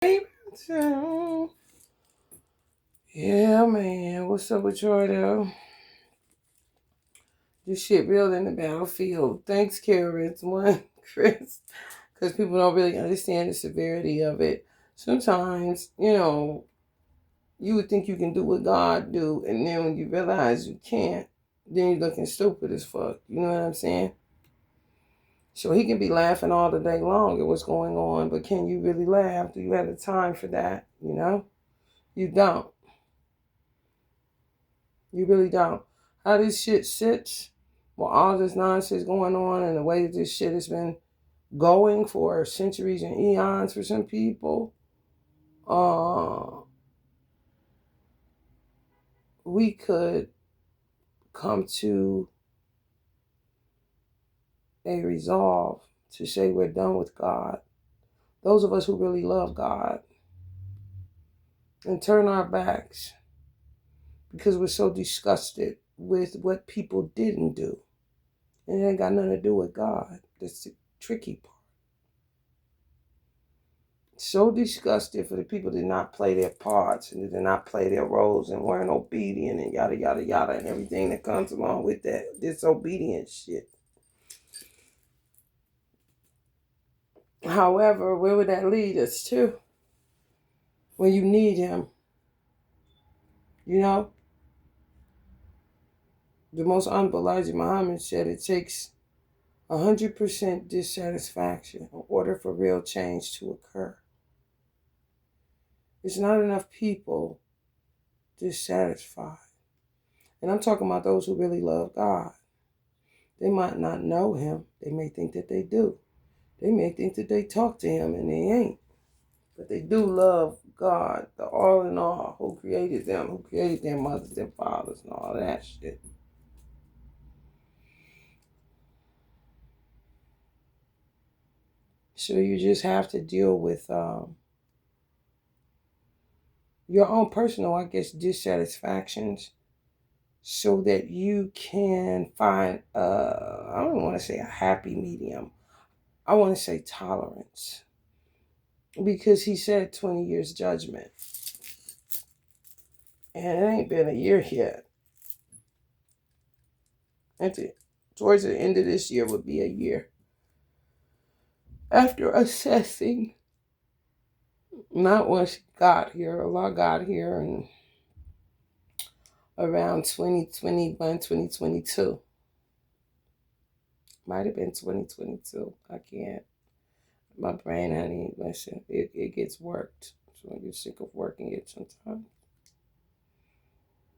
Yeah, man. What's up with y'all though? This shit real in the battlefield. Thanks, Carrots. One, Chris. Because people don't really understand the severity of it. Sometimes, you would think you can do what God do, and then when you realize you can't, then you're looking stupid as fuck. You know what I'm saying? So he can be laughing all the day long at what's going on, but can you really laugh? Do you have the time for that? You don't. You really don't. How this shit sits, well, all this nonsense going on, and the way that this shit has been going for centuries and eons for some people, we could come to a resolve to say we're done with God. Those of us who really love God, and turn our backs because we're so disgusted with what people didn't do. And it ain't got nothing to do with God. That's the tricky part. So disgusted for the people that did not play their parts and did not play their roles and weren't obedient and yada, yada, yada, and everything that comes along with that disobedient shit. However, where would that lead us to when you need him? The most honorable Elijah Muhammad said it takes 100% dissatisfaction in order for real change to occur. There's not enough people dissatisfied. And I'm talking about those who really love God. They might not know him. They may think that they do. They may think that they talk to him and they ain't. But they do love God, the all in all, who created them, who created their mothers, their fathers, and all that shit. So you just have to deal with your own personal, dissatisfactions so that you can find, I don't want to say a happy medium. I want to say tolerance. Because he said 20 years judgment. And it ain't been a year yet. Towards the end of this year would be a year. After assessing, not once Allah got here and around 2021, 2022. Might have been 2022. I can't. My brain, honey, listen, it gets worked. So I get sick of working it sometimes.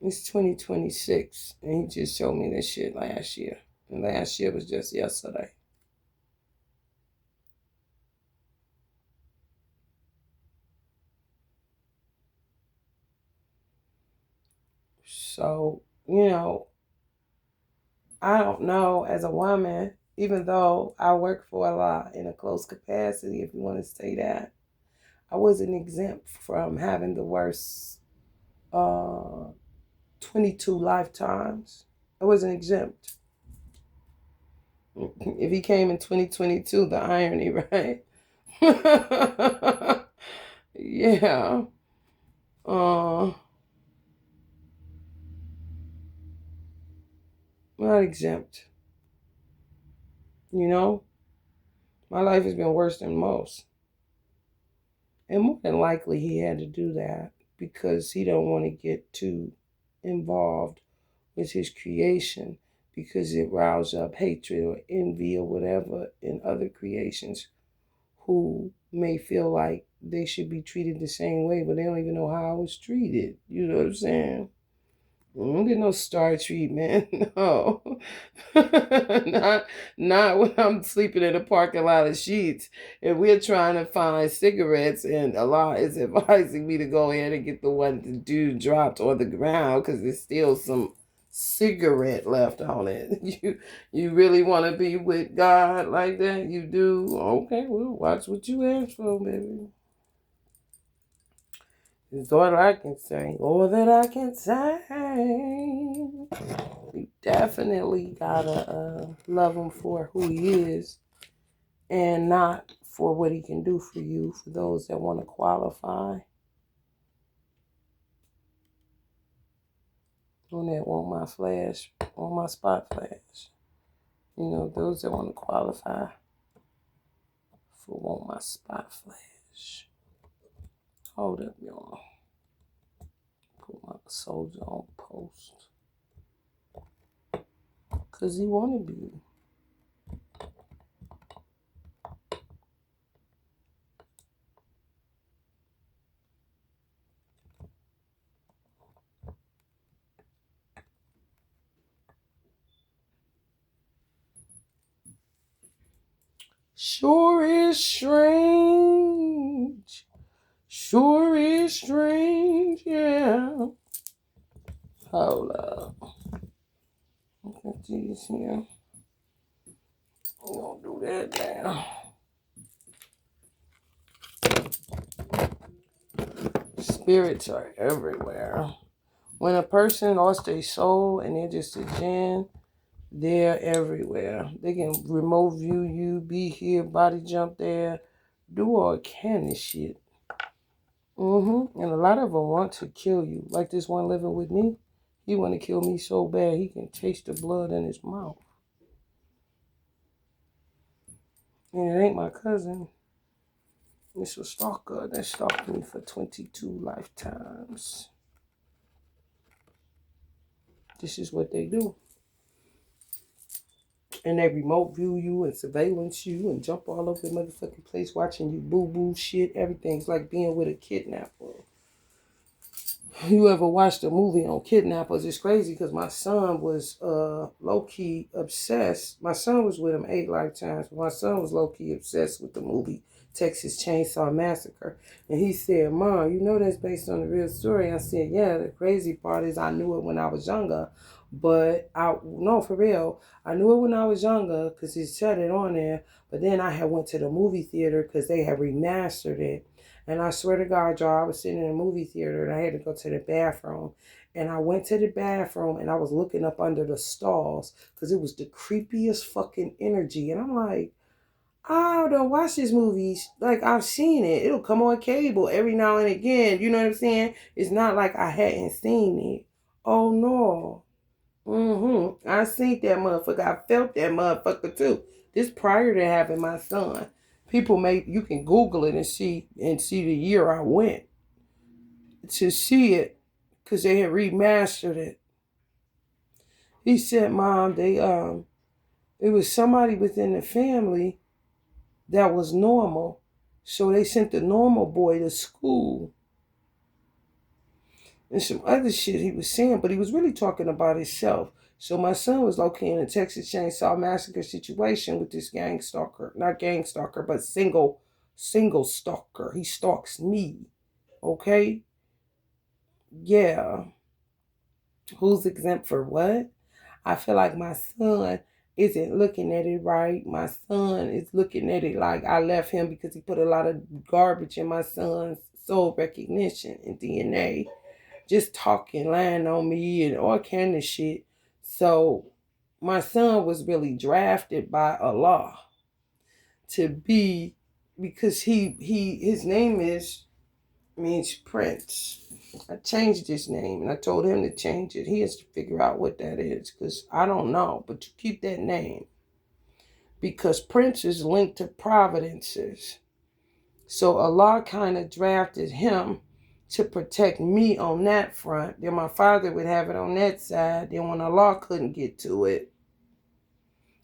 It's 2026, and he just showed me this shit last year. And last year was just yesterday. So, I don't know, as a woman, even though I work for Allah in a close capacity, if you want to say that, I wasn't exempt from having the worst 22 lifetimes. I wasn't exempt. If he came in 2022, the irony, right? Yeah. Not exempt. My life has been worse than most. And more than likely he had to do that because he don't want to get too involved with his creation because it rouses up hatred or envy or whatever in other creations who may feel like they should be treated the same way, but they don't even know how I was treated. You know what I'm saying? I don't get no star treatment. No. not when I'm sleeping in a parking lot of sheets. If we're trying to find cigarettes and Allah is advising me to go ahead and get the one the dude dropped on the ground because there's still some cigarette left on it. You really want to be with God like that? You do? Okay, well, watch what you ask for, baby. It's all I can say. All that I can say. We definitely gotta love him for who he is and not for what he can do for you, for those that want to qualify. On that want my flash, on my spot flash. You know, those that want to qualify for want my spot flash. Hold up, y'all. Put my soldier on post. Cause he wanna be. Sure is strange. Sure is strange, yeah. Hold up. Look at these here. I'm gonna do that now. Spirits are everywhere. When a person lost their soul and they're just a jinn, they're everywhere. They can remote view you, be here, body jump there, do all kind of shit. And a lot of them want to kill you. Like this one living with me, he want to kill me so bad he can taste the blood in his mouth. And it ain't my cousin. It's a stalker that stalked me for 22 lifetimes. This is what they do. And they remote view you and surveillance you and jump all over the motherfucking place watching you boo-boo shit. Everything's like being with a kidnapper. You ever watched a movie on kidnappers? It's crazy because my son was low-key obsessed. My son was with him 8 lifetimes. But my son was low-key obsessed with the movie Texas Chainsaw Massacre. And he said, Mom, you know that's based on a real story. I said, yeah, the crazy part is I knew it when I was younger. But no, for real, I knew it when I was younger because he said it on there. But then I had went to the movie theater because they had remastered it. And I swear to God, y'all, I was sitting in a movie theater and I had to go to the bathroom. And I went to the bathroom and I was looking up under the stalls because it was the creepiest fucking energy. And I'm like, I don't watch these movies. Like, I've seen it. It'll come on cable every now and again. You know what I'm saying? It's not like I hadn't seen it. Oh, no. I seen that motherfucker. I felt that motherfucker too. This prior to having my son. You can Google it and see the year I went to see it because they had remastered it. He said, Mom, it was somebody within the family that was normal. So they sent the normal boy to school. And some other shit he was saying, but he was really talking about himself. So my son was located in a Texas Chainsaw Massacre situation with this gang stalker. Not gang stalker, but single stalker. He stalks me. Okay? Yeah. Who's exempt for what? I feel like my son isn't looking at it right. My son is looking at it like I left him because he put a lot of garbage in my son's soul recognition and DNA. Just talking, lying on me and all kind of shit. So my son was really drafted by Allah to be, because his name means prince. I changed his name and I told him to change it. He has to figure out what that is because I don't know, but you keep that name because prince is linked to providences. So Allah kind of drafted him to protect me on that front. Then my father would have it on that side. Then when Allah couldn't get to it,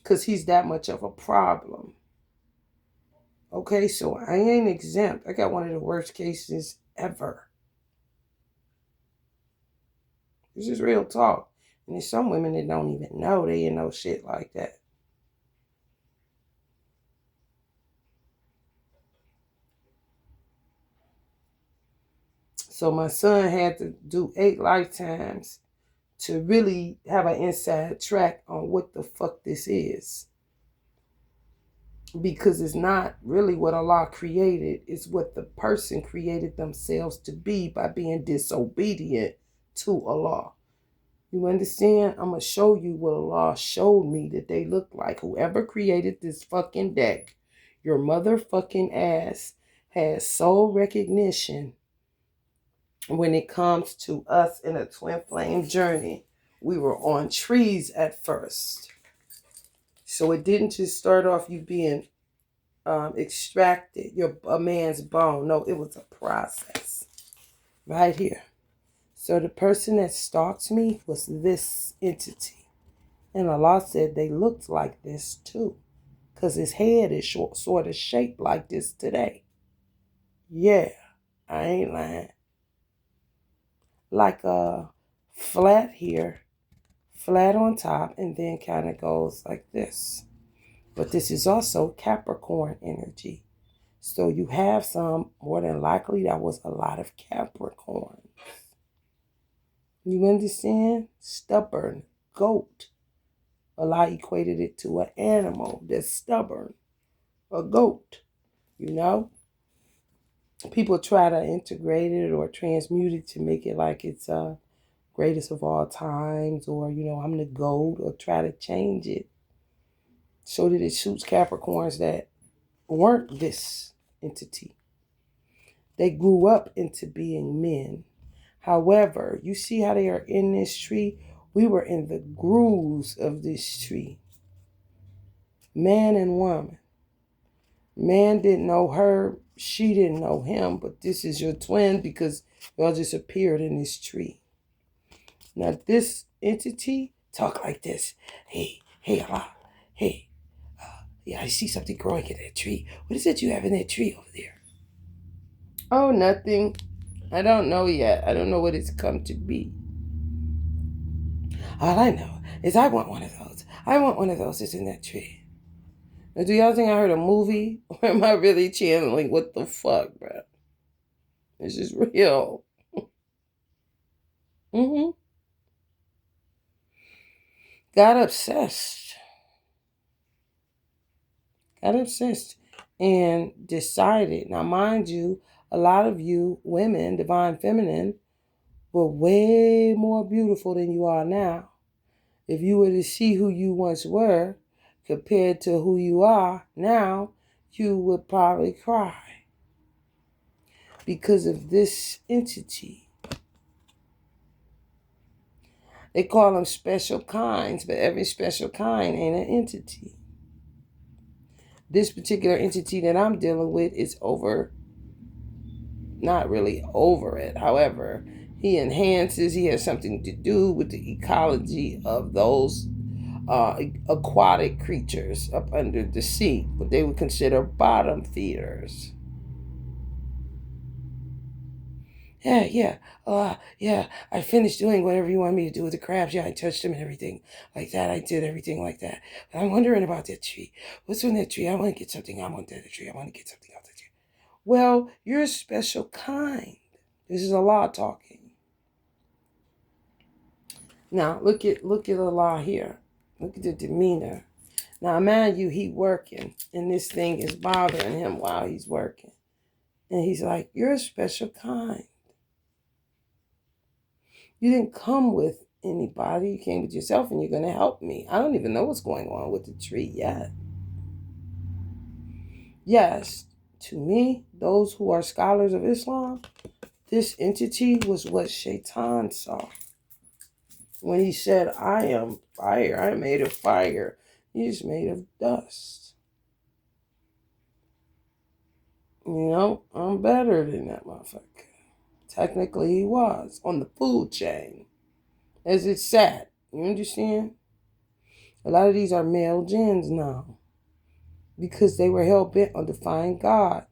because he's that much of a problem. Okay, so I ain't exempt. I got one of the worst cases ever. This is real talk. And there's some women that don't even know they ain't no shit like that. So my son had to do 8 lifetimes to really have an inside track on what the fuck this is. Because it's not really what Allah created. It's what the person created themselves to be by being disobedient to Allah. You understand? I'm going to show you what Allah showed me that they look like. Whoever created this fucking deck, Your motherfucking ass has soul recognition when it comes to us in a twin flame journey. We were on trees at first. So it didn't just start off you being extracted, a man's bone. No, it was a process right here. So the person that stalked me was this entity. And Allah said they looked like this too. Because his head is sort of shaped like this today. Yeah, I ain't lying. Like a flat here, flat on top, and then kind of goes like this. But this is also Capricorn energy. So you have some, more than likely, that was a lot of Capricorn. You understand? Stubborn, goat. Allah equated it to an animal that's stubborn, a goat, you know? People try to integrate it or transmute it to make it like it's greatest of all times, or, I'm the GOAT, or try to change it so that it suits Capricorns that weren't this entity. They grew up into being men. However, you see how they are in this tree? We were in the grooves of this tree. Man and woman. Man didn't know her. She didn't know him. But this is your twin because y'all just appeared in this tree. Now, this entity talk like this. Hey, Allah. Hey, yeah, I see something growing in that tree. What is it you have in that tree over there? Oh, nothing. I don't know yet. I don't know what it's come to be. All I know is I want one of those. I want one of those that's in that tree. Now, do y'all think I heard a movie? Or am I really channeling? What the fuck, bro? This is real. Mm-hmm. Got obsessed. Got obsessed and decided. Now, mind you, a lot of you women, divine feminine, were way more beautiful than you are now. If you were to see who you once were compared to who you are now, you would probably cry because of this entity. They call them special kinds, but every special kind ain't an entity. This particular entity that I'm dealing with is not really over it. However, he has something to do with the ecology of those aquatic creatures up under the sea, what they would consider bottom feeders. Yeah, I finished doing whatever you wanted me to do with the crabs. Yeah, I touched them and everything like that. I did everything like that. But I'm wondering about that tree. What's on that tree? I want to get something. I want that tree. I want to get something out of that tree. Well, you're a special kind. This is Allah talking. Now, look at Allah here. Look at the demeanor. Now, mind you, he working, and this thing is bothering him while he's working. And he's like, you're a special kind. You didn't come with anybody. You came with yourself, and you're going to help me. I don't even know what's going on with the tree yet. Yes, to me, those who are scholars of Islam, this entity was what Shaitan saw. When he said, I am fire, I'm made of fire. He's made of dust. I'm better than that motherfucker. Technically, he was on the food chain as it sat. You understand? A lot of these are male jinns now because they were hell-bent on defying God.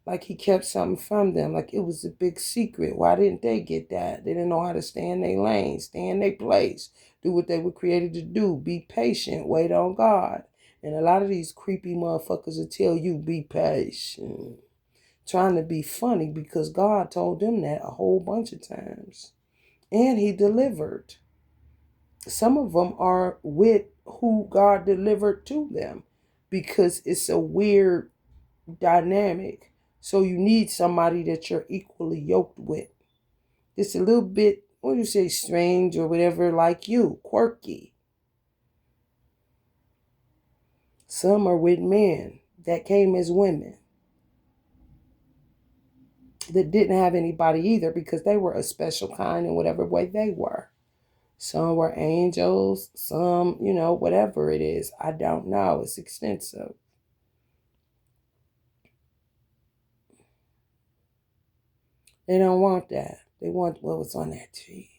Like he kept something from them, like it was a big secret. Why didn't they get that? They didn't know how to stay in their lane, stay in their place, do what they were created to do, be patient, wait on God. And a lot of these creepy motherfuckers will tell you, be patient. Trying to be funny because God told them that a whole bunch of times. And he delivered. Some of them are with who God delivered to them because it's a weird dynamic. So you need somebody that you're equally yoked with. It's a little bit, what do you say, strange or whatever, like you, quirky. Some are with men that came as women that didn't have anybody either because they were a special kind in whatever way they were. Some were angels, some, whatever it is. I don't know. It's extensive. They don't want that. They want what was on that tree.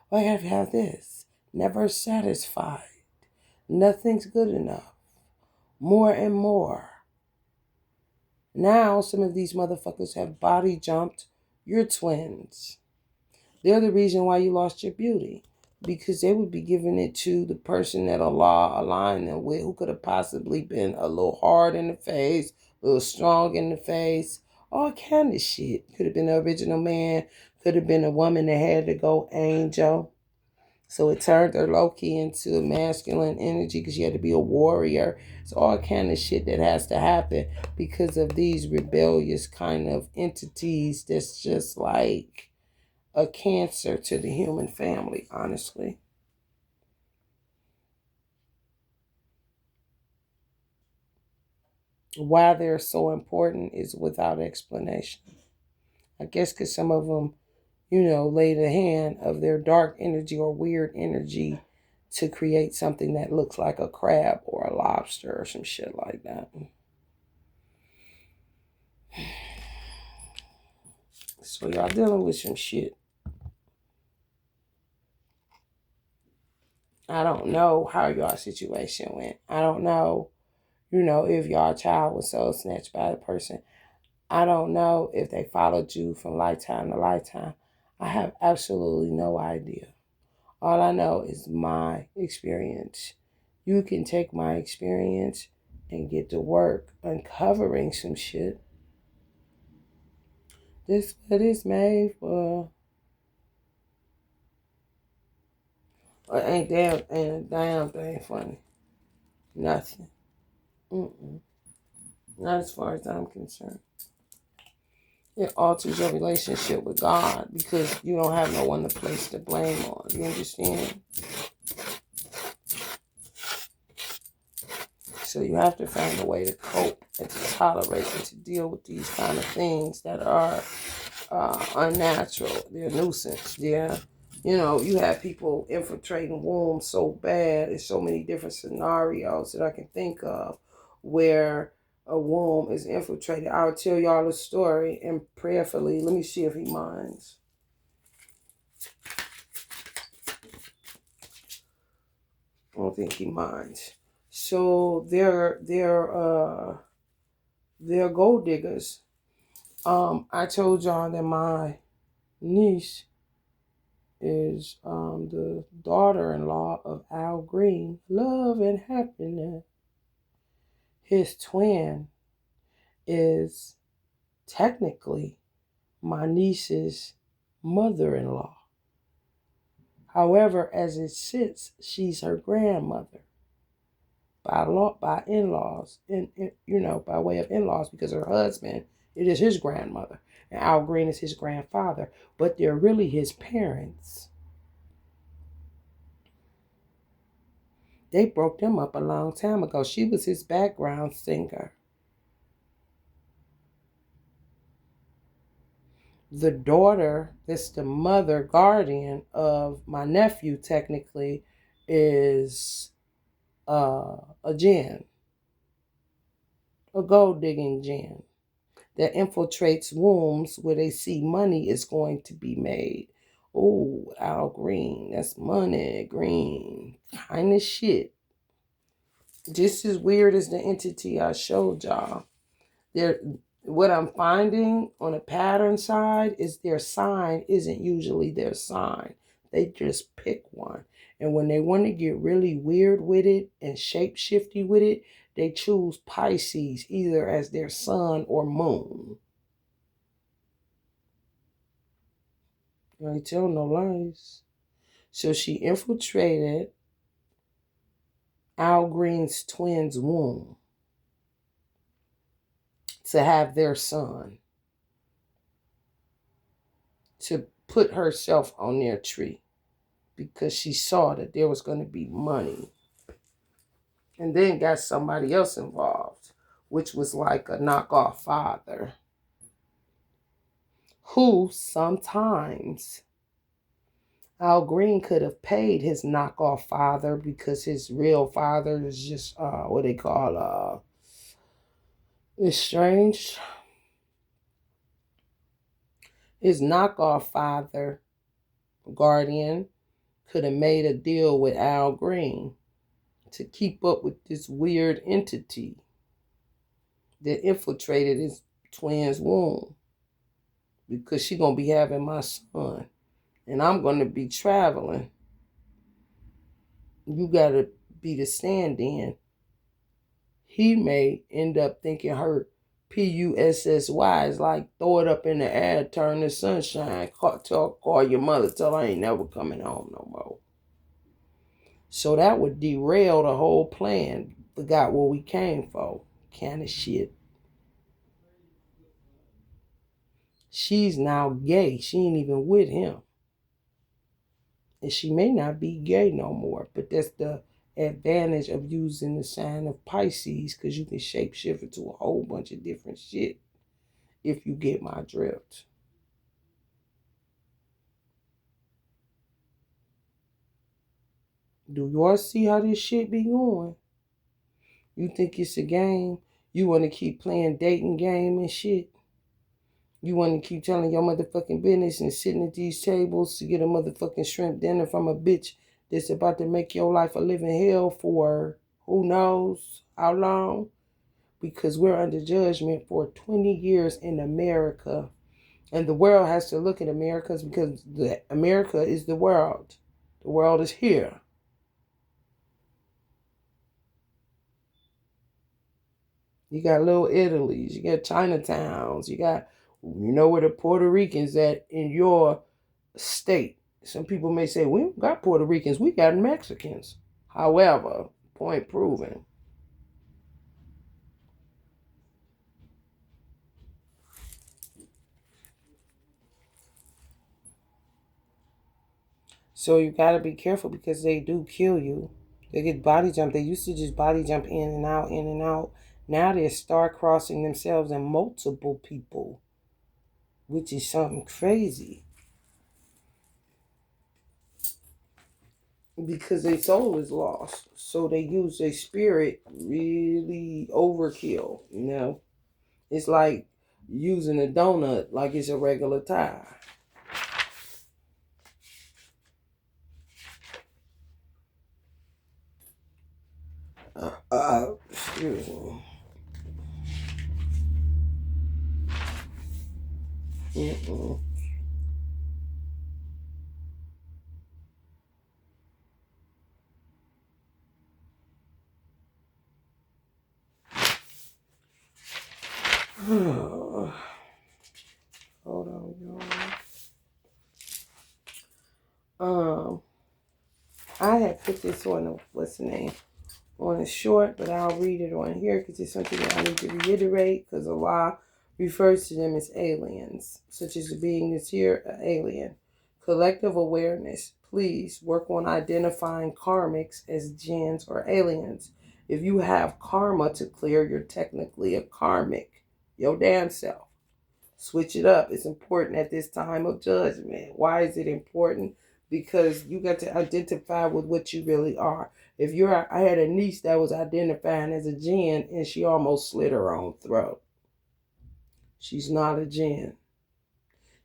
Well, I have to have this. Never satisfied. Nothing's good enough. More and more. Now, some of these motherfuckers have body jumped your twins. They're the reason why you lost your beauty. Because they would be giving it to the person that Allah aligned them with, who could have possibly been a little hard in the face, a little strong in the face, all kind of shit. Could have been the original man, could have been a woman that had to go angel. So it turned her low-key into masculine energy because she had to be a warrior. It's all kind of shit that has to happen because of these rebellious kind of entities that's just like a cancer to the human family, honestly. Why they're so important is without explanation. I guess because some of them, lay the hand of their dark energy or weird energy to create something that looks like a crab or a lobster or some shit like that. So y'all dealing with some shit. I don't know how y'all situation went. I don't know, if y'all child was soul snatched by the person. I don't know if they followed you from lifetime to lifetime. I have absolutely no idea. All I know is my experience. You can take my experience and get to work uncovering some shit. This what it's made for. Ain't a damn thing funny. Nothing. Mm-mm. Not as far as I'm concerned. It alters your relationship with God because you don't have no one to place the blame on. You understand? So you have to find a way to cope and to tolerate and to deal with these kind of things that are unnatural. They're a nuisance. Yeah. You have people infiltrating wombs so bad. There's so many different scenarios that I can think of where a womb is infiltrated. I'll tell y'all a story and prayerfully. Let me see if he minds. I don't think he minds. So they're gold diggers. I told y'all that my niece is the daughter-in-law of Al Green, Love and Happiness. His twin is technically my niece's mother-in-law. However, as it sits, she's her grandmother by in-laws, by way of in-laws, because her husband, it is his grandmother, and Al Green is his grandfather, but they're really his parents. They broke them up a long time ago. She was his background singer. The daughter, that's the mother guardian of my nephew, technically, is a jinn, a gold digging jinn that infiltrates wombs where they see money is going to be made. Oh, Al Green, that's money, green, kind of shit. Just as weird as the entity I showed y'all. What I'm finding on a pattern side is their sign isn't usually their sign. They just pick one. And when they want to get really weird with it and shape-shifty with it, they choose Pisces either as their sun or moon. I tell no lies. So she infiltrated Al Green's twins' womb to have their son, to put herself on their tree because she saw that there was going to be money. And then got somebody else involved, which was like a knockoff father, who sometimes Al Green could have paid his knockoff father because his real father is just what they call estranged. His knockoff father, guardian, could have made a deal with Al Green to keep up with this weird entity that infiltrated his twin's womb, because she gonna be having my son and I'm gonna be traveling. You gotta be the stand-in. He may end up thinking her PUSSY is like throw it up in the air, turn the sunshine, call your mother, tell her I ain't never coming home no more. So that would derail the whole plan. Forgot what we came for, kind of shit. She's now gay. She ain't even with him. And she may not be gay no more. But that's the advantage of using the sign of Pisces, because you can shapeshift into a whole bunch of different shit, if you get my drift. Do y'all see how this shit be going? You think it's a game? You want to keep playing dating game and shit? You want to keep telling your motherfucking business and sitting at these tables to get a motherfucking shrimp dinner from a bitch that's about to make your life a living hell for who knows how long? Because we're under judgment for 20 years in America. And the world has to look at America, because America is the world. The world is here. You got little Italies, you got Chinatowns, you got, where the Puerto Ricans at in your state. Some people may say, we don't got Puerto Ricans, we got Mexicans. However, point proven. So you gotta be careful, because they do kill you. They get body jumped. They used to just body jump in and out, in and out. Now they start crossing themselves in multiple people, which is something crazy. Because their soul is lost. So they use their spirit really overkill. It's like using a donut like it's a regular tie. Excuse me. Mm-mm. Hold on, y'all. I had put this on what's the name? On a short, but I'll read it on here because it's something that I need to reiterate, because Allah refers to them as aliens, such as the being that's here, an alien. Collective awareness. Please work on identifying karmics as jinns or aliens. If you have karma to clear, you're technically a karmic. Your damn self. Switch it up. It's important at this time of judgment. Why is it important? Because you got to identify with what you really are. I had a niece that was identifying as a jinn, and she almost slit her own throat. She's not a jinn.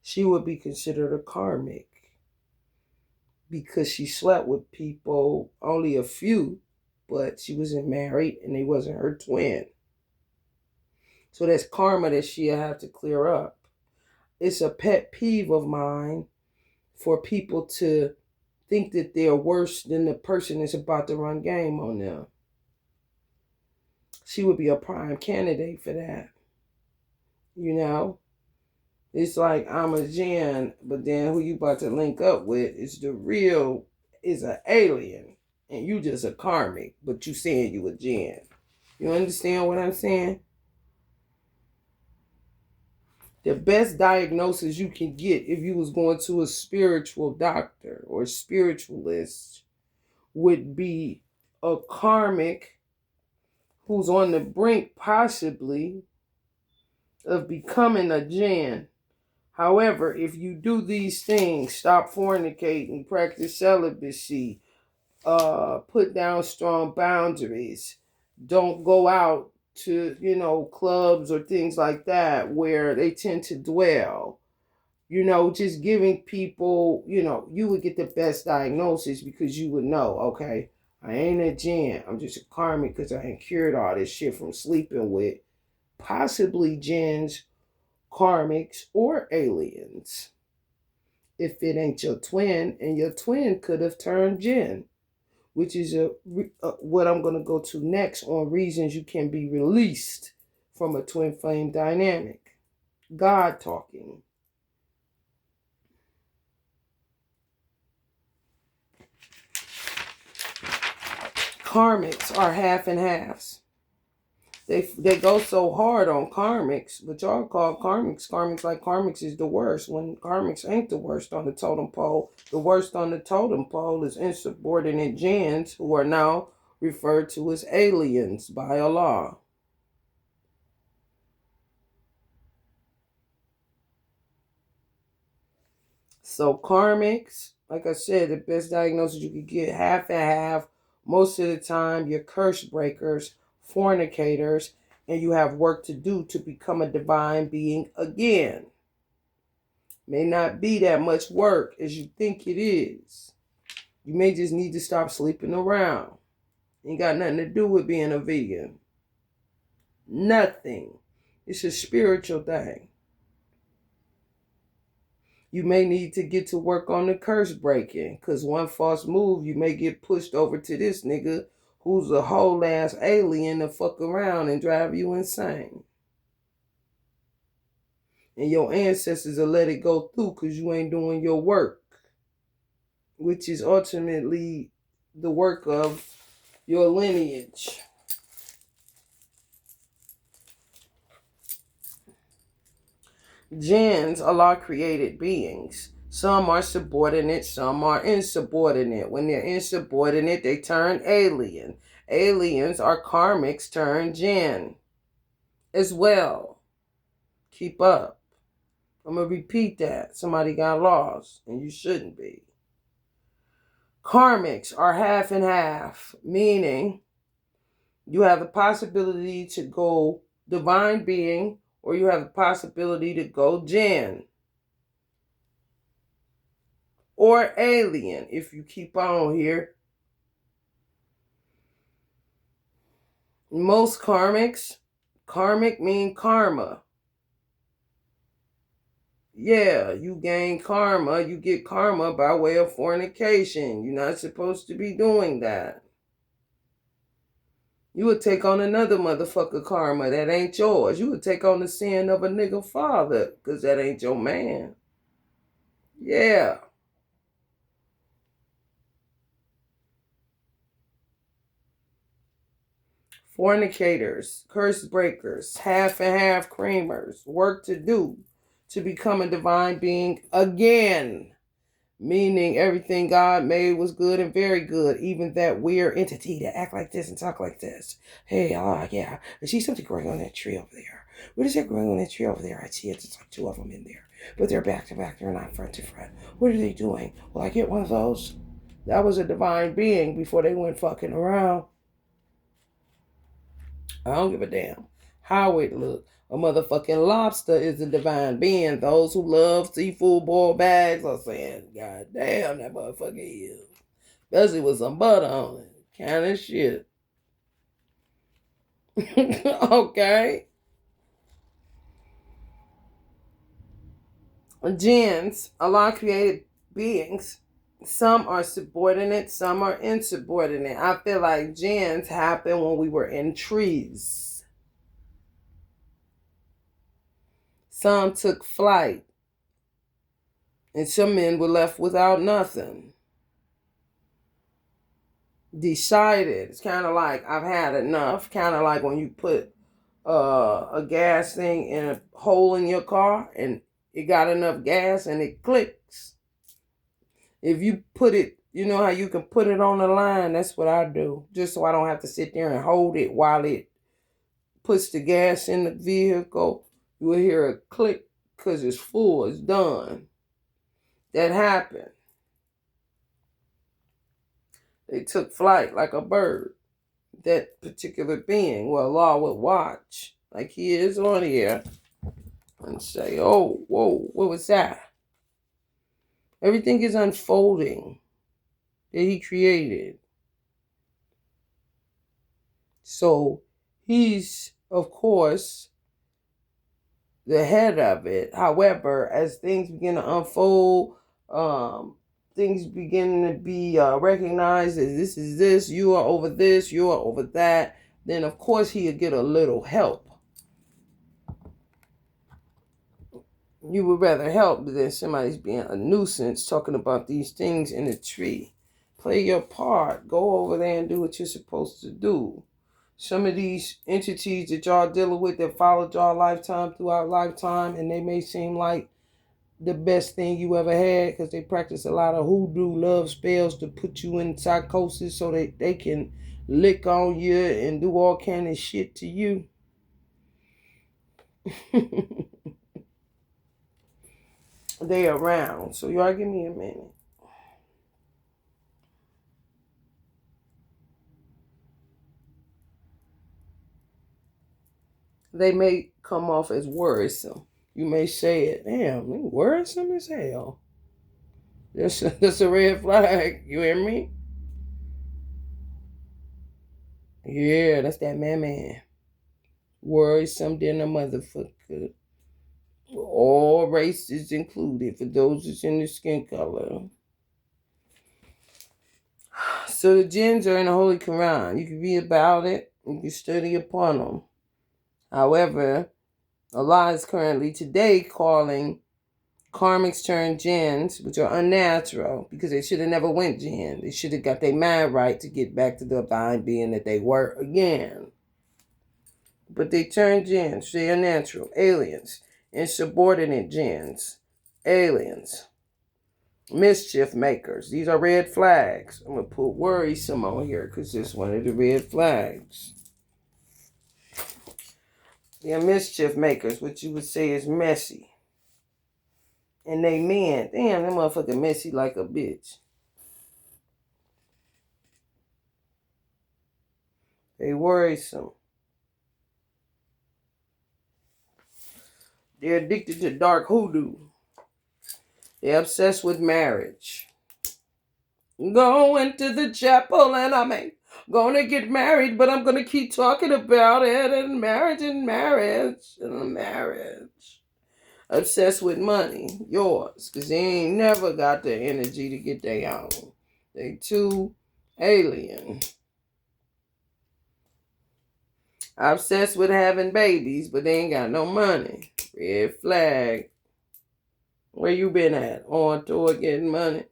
She would be considered a karmic because she slept with people, only a few, but she wasn't married and they wasn't her twin. So that's karma that she'll have to clear up. It's a pet peeve of mine for people to think that they're worse than the person that's about to run game on them. She would be a prime candidate for that. It's like I'm a jinn, but then who you about to link up with is an alien, and you just a karmic, but you saying you a jinn. You understand what I'm saying? The best diagnosis you can get if you was going to a spiritual doctor or spiritualist would be a karmic who's on the brink, possibly, of becoming a jinn. However, if you do these things, stop fornicating, practice celibacy, put down strong boundaries, don't go out to, clubs or things like that where they tend to dwell. Just giving people, you would get the best diagnosis because you would know, okay, I ain't a jinn. I'm just a karmic because I ain't cured all this shit from sleeping with possibly jinns, karmics, or aliens. If it ain't your twin, and your twin could have turned jinn, which is what I'm going to go to next on reasons you can be released from a twin flame dynamic. God talking. Karmics are half and halves. They go so hard on karmics, but y'all call karmics like karmics is the worst, when karmics ain't the worst on the totem pole. The worst on the totem pole is insubordinate jinns, who are now referred to as aliens by Allah. So karmics, like I said, the best diagnosis you could get, half and half. Most of the time, you're curse breakers, fornicators, and you have work to do to become a divine being again. May not be that much work as you think it is. You may just need to stop sleeping around. Ain't got nothing to do with being a vegan. Nothing. It's a spiritual thing. You may need to get to work on the curse breaking, because one false move, you may get pushed over to this nigga who's a whole ass alien to fuck around and drive you insane. And your ancestors will let it go through because you ain't doing your work, which is ultimately the work of your lineage. Jinns, Allah created beings. Some are subordinate, some are insubordinate. When they're insubordinate, they turn alien. Aliens are karmics turned jinn as well. Keep up. I'm going to repeat that. Somebody got lost, and you shouldn't be. Karmics are half and half, meaning you have the possibility to go divine being, or you have the possibility to go jinn or alien if you keep on here. Most karmics, karmic mean karma. Yeah, you gain karma. You get karma by way of fornication. You're not supposed to be doing that. You would take on another motherfucker karma that ain't yours. You would take on the sin of a nigga father, because that ain't your man. Yeah. Fornicators, curse breakers, half and half creamers, work to do to become a divine being again. Meaning everything God made was good and very good. Even that weird entity that act like this and talk like this. Hey, yeah, I see something growing on that tree over there. What is that growing on that tree over there? I see it. It's like two of them in there. But they're back to back. They're not front to front. What are they doing? Will I get one of those? That was a divine being before they went fucking around. I don't give a damn how it look. A motherfucking lobster is a divine being. Those who love seafood boiled bags are saying, God damn, that motherfucker is. Especially with some butter on it. Kind of shit. Okay. Jinns, Allah created beings. Some are subordinate, some are insubordinate. I feel like jinns happened when we were in trees. Some took flight. And some men were left without nothing. Decided. It's kind of like, I've had enough. Kind of like when you put a gas thing in a hole in your car and it got enough gas and it clicks. If you put it, you know how you can put it on the line? That's what I do. Just so I don't have to sit there and hold it while it puts the gas in the vehicle, you will hear a click because it's full, it's done. That happened. They took flight like a bird. That particular being, well, Allah would watch, like he is on here, and say, oh, whoa, what was that? Everything is unfolding that he created. So he's, of course, the head of it. However, as things begin to unfold, things begin to be recognized as this is this, you are over this, you are over that, then of course he'll get a little help. You would rather help than somebody's being a nuisance talking about these things in a tree. Play your part. Go over there and do what you're supposed to do. Some of these entities that y'all dealing with that followed y'all lifetime throughout lifetime, and they may seem like the best thing you ever had because they practice a lot of hoodoo love spells to put you in psychosis so that they can lick on you and do all kind of shit to you. They around. So y'all give me a minute. They may come off as worrisome. You may say it, damn, they worrisome as hell. That's a red flag. You hear me? Yeah, that's that man. Worrisome than a motherfucker. All races included for those that's in the skin color. So the jinns are in the Holy Quran. You can read about it. You can study upon them. However, Allah is currently today calling karmics turned jinns, which are unnatural, because they should have never went jinn. They should have got their mind right to get back to the divine being that they were again. But they turned jinns. They are natural. Aliens. Insubordinate jinns. Aliens. Mischief makers. These are red flags. I'm going to put worrisome on here because this is one of the red flags. They're mischief makers, what you would say is messy. And they men, damn, that motherfucker messy like a bitch. They worrisome. They're addicted to dark hoodoo. They're obsessed with marriage. Going to the chapel and I ain't gonna get married, but I'm gonna keep talking about it and marriage. Obsessed with money, yours, because they ain't never got the energy to get their own. They too alien. Obsessed with having babies, but they ain't got no money. Red flag. Where you been at? On tour getting money?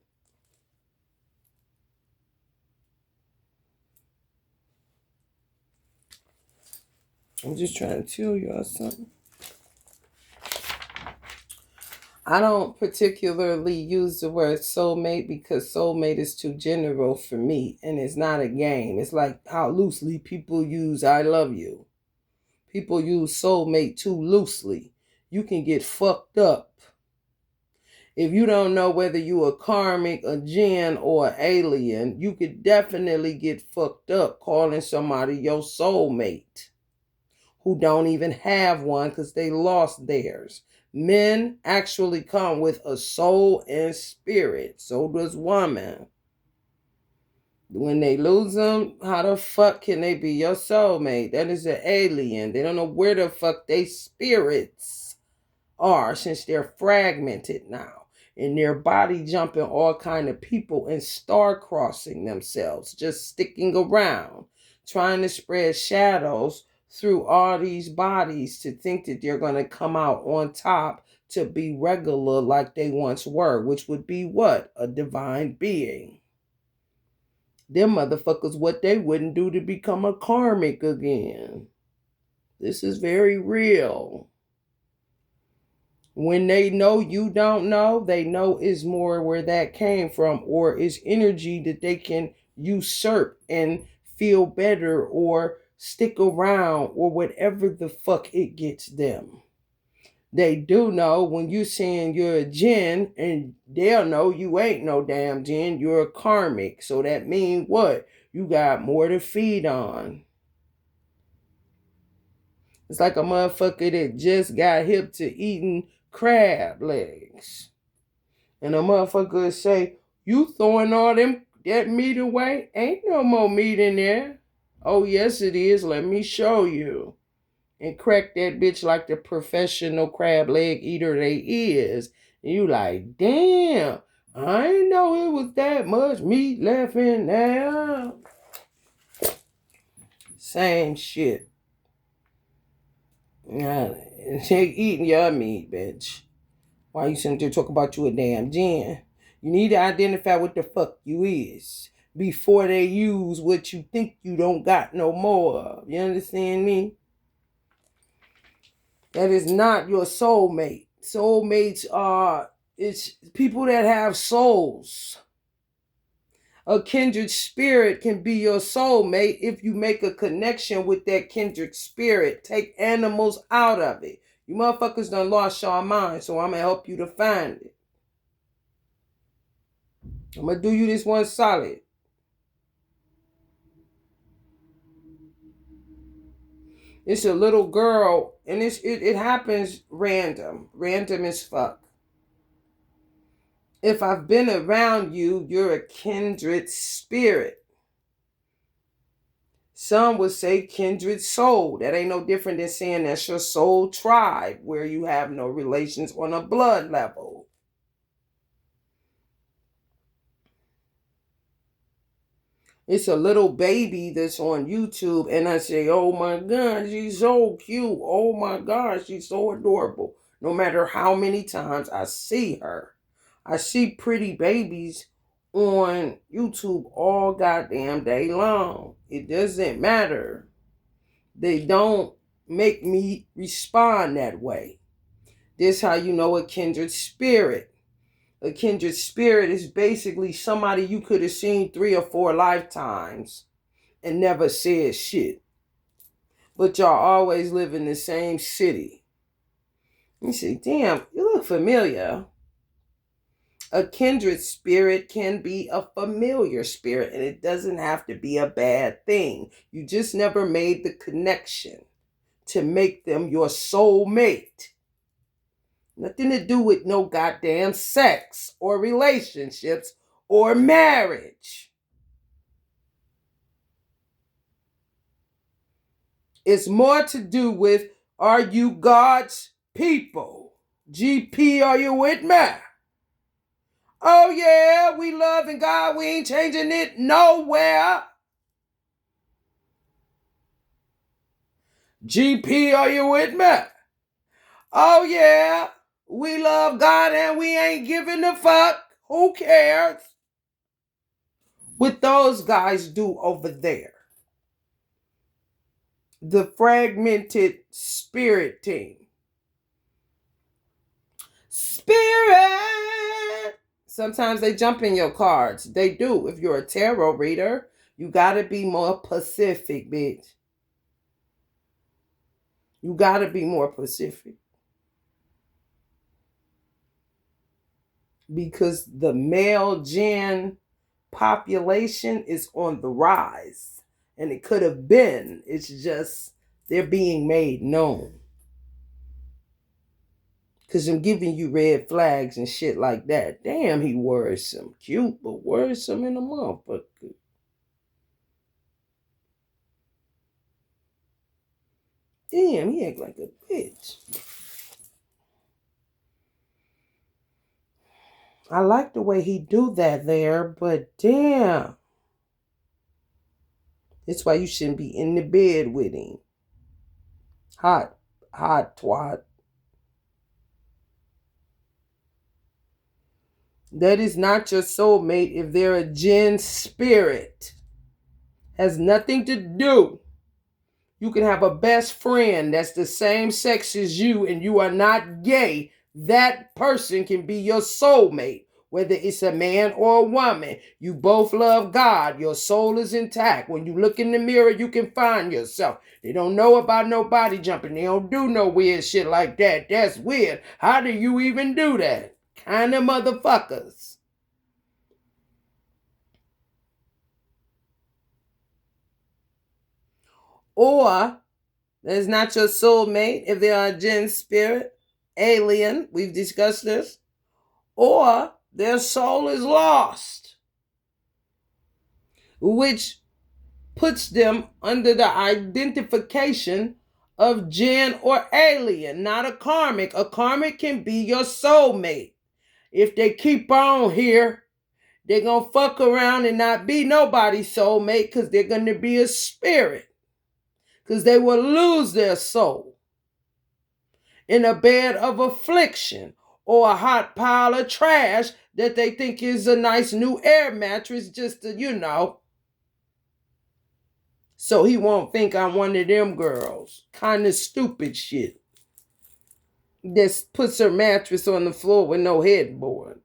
I'm just trying to tell y'all something. I don't particularly use the word soulmate because soulmate is too general for me, and it's not a game. It's like how loosely people use I love you. People use soulmate too loosely. You can get fucked up. If you don't know whether you a karmic, a jinn, or an alien, you could definitely get fucked up calling somebody your soulmate who don't even have one because they lost theirs. Men actually come with a soul and spirit. So does women. When they lose them, how the fuck can they be your soulmate? That is an alien. They don't know where the fuck they spirits are since they're fragmented now. And their body jumping all kind of people and star-crossing themselves. Just sticking around. Trying to spread shadows through all these bodies to think that they're going to come out on top to be regular like they once were, which would be what? A divine being. Them motherfuckers, what they wouldn't do to become a karmic again. This is very real. When they know you don't know, they know it's more where that came from, or it's energy that they can usurp and feel better or stick around or whatever the fuck it gets them. They do know when you saying you're a jinn, and they'll know you ain't no damn jinn, you're a karmic. So that means what? You got more to feed on. It's like a motherfucker that just got hip to eating crab legs. And a motherfucker say, you throwing all that meat away? Ain't no more meat in there. Oh, yes, it is. Let me show you. And crack that bitch like the professional crab leg eater they is. And you like, damn, I ain't know it was that much meat left in there. Same shit. Eating your meat, bitch. Why you sitting there talking about you a damn jinn? You need to identify what the fuck you is before they use what you think you don't got no more of. You understand me? That is not your soulmate. Soulmates are it's people that have souls. A kindred spirit can be your soulmate if you make a connection with that kindred spirit. Take animals out of it. You motherfuckers done lost your mind, so I'm going to help you to find it. I'm going to do you this one solid. It's a little girl, and it happens random as fuck. If I've been around you, you're a kindred spirit. Some would say kindred soul. That ain't no different than saying that's your soul tribe, where you have no relations on a blood level. It's a little baby that's on YouTube, and I say, oh my God, she's so cute. Oh my God, she's so adorable. No matter how many times I see her. I see pretty babies on YouTube all goddamn day long. It doesn't matter. They don't make me respond that way. This how you know a kindred spirit. A kindred spirit is basically somebody you could have seen 3 or 4 lifetimes and never said shit. But y'all always live in the same city. You say, damn, you look familiar. A kindred spirit can be a familiar spirit, and it doesn't have to be a bad thing. You just never made the connection to make them your soulmate. Nothing to do with no goddamn sex or relationships or marriage. It's more to do with, are you God's people? GP, are you with me? Oh yeah, we loving God. We ain't changing it nowhere. GP, are you with me? Oh yeah, we love God and we ain't giving a fuck. Who cares? What those guys do over there. The fragmented spirit team. Spirit! Sometimes they jump in your cards. They do. If you're a tarot reader, you gotta be more Pacific, bitch. You gotta be more Pacific. Because the male jinn population is on the rise. And it could have been. It's just they're being made known. Because I'm giving you red flags and shit like that. Damn, he worrisome. Cute, but worrisome in a motherfucker. Damn, he act like a bitch. I like the way he do that there, but damn. That's why you shouldn't be in the bed with him. Hot twat. That is not your soulmate if they're a jinn spirit. Has nothing to do. You can have a best friend that's the same sex as you and you are not gay. That person can be your soulmate. Whether it's a man or a woman, you both love God. Your soul is intact. When you look in the mirror, you can find yourself. They don't know about no body jumping. They don't do no weird shit like that. That's weird. How do you even do that? Kind of motherfuckers. Or there's not your soulmate if they are a jinn spirit, alien. We've discussed this. Or their soul is lost, which puts them under the identification of jinn or alien, not a karmic. A karmic can be your soulmate. If they keep on here, they're going to fuck around and not be nobody's soulmate because they're going to be a spirit. Because they will lose their soul in a bed of affliction or a hot pile of trash that they think is a nice new air mattress just to, so he won't think I'm one of them girls. Kind of stupid shit. That puts her mattress on the floor with no headboard.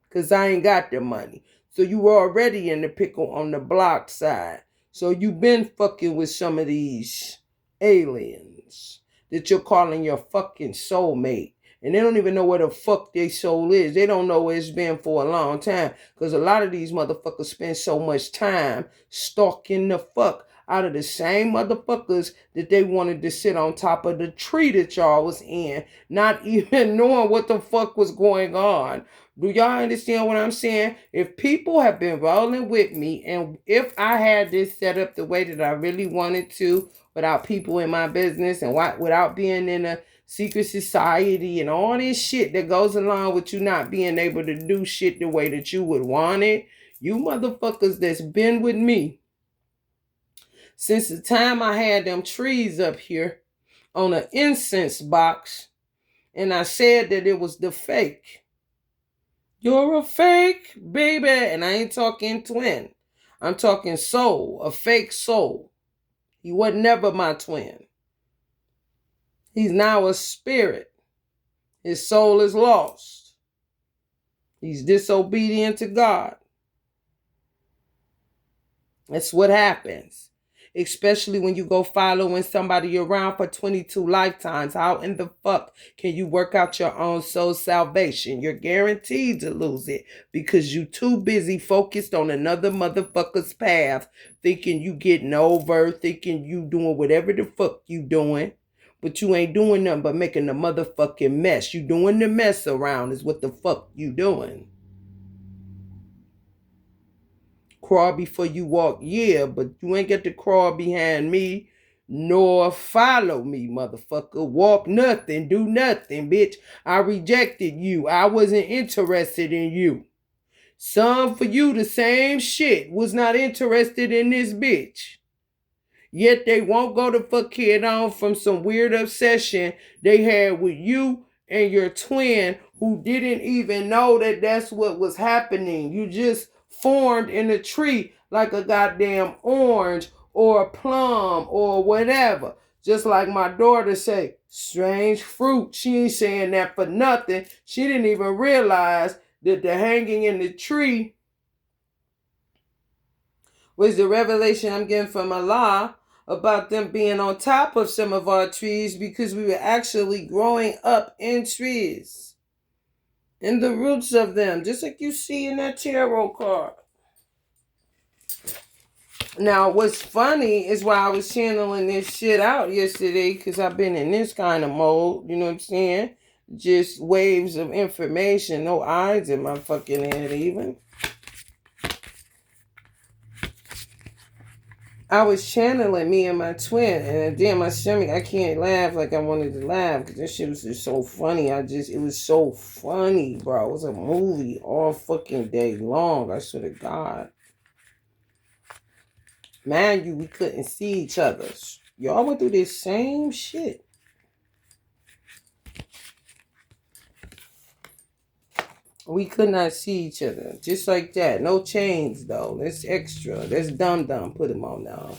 Because I ain't got the money. So you were already in the pickle on the block side. So you been fucking with some of these aliens that you're calling your fucking soulmate. And they don't even know where the fuck their soul is. They don't know where it's been for a long time. Because a lot of these motherfuckers spend so much time stalking the fuck out of the same motherfuckers that they wanted to sit on top of the tree that y'all was in, not even knowing what the fuck was going on. Do y'all understand what I'm saying? If people have been rolling with me, and if I had this set up the way that I really wanted to, without people in my business and without being in a secret society and all this shit that goes along with you not being able to do shit the way that you would want it, you motherfuckers that's been with me since the time I had them trees up here on an incense box, and I said that it was the fake. You're a fake, baby. And I ain't talking twin. I'm talking soul, a fake soul. He was never my twin. He's now a spirit. His soul is lost. He's disobedient to God. That's what happens. Especially when you go following somebody around for 22 lifetimes. How in the fuck can you work out your own soul salvation? You're guaranteed to lose it because you too busy focused on another motherfucker's path, thinking you getting over, thinking you doing whatever the fuck you doing. But you ain't doing nothing but making a motherfucking mess. You doing the mess around is what the fuck you doing. Crawl before you walk, yeah, but you ain't get to crawl behind me nor follow me, motherfucker. Walk nothing, do nothing, bitch. I rejected you. I wasn't interested in you. Some for you, the same shit, was not interested in this bitch. Yet they won't go the fuck head on from some weird obsession they had with you and your twin who didn't even know that that's what was happening. You just formed in a tree like a goddamn orange or a plum or whatever. Just like my daughter say, strange fruit. She ain't saying that for nothing. She didn't even realize that the hanging in the tree was the revelation I'm getting from Allah about them being on top of some of our trees because we were actually growing up in trees. In the roots of them, just like you see in that tarot card. Now, what's funny is why I was channeling this shit out yesterday, because I've been in this kind of mode, you know what I'm saying? Just waves of information, no eyes in my fucking head even. I was channeling me and my twin, and damn, my stomach, I can't laugh like I wanted to laugh, because this shit was just so funny. It was so funny, bro. It was a movie all fucking day long, I swear to God. Mind you, we couldn't see each other. Y'all went through this same shit. We could not see each other. Just like that. No chains, though. That's extra. That's dumb. Put them on now.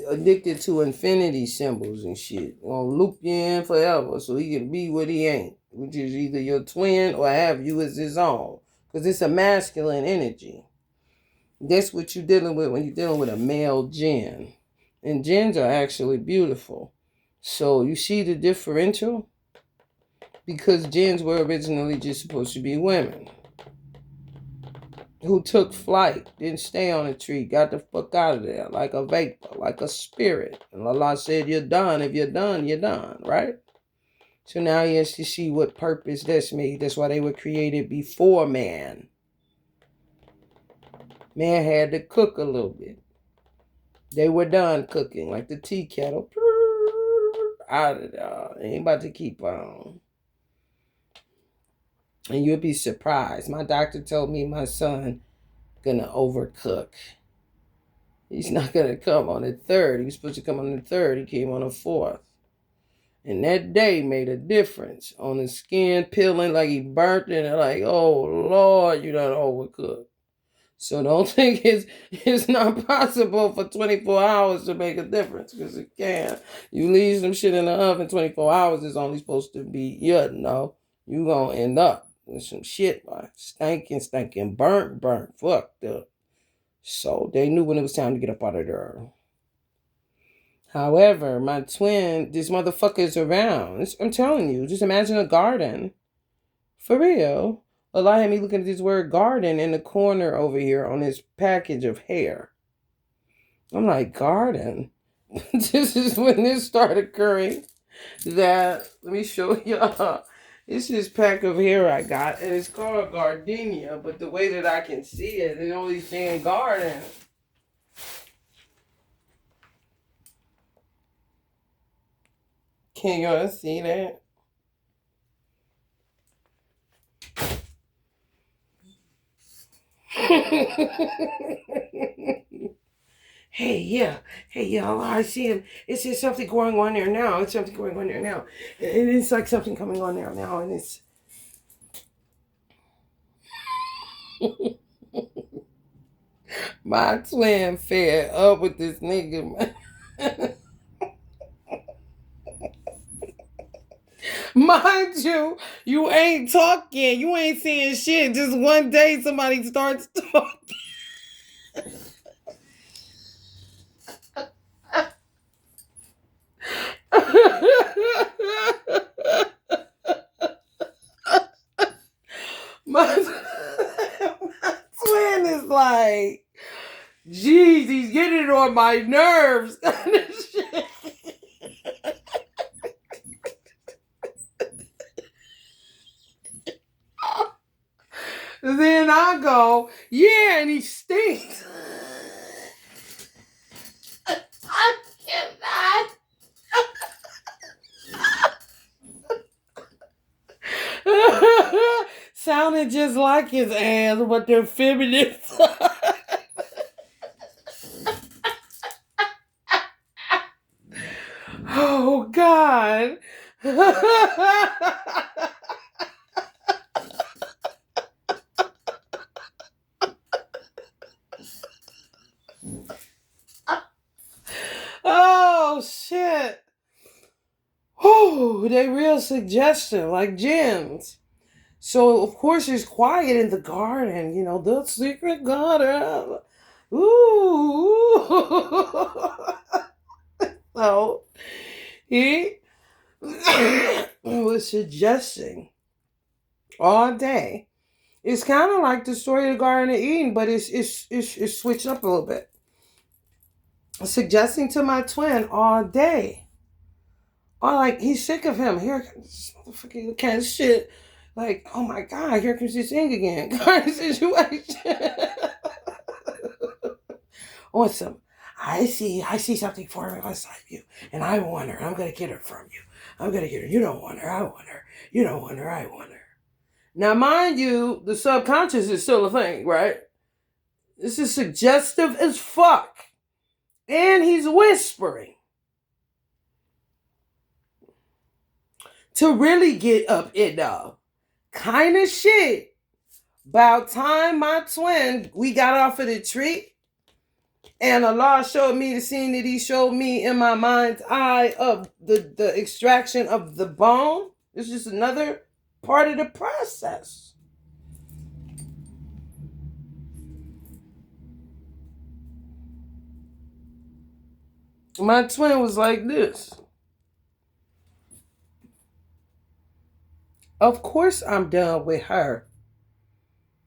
Addicted to infinity symbols and shit. Gonna loop you in forever so he can be what he ain't. which is either your twin or have you as his own. Because it's a masculine energy. That's what you're dealing with when you're dealing with a male jinn. And jinns are actually beautiful. So you see the differential? Because jinns were originally just supposed to be women who took flight, didn't stay on a tree, got the fuck out of there like a vapor, like a spirit. And Allah said, you're done. If you're done, you're done, right? So now he has to see what purpose that's made. That's why they were created before man. Man had to cook a little bit. They were done cooking, like the tea kettle. Out of there. Ain't about to keep on. And you'll be surprised. My doctor told me my son gonna overcook. He's not gonna come on the 3rd. He was supposed to come on the 3rd. He came on the 4th. And that day made a difference on his skin, peeling like he burnt it. And like, oh Lord, you done overcooked. So don't think it's not possible for 24 hours to make a difference, because it can. You leave some shit in the oven 24 hours, it's only supposed to be, you gonna end up with some shit, like stinking, burnt, fucked up. So they knew when it was time to get up out of there. However, my twin, this motherfucker is around. I'm telling you, just imagine a garden. For real. Allah had me looking at this word garden in the corner over here on this package of hair. I'm like, garden? This is when this started occurring. That, let me show y'all. This is pack of hair I got, and it's called gardenia, but the way that I can see it, it's only saying garden. Can y'all see that? Hey, yeah, I see him. It's just something going on there now. It's something going on there now. And it's like something coming on there now, and it's... My twin fed up with this nigga. Mind you, you ain't talking. You ain't saying shit. Just one day somebody starts talking. my twin is like, geez, he's getting on my nerves. Kind of shit. Then I go, yeah, and he stinks. I cannot. Sounded just like his ass, but they're feminine. Oh, God. Oh, shit. Oh, they real suggestive, like gems. So, of course, it's quiet in the garden, the secret garden. Ooh. So, he was suggesting all day. It's kind of like the story of the Garden of Eden, but it's switched up a little bit. Suggesting to my twin all day. Or like, he's sick of him. Here comes this motherfucking kind of shit. Like, oh my God, here comes this thing again. Kind of situation. Awesome. I see something forming inside you, and I want her. I'm gonna get her from you. I'm gonna get her. You don't want her. I want her. You don't want her. I want her. Now, mind you, the subconscious is still a thing, right? This is suggestive as fuck. And he's whispering. To really get up in the kind of shit. About time my twin, we got off of the tree. And Allah showed me the scene that he showed me in my mind's eye of the extraction of the bone. It's just another part of the process. My twin was like this. Of course I'm done with her.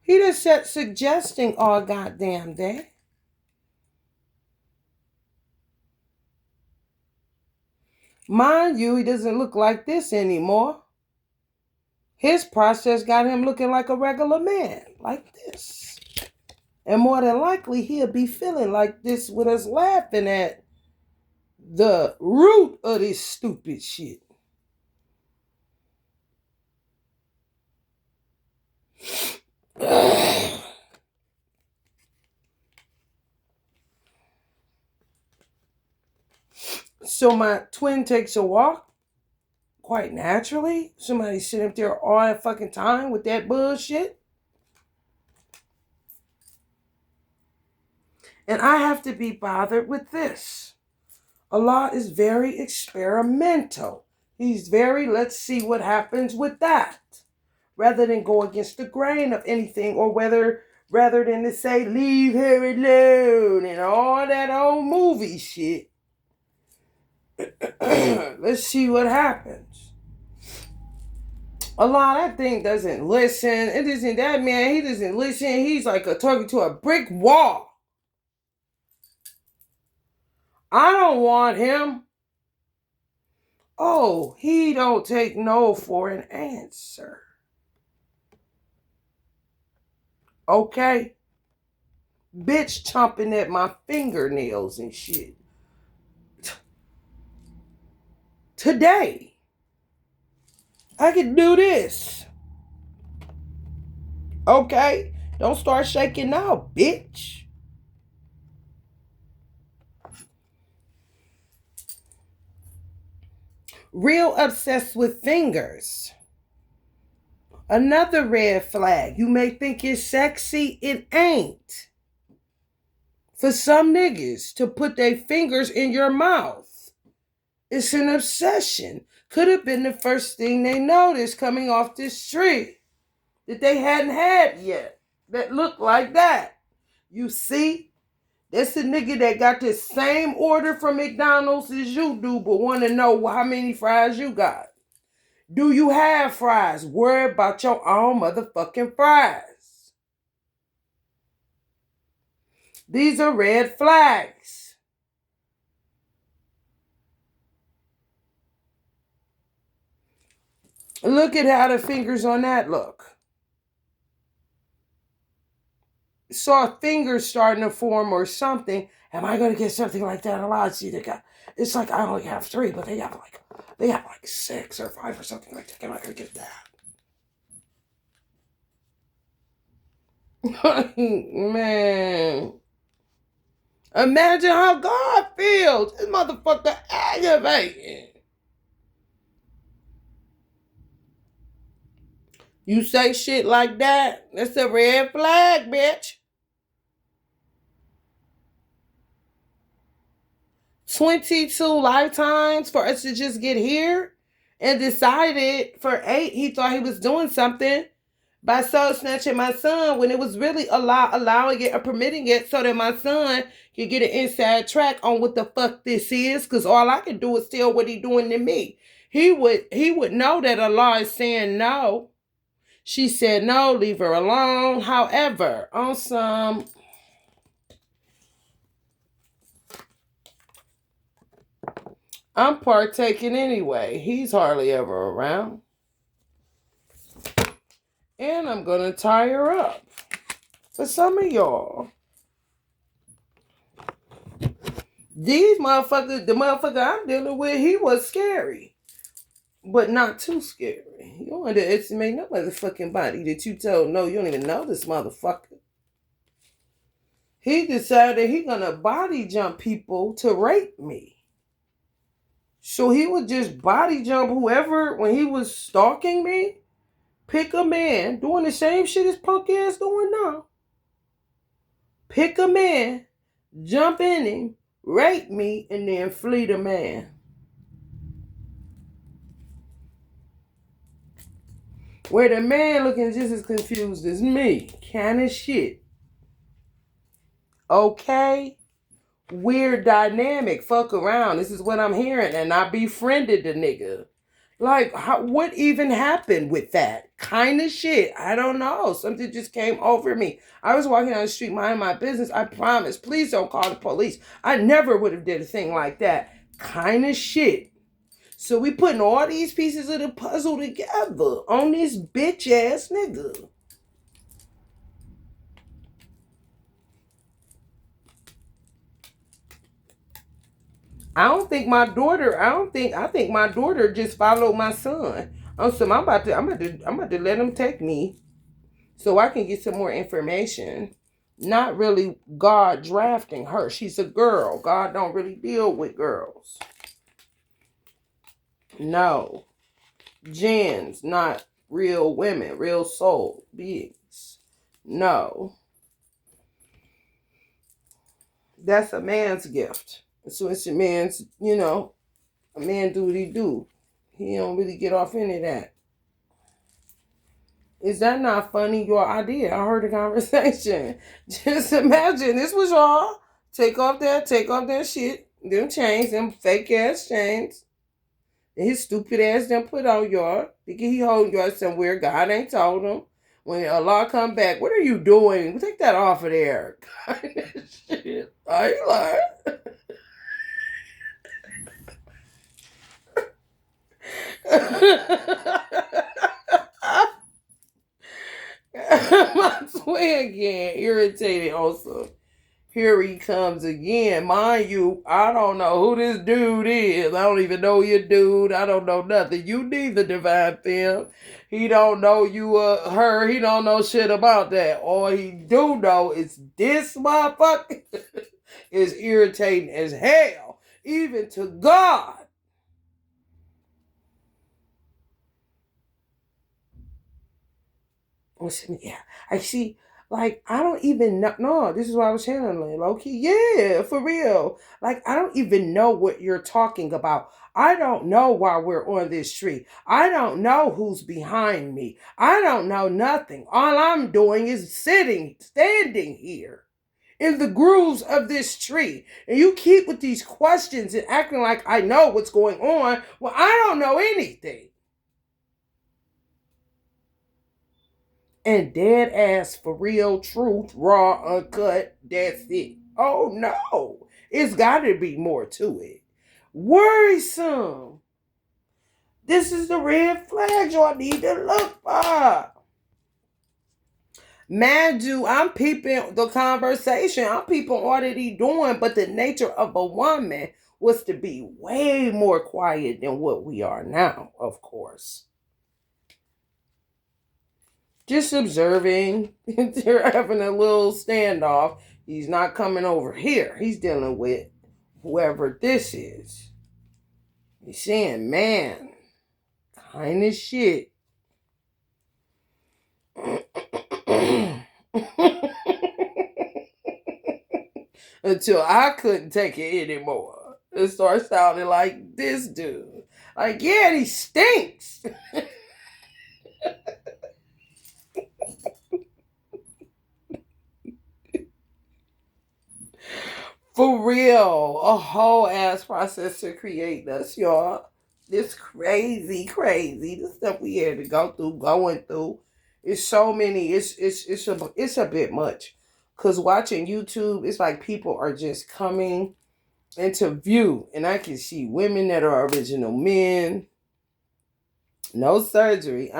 He just said suggesting all goddamn day. Mind you, he doesn't look like this anymore. His process got him looking like a regular man, like this. And more than likely, he'll be feeling like this with us laughing at the root of this stupid shit. So my twin takes a walk quite naturally. Somebody sitting up there all the fucking time with that bullshit. And I have to be bothered with this. Allah is very experimental. He's very, let's see what happens with that. Rather than go against the grain of anything, or rather than to say, leave her alone and all that old movie shit. Let's see what happens. Allah, that thing doesn't listen. It isn't that man. He doesn't listen. He's like talking to a brick wall. I don't want him. Oh, he don't take no for an answer. Okay? Bitch chomping at my fingernails and shit. Today, I can do this. Okay? Don't start shaking now, bitch. Real obsessed with fingers. Another red flag. You may think it's sexy, it ain't. For some niggas to put their fingers in your mouth, it's an obsession. Could have been the first thing they noticed coming off this tree that they hadn't had yet that looked like that. You see? That's a nigga that got the same order from McDonald's as you do, but want to know how many fries you got. Do you have fries? Worry about your own motherfucking fries. These are red flags. Look at how the fingers on that look. Saw fingers starting to form or something. Am I going to get something like that a lot? See, it's like I only have 3, but they have like 6 or 5 or something like that. Am I going to get that? Man. Imagine how God feels. This motherfucker aggravating. You say shit like that, that's a red flag, bitch. 22 lifetimes for us to just get here and decided for 8 he thought he was doing something by soul snatching my son when it was really allowing it or permitting it so that my son could get an inside track on what the fuck this is, because all I can do is tell what he doing to me. He would know that Allah is saying no. She said no, leave her alone. However, on some I'm partaking anyway. He's hardly ever around. And I'm going to tie her up. For some of y'all, these motherfuckers, the motherfucker I'm dealing with, he was scary. But not too scary. You don't underestimate no motherfucking body that you told no, you don't even know this motherfucker. He decided he going to body jump people to rape me. So he would just body jump whoever when he was stalking me. Pick a man doing the same shit his punk ass doing now. Pick a man, jump in him, rape me, and then flee the man. Where the man looking just as confused as me. Kind of shit. Okay? Weird dynamic. Fuck around. This is what I'm hearing. And I befriended the nigga. Like, what even happened with that? Kind of shit. I don't know. Something just came over me. I was walking down the street minding my business. I promise. Please don't call the police. I never would have did a thing like that. Kind of shit. So we putting all these pieces of the puzzle together on this bitch ass nigga. I think my daughter just followed my son. So I'm about to let him take me so I can get some more information. Not really God drafting her. She's a girl. God don't really deal with girls. No. Jinns, not real women, real soul beings. No. That's a man's gift. So it's a man's, a man do what he do. He don't really get off into that. Is that not funny? Your idea. I heard a conversation. Just imagine this was y'all. Take off that shit. Them chains, them fake ass chains. And his stupid ass done put on y'all. Thinking he holding y'all somewhere. God ain't told him. When Allah come back, what are you doing? Take that off of there. Shit. I ain't lying. My twin again, irritated also. Here he comes again. Mind you, I don't know who this dude is. I don't even know your dude. I don't know nothing. You neither, Divine Femme. He don't know you her. He don't know shit about that. All he do know is this motherfucker is irritating as hell. Even to God. Listen, yeah. I see. Like, I don't even know. No, this is what I was telling low key. Yeah, for real. Like, I don't even know what you're talking about. I don't know why we're on this tree. I don't know who's behind me. I don't know nothing. All I'm doing is standing here in the grooves of this tree. And you keep with these questions and acting like I know what's going on. Well, I don't know anything. And dead ass for real truth, raw, uncut, that's it. Oh no, it's gotta be more to it. Worrisome. This is the red flags y'all need to look for. Man, do I'm peeping the conversation. I'm peeping what are he doing, but the nature of a woman was to be way more quiet than what we are now, of course. Just observing. They're having a little standoff. He's not coming over here. He's dealing with whoever this is. He's saying, man, kind of shit. Until I couldn't take it anymore. It started sounding like this dude. Like, yeah, he stinks. For real, a whole ass process to create us, y'all. This crazy, the stuff we had to going through. It's so many. It's a bit much. Cause watching YouTube, it's like people are just coming into view, and I can see women that are original men, no surgery,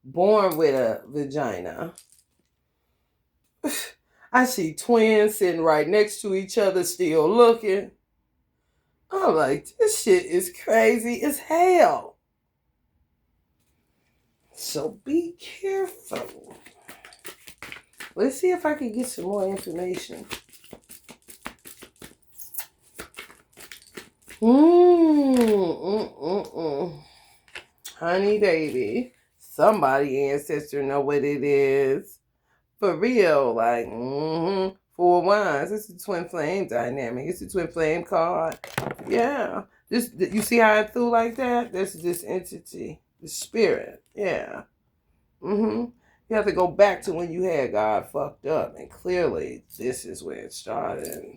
born with a vagina. I see twins sitting right next to each other, still looking. I'm like, this shit is crazy as hell. So be careful. Let's see if I can get some more information. Honey baby. Somebody ancestor know what it is. For real. Like, Four Wands. It's a twin flame dynamic. It's a twin flame card. Yeah. You see how I threw like that? This entity. The spirit. Yeah. You have to go back to when you had God fucked up. And clearly, this is where it started.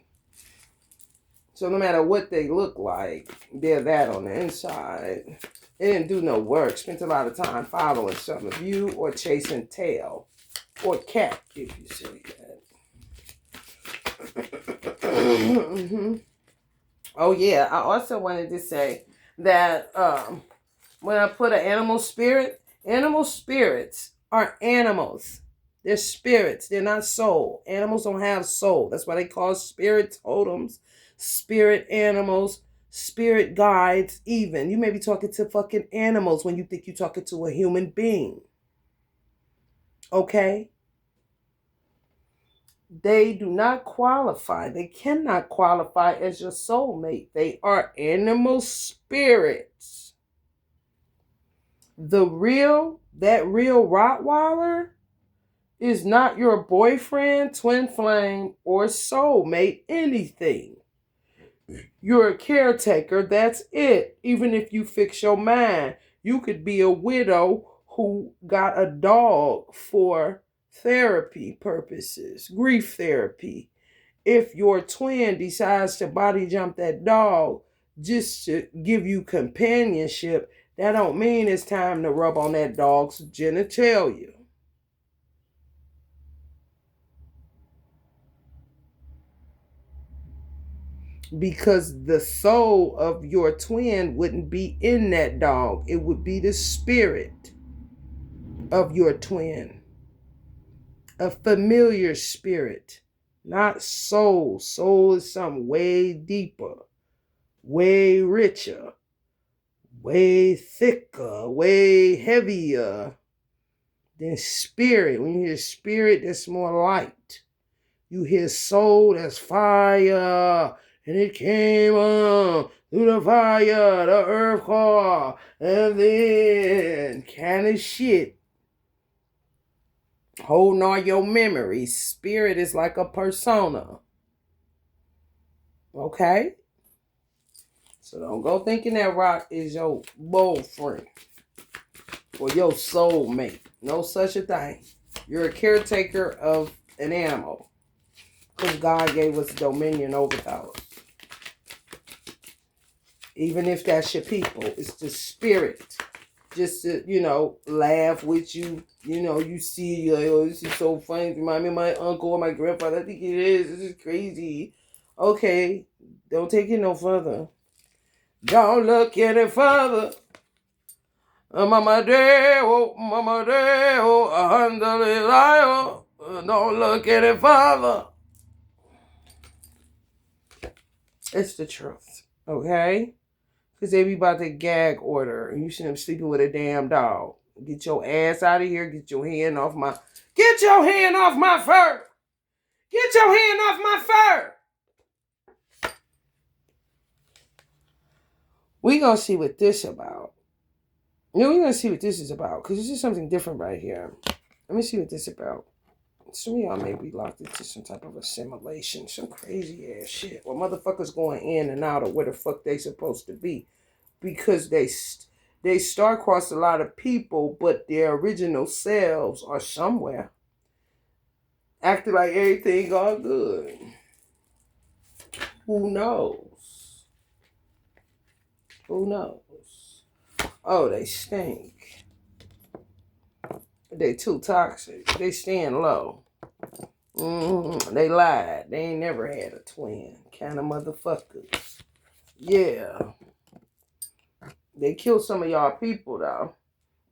So no matter what they look like, they're that on the inside. They didn't do no work. Spent a lot of time following something of you or chasing tail. Or cat, if you say that. Oh, yeah. I also wanted to say that when I put an animal spirits are animals. They're spirits. They're not soul. Animals don't have soul. That's why they call spirit totems, spirit animals, spirit guides, even. You may be talking to fucking animals when you think you're talking to a human being. Okay? They do not qualify. They cannot qualify as your soulmate. They are animal spirits. That real Rottweiler is not your boyfriend, twin flame, or soulmate, anything. You're a caretaker, that's it. Even if you fix your mind, you could be a widow who got a dog for therapy purposes, grief therapy. If your twin decides to body jump that dog just to give you companionship, that don't mean it's time to rub on that dog's genitalia. Because the soul of your twin wouldn't be in that dog. It would be the spirit of your twin. A familiar spirit, not soul. Soul is something way deeper, way richer, way thicker, way heavier than spirit. When you hear spirit, that's more light. You hear soul, that's fire. And it came on through the fire, the earth core, and then kind of shit. Holding all your memories. Spirit is like a persona. Okay? So don't go thinking that rock is your boyfriend or your soulmate. No such a thing. You're a caretaker of an animal because God gave us dominion over those. Even if that's your people, it's the spirit. Just to, laugh with you. You see, you're like, oh, this is so funny. Remind me of my uncle or my grandfather. I think it is. This is crazy. Okay, don't take it no further. Don't look any further. Mama Deo, Alhamdulillah. Don't look any further. It's the truth, okay? Because they be about to gag order. And you see them sleeping with a damn dog. Get your ass out of here. Get your hand off my... Get your hand off my fur. Get your hand off my fur. We gonna see what this about. We're gonna see what this is about. Because this is something different right here. Let me see what this is about. Some of y'all may be locked into some type of assimilation. Some crazy ass shit. Where motherfuckers going in and out of where the fuck they supposed to be. Because they star-cross a lot of people, but their original selves are somewhere. Acting like everything all good. Who knows? Who knows? Oh, they stink. They too toxic. They staying low. They lied. They ain't never had a twin. Kind of motherfuckers. Yeah. They killed some of y'all people though.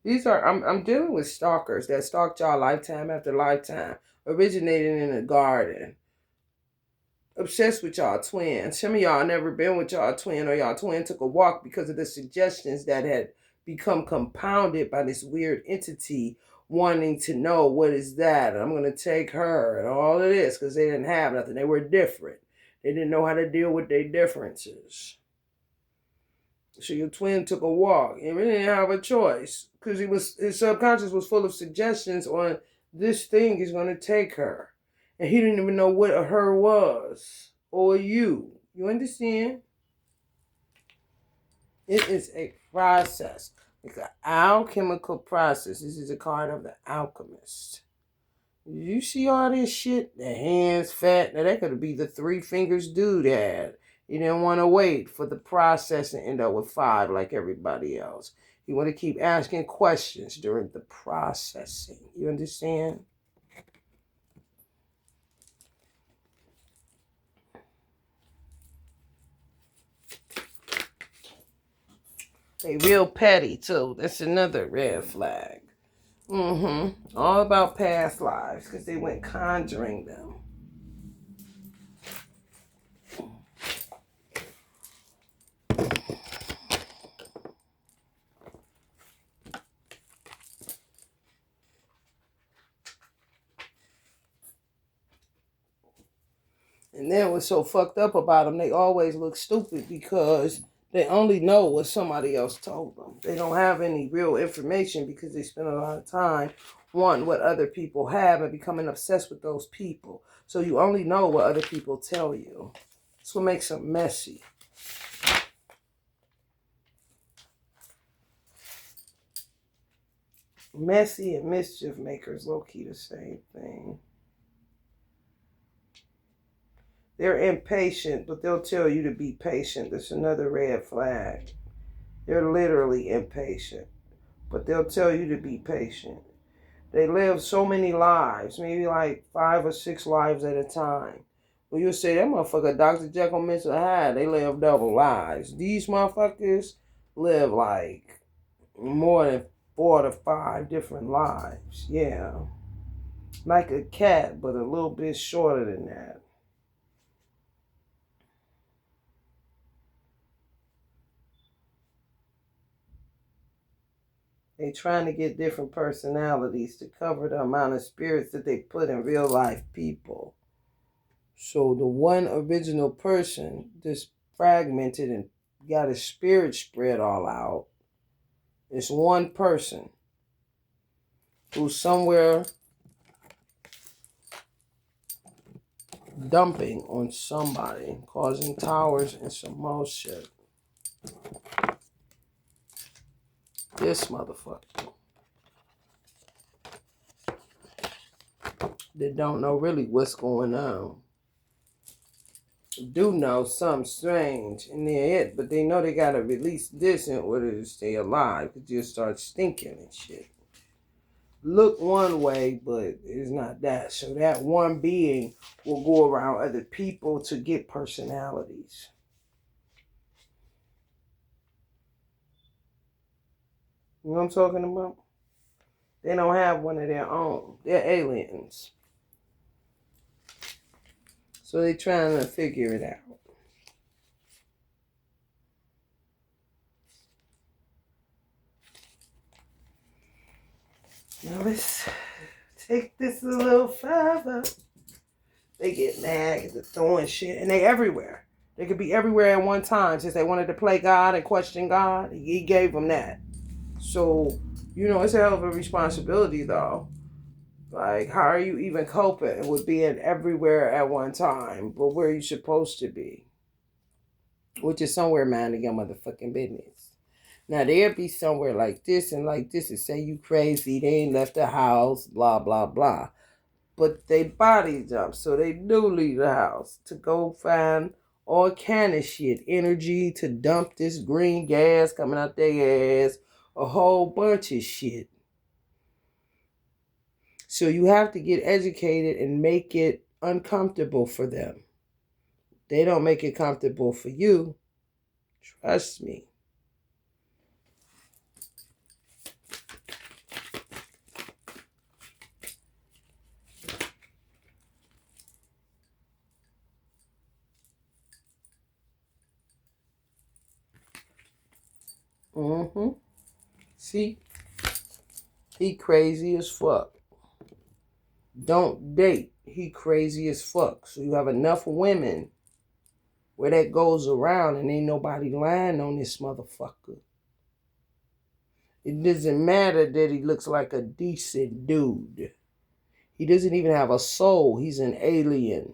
These are I'm dealing with stalkers that stalked y'all lifetime after lifetime, originating in a garden. Obsessed with y'all twin. Some of y'all never been with y'all twin, or y'all twin took a walk because of the suggestions that had become compounded by this weird entity wanting to know what is that. And I'm going to take her and all of this because they didn't have nothing. They were different. They didn't know how to deal with their differences. So your twin took a walk. He really didn't have a choice because his subconscious was full of suggestions on this thing is going to take her. And he didn't even know what a her was or you. You understand? It is a process. It's an alchemical process. This is a card of the alchemist. You see all this shit? The hands fat. Now that could be the 3 fingers dude had. He didn't want to wait for the process and end up with 5 like everybody else. You want to keep asking questions during the processing. You understand? They real petty too. That's another red flag. All about past lives because they went conjuring them. And then what's so fucked up about them, they always look stupid because they only know what somebody else told them. They don't have any real information because they spend a lot of time wanting what other people have and becoming obsessed with those people. So you only know what other people tell you. That's what makes them messy. Messy and mischief makers, low-key the same thing. They're impatient, but they'll tell you to be patient. That's another red flag. They're literally impatient, but they'll tell you to be patient. They live so many lives, maybe like 5 or 6 lives at a time. Well, you'll say, that motherfucker, Dr. Jekyll, Mr. Hyde, they live double lives. These motherfuckers live like more than 4 to 5 different lives. Yeah. Like a cat, but a little bit shorter than that. They trying to get different personalities to cover the amount of spirits that they put in real life people. So the one original person just fragmented and got his spirit spread all out. It's one person who's somewhere dumping on somebody, causing towers and some more shit. This motherfucker. They don't know really what's going on. Do know something strange in their head, but they know they gotta release this in order to stay alive, because you'll start stinking and shit. Look one way, but it's not that. So that one being will go around other people to get personalities. You know what I'm talking about? They don't have one of their own. They're aliens. So they're trying to figure it out. Now let's take this a little further. They get mad because they're throwing shit, and they everywhere. They could be everywhere at one time. Since they wanted to play God and question God, he gave them that. So, it's a hell of a responsibility, though. Like, how are you even coping with being everywhere at one time, but where you supposed to be? Which is somewhere minding your motherfucking business. Now, they'll be somewhere like this and say you crazy, they ain't left the house, blah, blah, blah. But they body jump, so they do leave the house to go find all kind of shit. Energy to dump this green gas coming out their ass, a whole bunch of shit. So you have to get educated and make it uncomfortable for them. They don't make it comfortable for you. Trust me. See? He crazy as fuck. Don't date. He crazy as fuck. So you have enough women where that goes around and ain't nobody lying on this motherfucker. It doesn't matter that he looks like a decent dude. He doesn't even have a soul. He's an alien.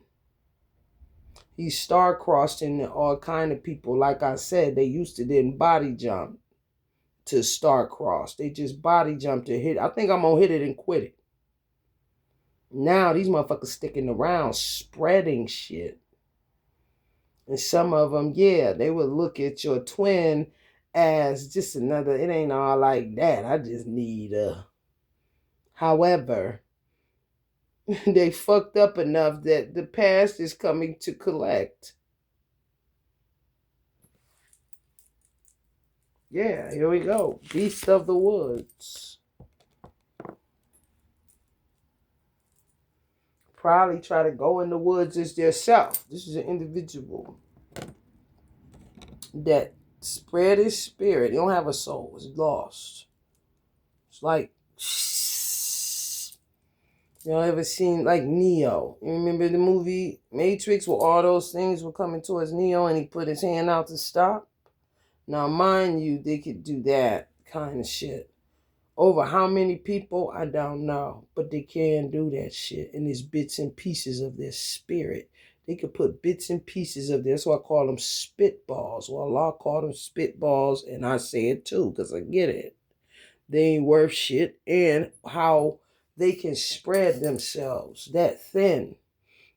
He's star-crossed into all kind of people. Like I said, they used to didn't body jump to star-crossed. They just body jumped and hit. I think I'm going to hit it and quit it. Now these motherfuckers sticking around spreading shit. And some of them, yeah, they would look at your twin as just another, it ain't all like that. I just need a. However, they fucked up enough that the past is coming to collect. Yeah, here we go. Beast of the woods. Probably try to go in the woods as their self. This is an individual that spread his spirit. He don't have a soul. It's lost. It's like, you know, ever seen like Neo? You remember the movie Matrix where all those things were coming towards Neo and he put his hand out to stop? Now, mind you, they could do that kind of shit. Over how many people, I don't know. But they can do that shit. And it's bits and pieces of their spirit. They could put bits and pieces of this. That's why I call them spitballs. Well, Allah called them spitballs, and I say it too, because I get it. They ain't worth shit. And how they can spread themselves that thin.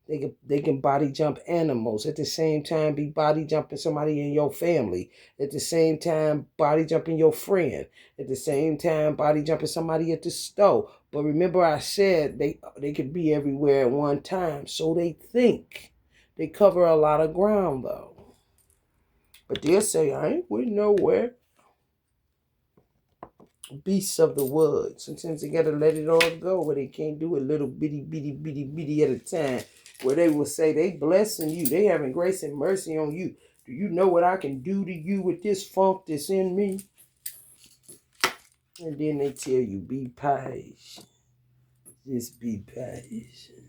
They can body jump animals. At the same time, be body jumping somebody in your family. At the same time, body jumping your friend. At the same time, body jumping somebody at the store. But remember I said they could be everywhere at one time. So they think. They cover a lot of ground, though. But they'll say, I ain't with nowhere. Beasts of the woods. Sometimes they gotta let it all go, where they can't do it little bitty at a time. Where they will say they blessing you, they having grace and mercy on you. Do you know what I can do to you with this funk that's in me? And then they tell you, be patient. Just be patient.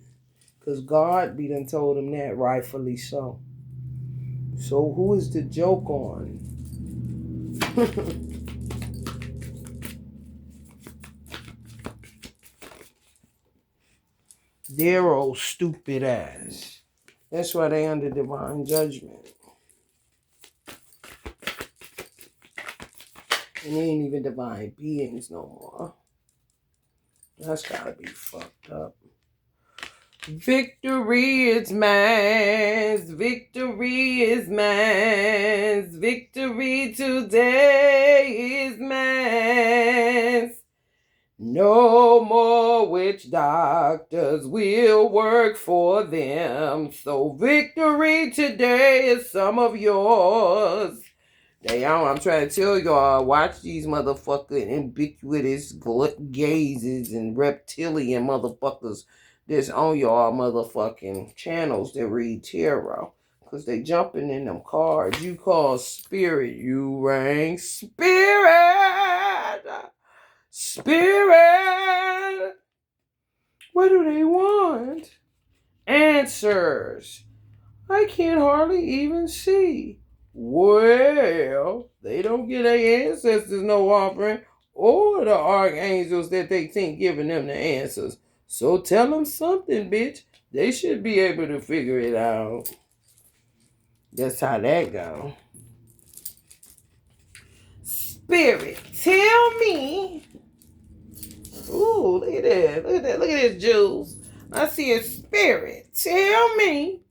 Because God be done told them that, rightfully so. So who is the joke on? Their old stupid ass. That's why they under divine judgment. And they ain't even divine beings no more. That's gotta be fucked up. Victory is mine. Victory is mine. Victory today is mine. No more witch doctors will work for them. So victory today is some of yours. I'm trying to tell y'all, watch these motherfucking ubiquitous gazes and reptilian motherfuckers that's on y'all motherfucking channels that read tarot. Because they jumping in them cards. You call spirit, you ring spirit. Spirit. What do they want? Answers. I can't hardly even see. Well, they don't give their ancestors no offering or the archangels that they think giving them the answers. So tell them something, bitch. They should be able to figure it out. That's how that go. Spirit, tell me. Ooh, look at that. Look at that. Look at this, Jules. I see a spirit. Tell me.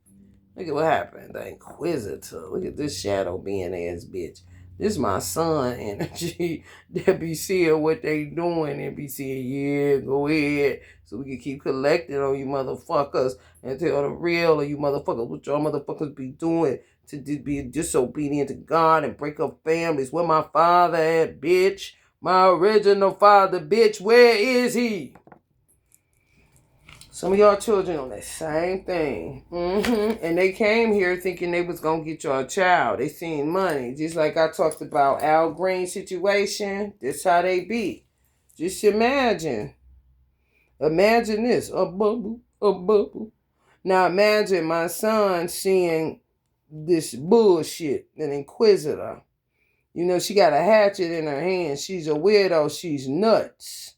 Look at what happened. The Inquisitor. Look at this shadow being ass bitch. This is my son energy that be seeing what they doing and be saying, yeah, go ahead. So we can keep collecting on you motherfuckers and tell the real of you motherfuckers what y'all motherfuckers be doing to be disobedient to God and break up families. Where my father at, bitch? My original father, bitch, where is he? Some of y'all children on that same thing. And they came here thinking they was going to get y'all a child. They seen money. Just like I talked about Al Green situation. That's how they be. Just imagine. Imagine this. A bubble. A bubble. Now imagine my son seeing this bullshit. An inquisitor. You know, she got a hatchet in her hand. She's a weirdo. She's nuts.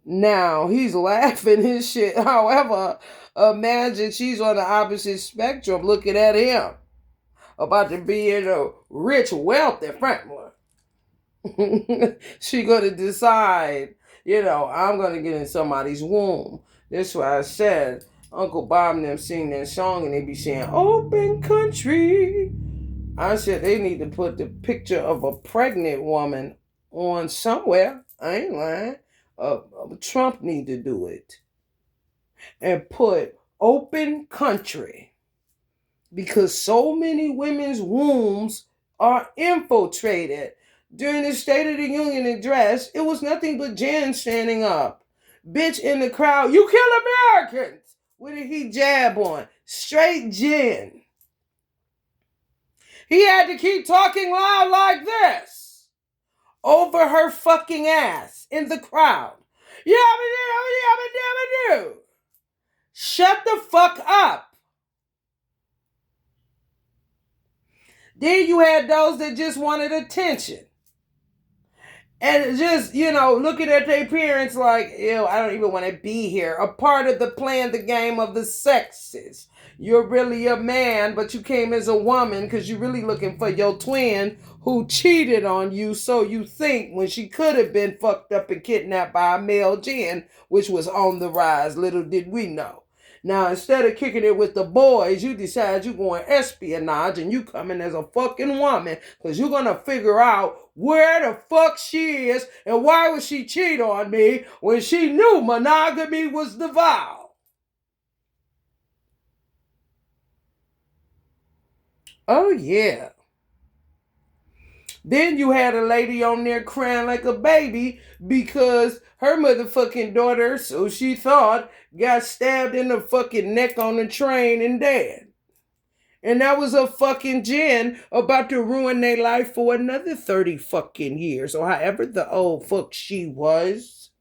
Now, he's laughing his shit. However, imagine she's on the opposite spectrum looking at him. About to be in a rich, wealthy family. She gonna decide, I'm gonna get in somebody's womb. That's why I said Uncle Bob and them sing that song and they be saying open country. I said they need to put the picture of a pregnant woman on somewhere. I ain't lying. Trump need to do it and put open country because so many women's wombs are infiltrated. During the State of the Union address, it was nothing but Jen standing up. Bitch in the crowd, you kill Americans with a hijab on. Straight Jen. He had to keep talking loud like this over her fucking ass in the crowd. Yabba-dabba-dabba-dabba-do. Shut the fuck up. Then you had those that just wanted attention. And just, looking at their parents like, ew, I don't even want to be here. A part of the playing the game of the sexes. You're really a man, but you came as a woman because you're really looking for your twin who cheated on you, so you think, when she could have been fucked up and kidnapped by a male Jen, which was on the rise. Little did we know. Now, instead of kicking it with the boys, you decide you're going espionage and you coming as a fucking woman because you're going to figure out where the fuck she is and why would she cheat on me when she knew monogamy was the vow. Oh, yeah. Then you had a lady on there crying like a baby because her motherfucking daughter, so she thought, got stabbed in the fucking neck on the train and dead. And that was a fucking Jen about to ruin their life for another 30 fucking years. Or however the old fuck she was.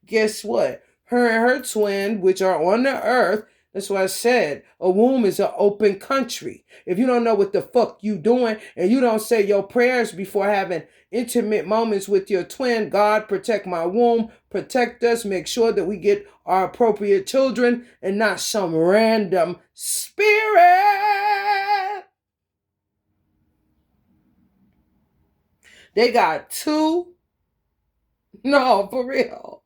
Guess what? Her and her twin, which are on the earth, that's why I said a womb is an open country. If you don't know what the fuck you doing and you don't say your prayers before having intimate moments with your twin, God, protect my womb, protect us, make sure that we get our appropriate children and not some random spirit. They got two. No, for real.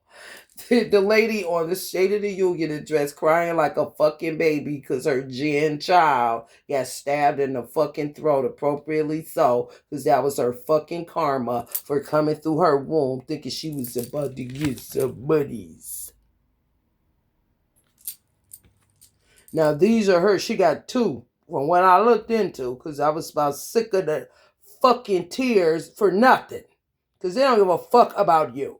The lady on the State of the Union address crying like a fucking baby because her Jen child got stabbed in the fucking throat, appropriately so, because that was her fucking karma for coming through her womb thinking she was about to get some monies. Now these are her. She got two from what I looked into because I was about sick of the fucking tears for nothing because they don't give a fuck about you.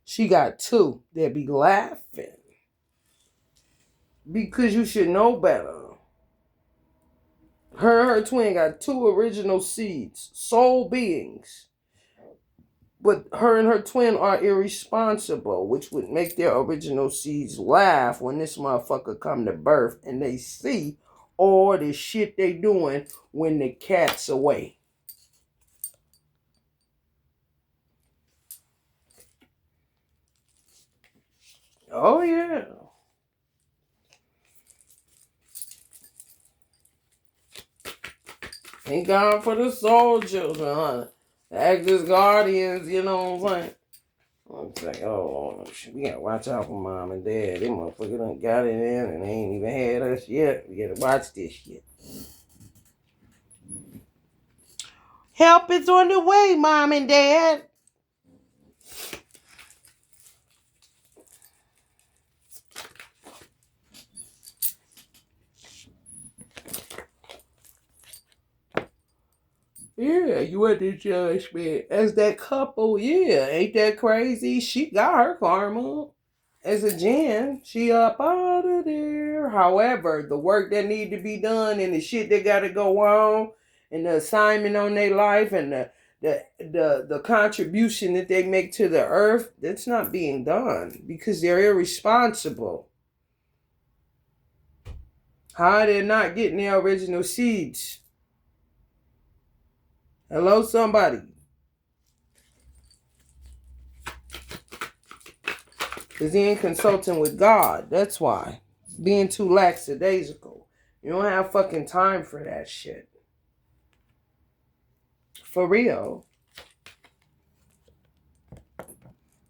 She got two. They'd be laughing. Because you should know better. Her and her twin got two original seeds. Soul beings. But her and her twin are irresponsible, which would make their original seeds laugh when this motherfucker come to birth and they see all the shit they doing when the cat's away. Oh, yeah. Thank God for the soul children, huh? The actors, guardians, you know what I'm saying? I'm like, oh, we gotta watch out for mom and dad. They motherfucker done got it in and they ain't even had us yet. We gotta watch this shit. Help is on the way, mom and dad. Yeah, you at the judgment. As that couple, yeah, ain't that crazy? She got her karma. As a Jen, she up out of there. However, the work that need to be done and the shit that gotta go on and the assignment on their life and the contribution that they make to the earth, that's not being done because they're irresponsible. How they're not getting their original seeds. Hello, somebody. Because he ain't consulting with God. That's why. Being too lackadaisical. You don't have fucking time for that shit. For real.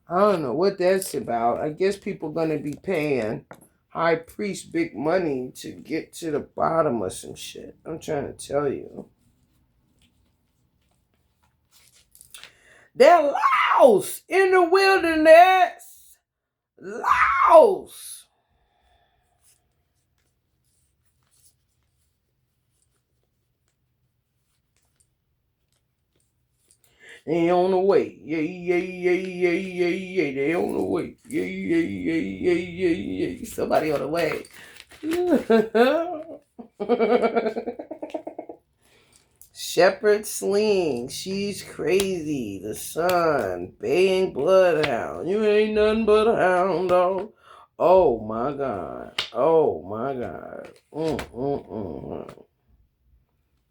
I don't know what that's about. I guess people gonna be paying high priest big money to get to the bottom of some shit. I'm trying to tell you. They're lost in the wilderness. Lost. They on the way. Yeah, yeah, yeah, yeah, yeah, yeah. They on the way. Yeah, yeah, yeah, yeah, yeah, yeah. Somebody on the way. Shepherd Sling, she's crazy. The Sun, baying bloodhound. You ain't nothing but a hound dog. Oh my God. Oh my God.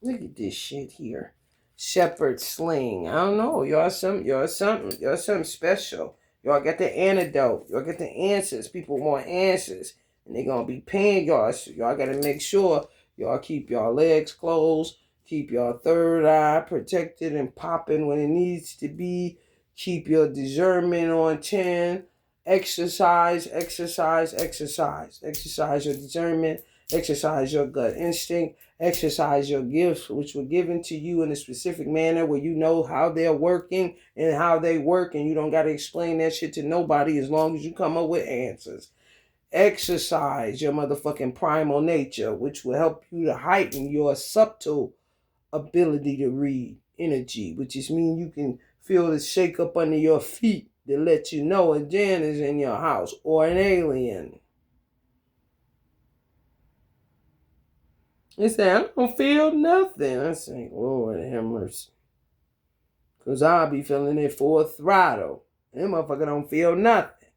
Look at this shit here. Shepherd Sling. I don't know. Y'all something special. Y'all got the antidote. Y'all got the answers. People want answers. And they gonna be paying y'all. So y'all gotta make sure y'all keep y'all legs closed. Keep your third eye protected and popping when it needs to be. Keep your discernment on 10. Exercise, exercise, exercise. Exercise your discernment. Exercise your gut instinct. Exercise your gifts, which were given to you in a specific manner where you know how they're working and how they work, and you don't got to explain that shit to nobody as long as you come up with answers. Exercise your motherfucking primal nature, which will help you to heighten your subtle ability to read energy, which just means you can feel the shake up under your feet to let you know a Jan is in your house or an alien. They say, I don't feel nothing. I say, Lord have mercy. Because I'll be feeling it full throttle. That motherfucker don't feel nothing.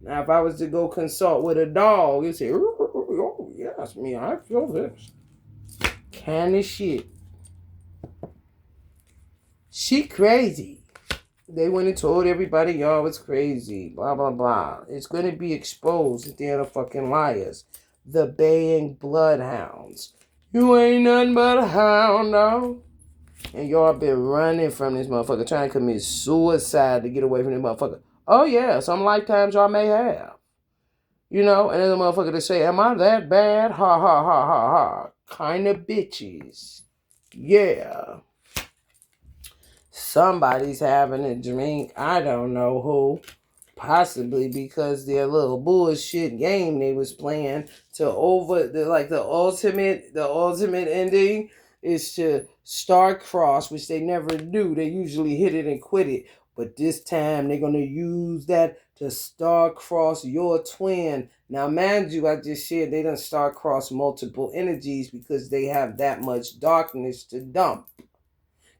Now, if I was to go consult with a dog, it'd say, oh, yes, me, I feel this. Kind of shit. She crazy. They went and told everybody y'all was crazy. Blah, blah, blah. It's going to be exposed that they're the fucking liars. The baying bloodhounds. You ain't nothing but a hound dog. And y'all been running from this motherfucker, trying to commit suicide to get away from this motherfucker. Oh, yeah, some lifetimes y'all may have. You know, and then the motherfucker to say, am I that bad? Ha, ha, ha, ha, ha. Kind of bitches. Yeah. Somebody's having a drink. I don't know who. Possibly because their little bullshit game they was playing to the ultimate ending is to star-cross, which they never do. They usually hit it and quit it. But this time they're gonna use that to star-cross your twin. Now, mind you, I just said they done star-cross multiple energies because they have that much darkness to dump.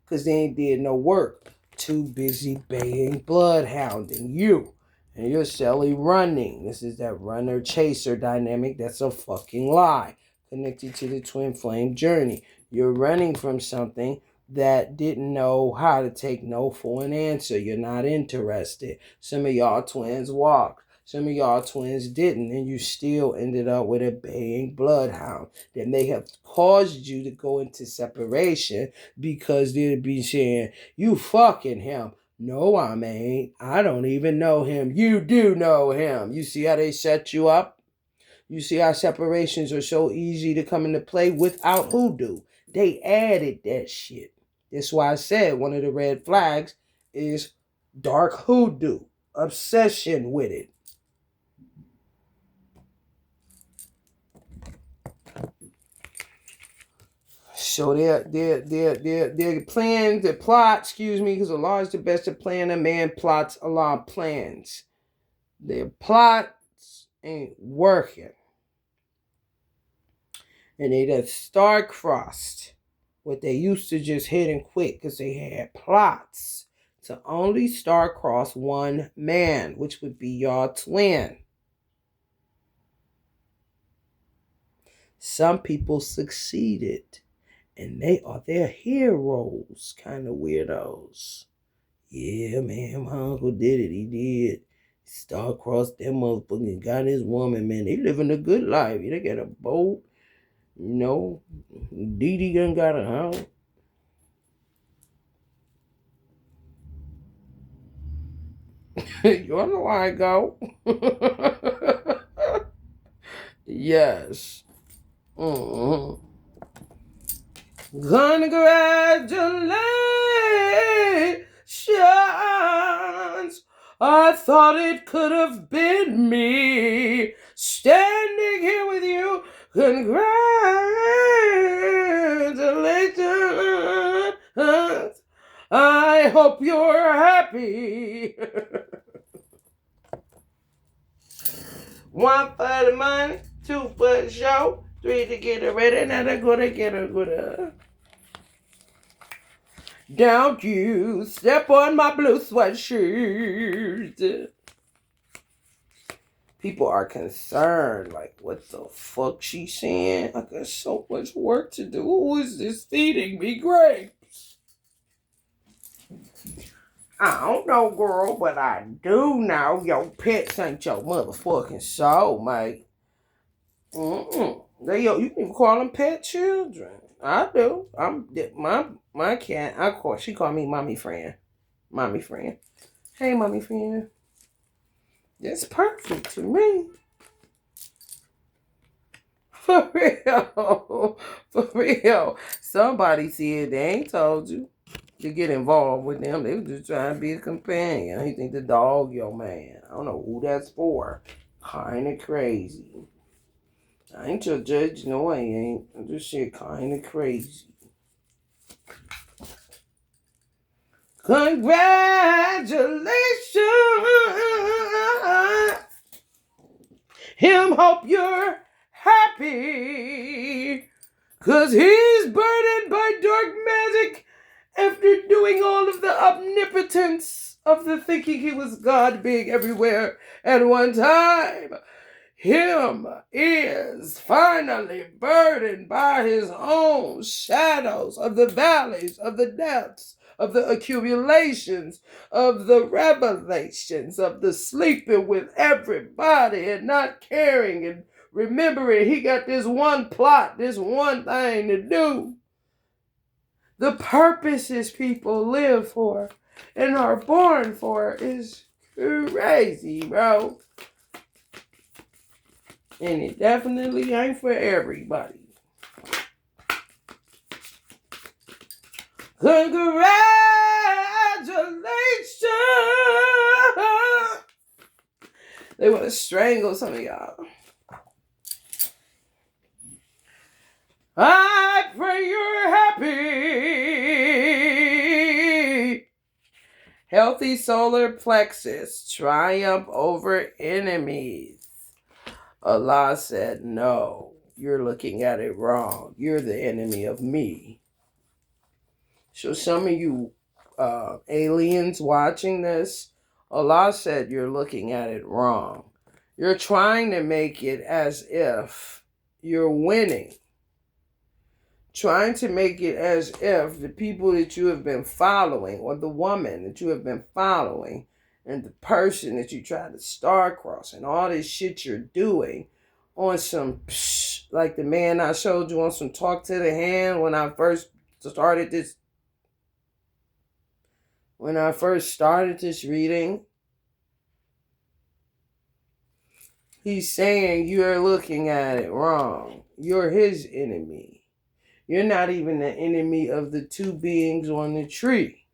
Because they ain't did no work. Too busy baying bloodhounding you. And you're silly running. This is that runner-chaser dynamic. That's a fucking lie. Connected to the twin flame journey. You're running from something that didn't know how to take no for an answer. You're not interested. Some of y'all twins walked. Some of y'all twins didn't, and you still ended up with a baying bloodhound that may have caused you to go into separation because they'd be saying, you fucking him. No, I ain't. I don't even know him. You do know him. You see how they set you up? You see how separations are so easy to come into play without hoodoo. They added that shit. That's why I said one of the red flags is dark hoodoo. Obsession with it. So their plan, the plot, because Allah is the best at planning. A man plots, Allah plans. Their plots ain't working. And they just star-crossed what they used to just hit and quit because they had plots to only star-cross one man, which would be your twin. Some people succeeded. And they are their heroes, kind of weirdos. Yeah, man, my uncle did it. He did. Star-crossed that motherfucker and got his woman, man. They living a good life. They got a boat. No, Dee Dee done got a house. You know where I go. Yes. Mm-hmm. Congratulations. I thought it could have been me standing here with you. Congratulations. I hope you're happy. One for the money, two for the show, three to get it ready, now they're gonna get a good. Don't you step on my blue sweatshirt. People are concerned, like, what the fuck she's saying? I got so much work to do. Who is this feeding me grapes? I don't know, girl, but I do know your pets ain't your motherfucking soul, mate. You can call them pet children. I do. My cat. Of course, she called me mommy friend. Mommy friend. Hey, mommy friend. That's perfect to me. For real. For real. Somebody said they ain't told you to get involved with them. They was just trying to be a companion. He think the dog your man. I don't know who that's for. Kinda crazy. I ain't your judge. No, I ain't. I just said kinda crazy. Congratulations. Him hope you're happy. Cause he's burdened by dark magic after doing all of the omnipotence of the thinking he was God being everywhere at one time. Him is finally burdened by his own shadows of the valleys, of the depths, of the accumulations, of the revelations, of the sleeping with everybody and not caring and remembering he got this one plot, this one thing to do. The purposes people live for and are born for is crazy, bro. And it definitely ain't for everybody. Congratulations! They want to strangle some of y'all. I pray you're happy. Healthy solar plexus, triumph over enemies. Allah said, no, you're looking at it wrong. You're the enemy of me. So some of you aliens watching this, Allah said you're looking at it wrong. You're trying to make it as if you're winning. Trying to make it as if the people that you have been following, or the woman that you have been following, and the person that you try to star-cross, and all this shit you're doing on some, like the man I showed you on some talk to the hand when I first started this reading. He's saying you're looking at it wrong. You're his enemy. You're not even the enemy of the two beings on the tree.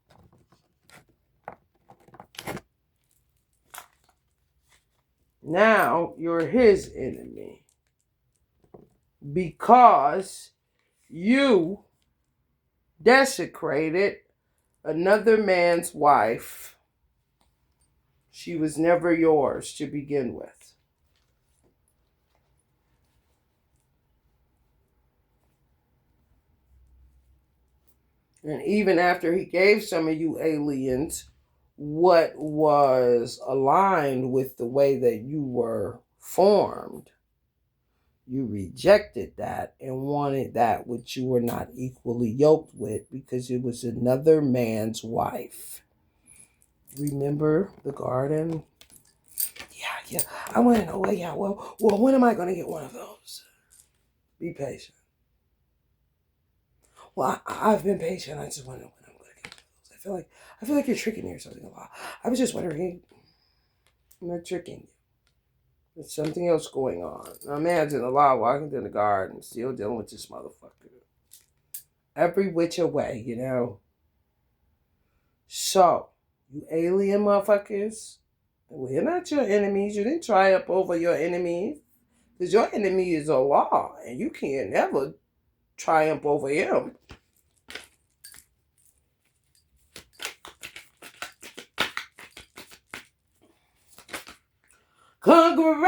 Now you're his enemy. Because you desecrated another man's wife. She was never yours to begin with. And even after he gave some of you aliens what was aligned with the way that you were formed, you rejected that and wanted that which you were not equally yoked with because it was another man's wife. Remember the garden? Yeah. I want to know, well, when am I going to get one of those? Be patient. Well, I've been patient. I just wonder when I'm going to get those. I feel like you're tricking me or something a lot. I was just wondering. I'm not tricking you. There's something else going on. Now imagine a lot walking through the garden, still dealing with this motherfucker. Every which way, you know. So, you alien motherfuckers, we're not your enemies. You didn't triumph over your enemies. Because your enemy is Allah, and you can't never triumph over him. Congratulations!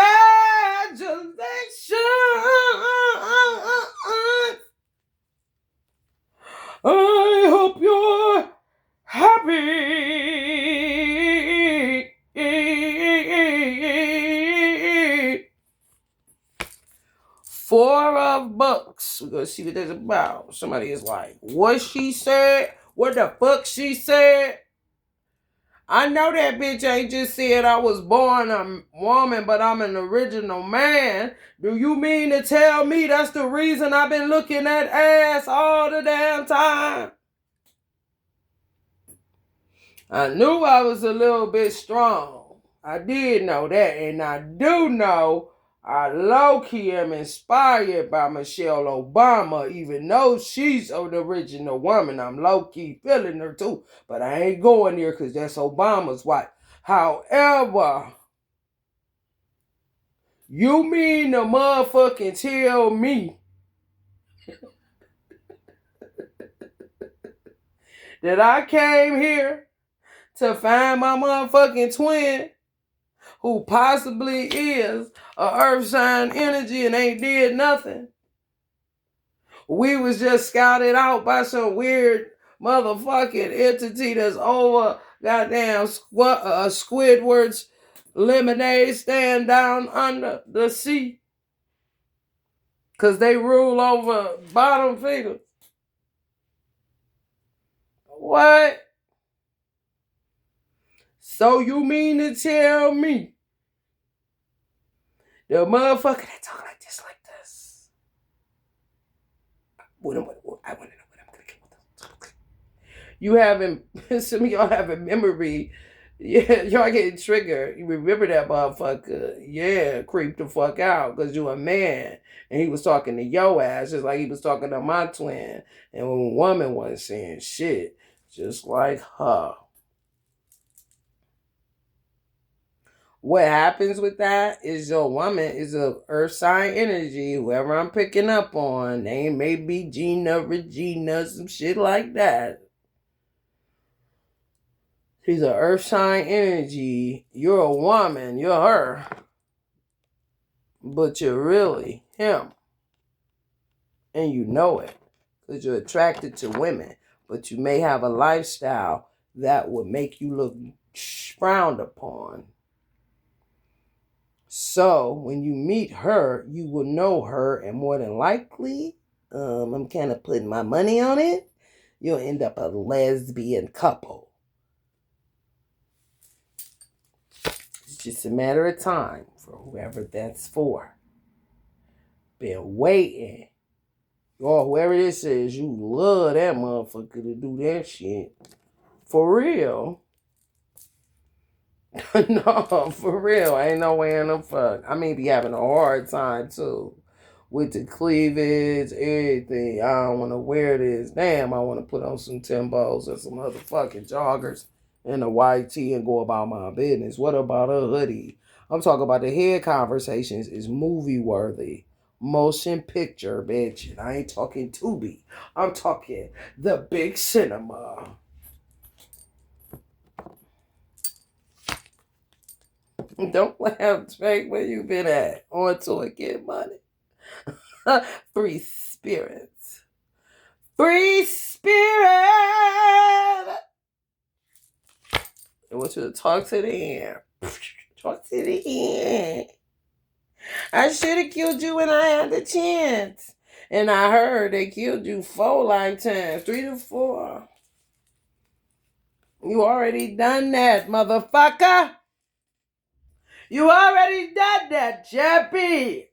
I hope you're happy. 4 of books. We're gonna see what that's about. Somebody is like, what she said? What the fuck she said? I know that bitch ain't just said I was born a woman, but I'm an original man. Do you mean to tell me that's the reason I've been looking at ass all the damn time? I knew I was a little bit strong. I did know that, and I do know I low-key am inspired by Michelle Obama, even though she's an original woman. I'm low-key feeling her too, but I ain't going there because that's Obama's wife. However, you mean to motherfucking tell me that I came here to find my motherfucking twin who possibly is a earth sign energy and ain't did nothing? We was just scouted out by some weird motherfucking entity that's over goddamn Squidward's lemonade stand down under the sea. Because they rule over bottom feeders. What? So you mean to tell me the motherfucker that talk like this, I want to know what I'm going to get with this. You having, some of y'all having memory. Yeah, y'all getting triggered. You remember that motherfucker. Yeah, creep the fuck out because you a man. And he was talking to your ass just like he was talking to my twin. And when a woman wasn't saying shit, just like her. What happens with that is your woman is a earth sign energy, whoever I'm picking up on. Name may be Gina, Regina, some shit like that. She's an earth sign energy. You're a woman, you're her. But you're really him. And you know it. Because you're attracted to women. But you may have a lifestyle that would make you look frowned upon. So when you meet her, you will know her, and more than likely, I'm kind of putting my money on it, you'll end up a lesbian couple. It's just a matter of time for whoever that's for. Been waiting. Or whoever this is, you love that motherfucker to do that shit. For real. No, for real. Ain't no way in the fuck. I may be having a hard time too. With the cleavage, everything. I don't want to wear this. Damn, I want to put on some Timbos and some motherfucking joggers and a white tee and go about my business. What about a hoodie? I'm talking about the head conversations is movie worthy. Motion picture, bitch. And I ain't talking Tubi. I'm talking the big cinema. Don't laugh, Drake. Where you been at? On tour, get money. Free spirits. Free spirit. I want you to talk to the end. Talk to the end. I should have killed you when I had the chance. And I heard they killed you 4 lifetimes. 3 to 4. You already done that, motherfucker. You already done that, Chappie.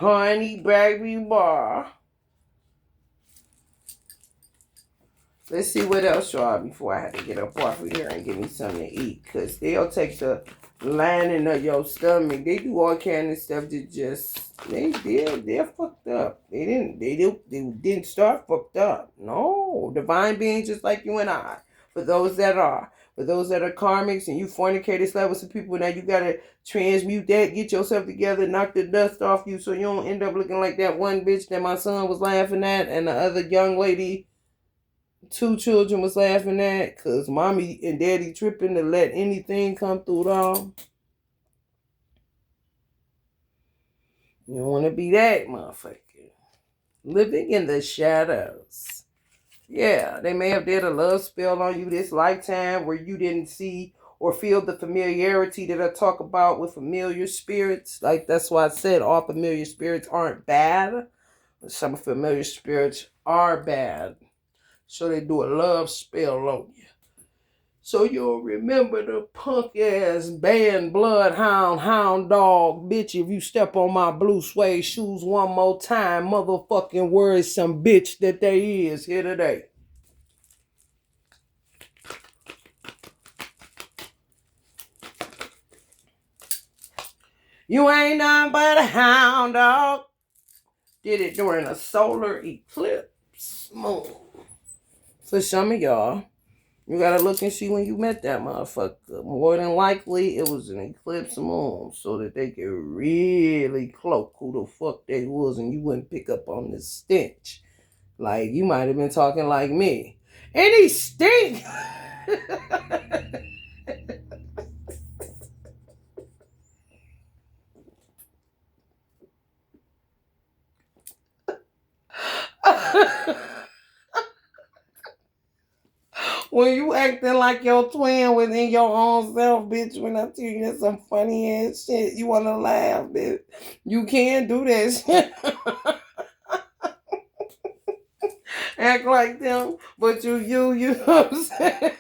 Honey baby bar. Let's see what else, y'all, before I have to get up off of here and give me something to eat. Because they'll take the lining of your stomach. They do all kind of stuff that just, they're fucked up. They didn't start fucked up. No. Divine beings just like you and I. For those that are. For those that are karmics and you fornicated, slept with some people, now you got to transmute that, get yourself together, knock the dust off you so you don't end up looking like that one bitch that my son was laughing at and the other young lady 2 children was laughing at because mommy and daddy tripping to let anything come through them. You don't want to be that motherfucker. Living in the shadows. Yeah, they may have did a love spell on you this lifetime where you didn't see or feel the familiarity that I talk about with familiar spirits. Like, that's why I said all familiar spirits aren't bad. Some familiar spirits are bad. So they do a love spell on you. So you'll remember the punk ass band bloodhound hound dog bitch if you step on my blue suede shoes one more time, motherfucking worrisome bitch that they is here today. You ain't nothing but a hound dog. Did it during a solar eclipse moon. For some of y'all, you gotta look and see when you met that motherfucker. More than likely, it was an eclipse moon so that they could really cloak who the fuck they was and you wouldn't pick up on the stench. Like, you might have been talking like me. And he stink! When you acting like your twin within your own self, bitch, when I tell you that's some funny ass shit, you want to laugh, bitch. You can't do that shit. Act like them, but you know what I'm saying?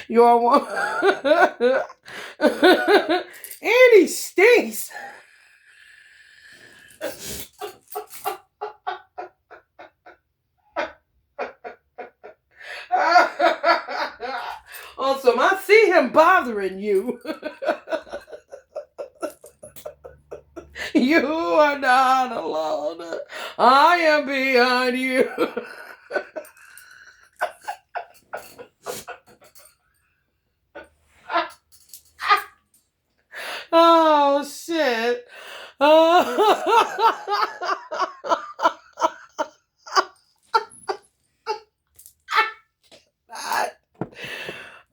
You all want... And he stinks. Awesome, I see him bothering you. You are not alone. I am behind you. Oh, shit.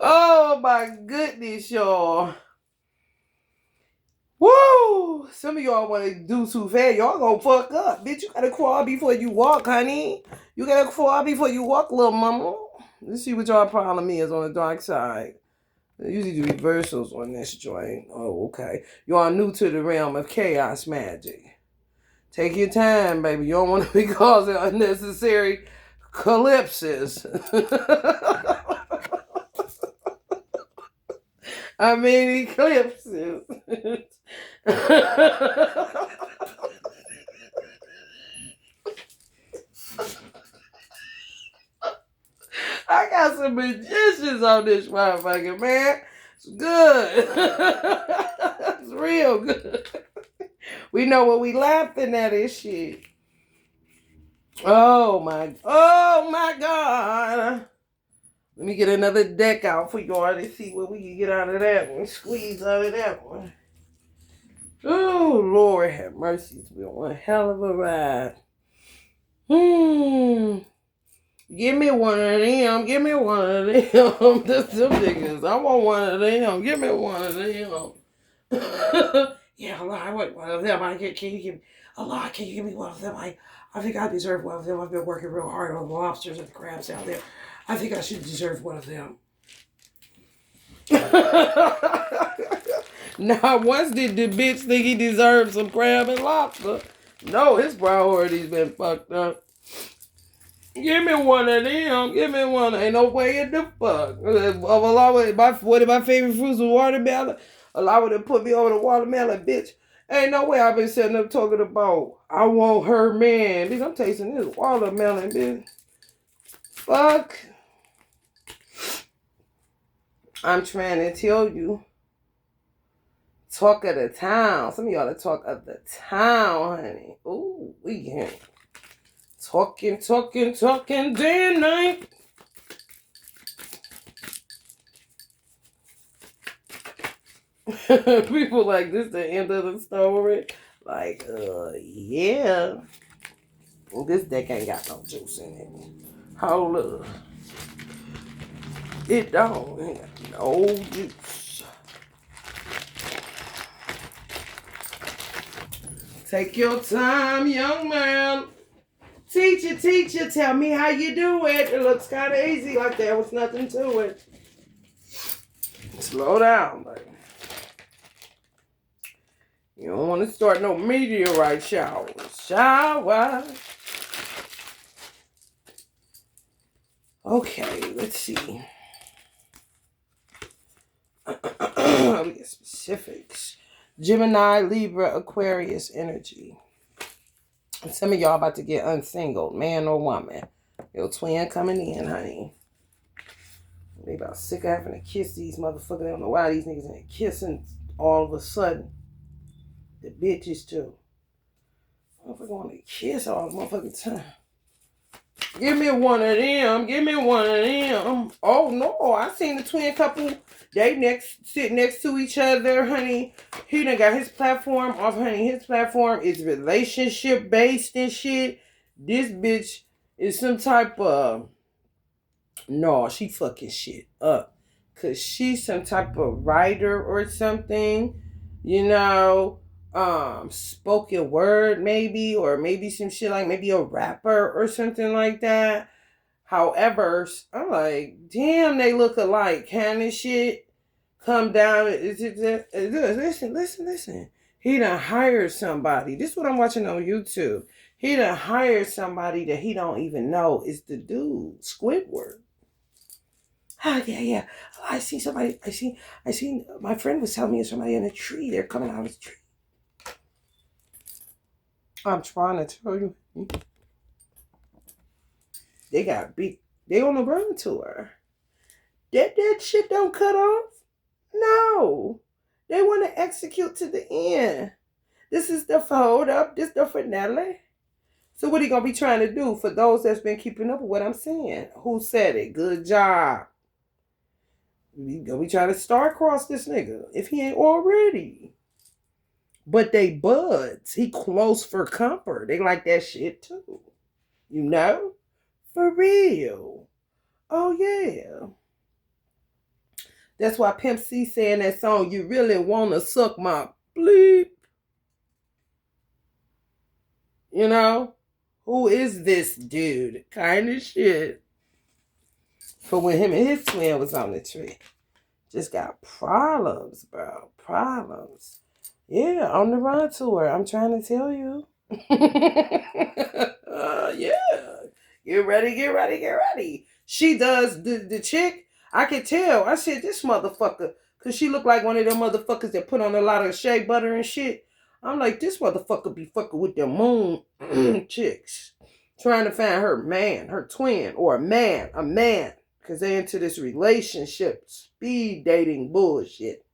Oh, my goodness, y'all. Woo! Some of y'all want to do too fast. Y'all gonna fuck up. Bitch, you gotta crawl before you walk, honey. You gotta crawl before you walk, little mama. Let's see what y'all problem is on the dark side. They usually do reversals on this joint. Oh, okay. Y'all new to the realm of chaos magic. Take your time, baby. You don't want to be causing unnecessary collapses. I mean, eclipses. I got some magicians on this motherfucker, man. It's good. It's real good. We know what we laughing at this shit. Oh my God. Let me get another deck out for y'all to see what we can get out of that one. Squeeze out of that one. Oh, Lord have mercy. It's been one hell of a ride. Give me one of them. Give me one of them. That's them niggas. I want one of them. Give me one of them. Yeah, Allah, I want one of them. Can you give me... Allah, can you give me one of them? I think I deserve one of them. I've been working real hard on the lobsters and the crabs out there. I think I should deserve one of them. Now, once did the bitch think he deserved some crab and lobster? No, his priorities been fucked up. Give me one of them. Give me one. Ain't no way in the fuck. One of my favorite fruits was watermelon. Allow to put me over the watermelon, bitch. Ain't no way I've been sitting up talking about I want her man. Bitch, I'm tasting this watermelon, bitch. Fuck. I'm trying to tell you. Talk of the town. Some of y'all are talk of the town, honey. Ooh, we can. Talking day and night. People like this the end of the story. Like, yeah. This deck ain't got no juice in it. Hold up. It don't. It got no juice. Take your time, young man. Teacher, tell me how you do it. It looks kind of easy, like there was nothing to it. Slow down, baby. You don't want to start no meteorite showers. Okay, let's see. We get specifics. Gemini, Libra, Aquarius energy. Some of y'all about to get unsingled, man or woman. Your twin coming in, honey. They about sick of having to kiss these motherfuckers. They don't know why these niggas ain't kissing all of a sudden. The bitches too. Motherfucker want to kiss all the motherfucking time. Give me one of them. Give me one of them. Oh no, I seen the twin couple. They sit next to each other, honey. He done got his platform off, honey. His platform is relationship based and shit. This bitch is some type of no, she fucking shit up. Cause she's some type of writer or something, you know, spoken word maybe, or maybe some shit like maybe a rapper or something like that. However, I'm like, damn, they look alike. Kind of shit. Come down. Listen. He done hired somebody. This is what I'm watching on YouTube. He done hired somebody that he don't even know is the dude, Squidward. Oh, yeah. Oh, I see somebody. I see. My friend was telling me it's somebody in a tree. They're coming out of the tree. I'm trying to tell you. They got big. They on the run tour. That shit don't cut off. No. They want to execute to the end. This is the hold up. This the finale. So what he gonna be trying to do for those that's been keeping up with what I'm saying? Who said it? Good job. We gonna be trying to star-cross this nigga if he ain't already. But they buds. He close for comfort. They like that shit too. You know? For real. Oh yeah. That's why Pimp C saying that song, you really wanna suck my bleep. You know? Who is this dude? Kind of shit. For when him and his twin was on the tree. Just got problems, bro. Problems. Yeah, on the run tour. I'm trying to tell you. Yeah. Get ready. She does the chick. I could tell. I said, this motherfucker. Because she looked like one of them motherfuckers that put on a lot of shea butter and shit. I'm like, this motherfucker be fucking with the moon chicks. Trying to find her man, her twin, or a man. Because they into this relationship, speed dating bullshit.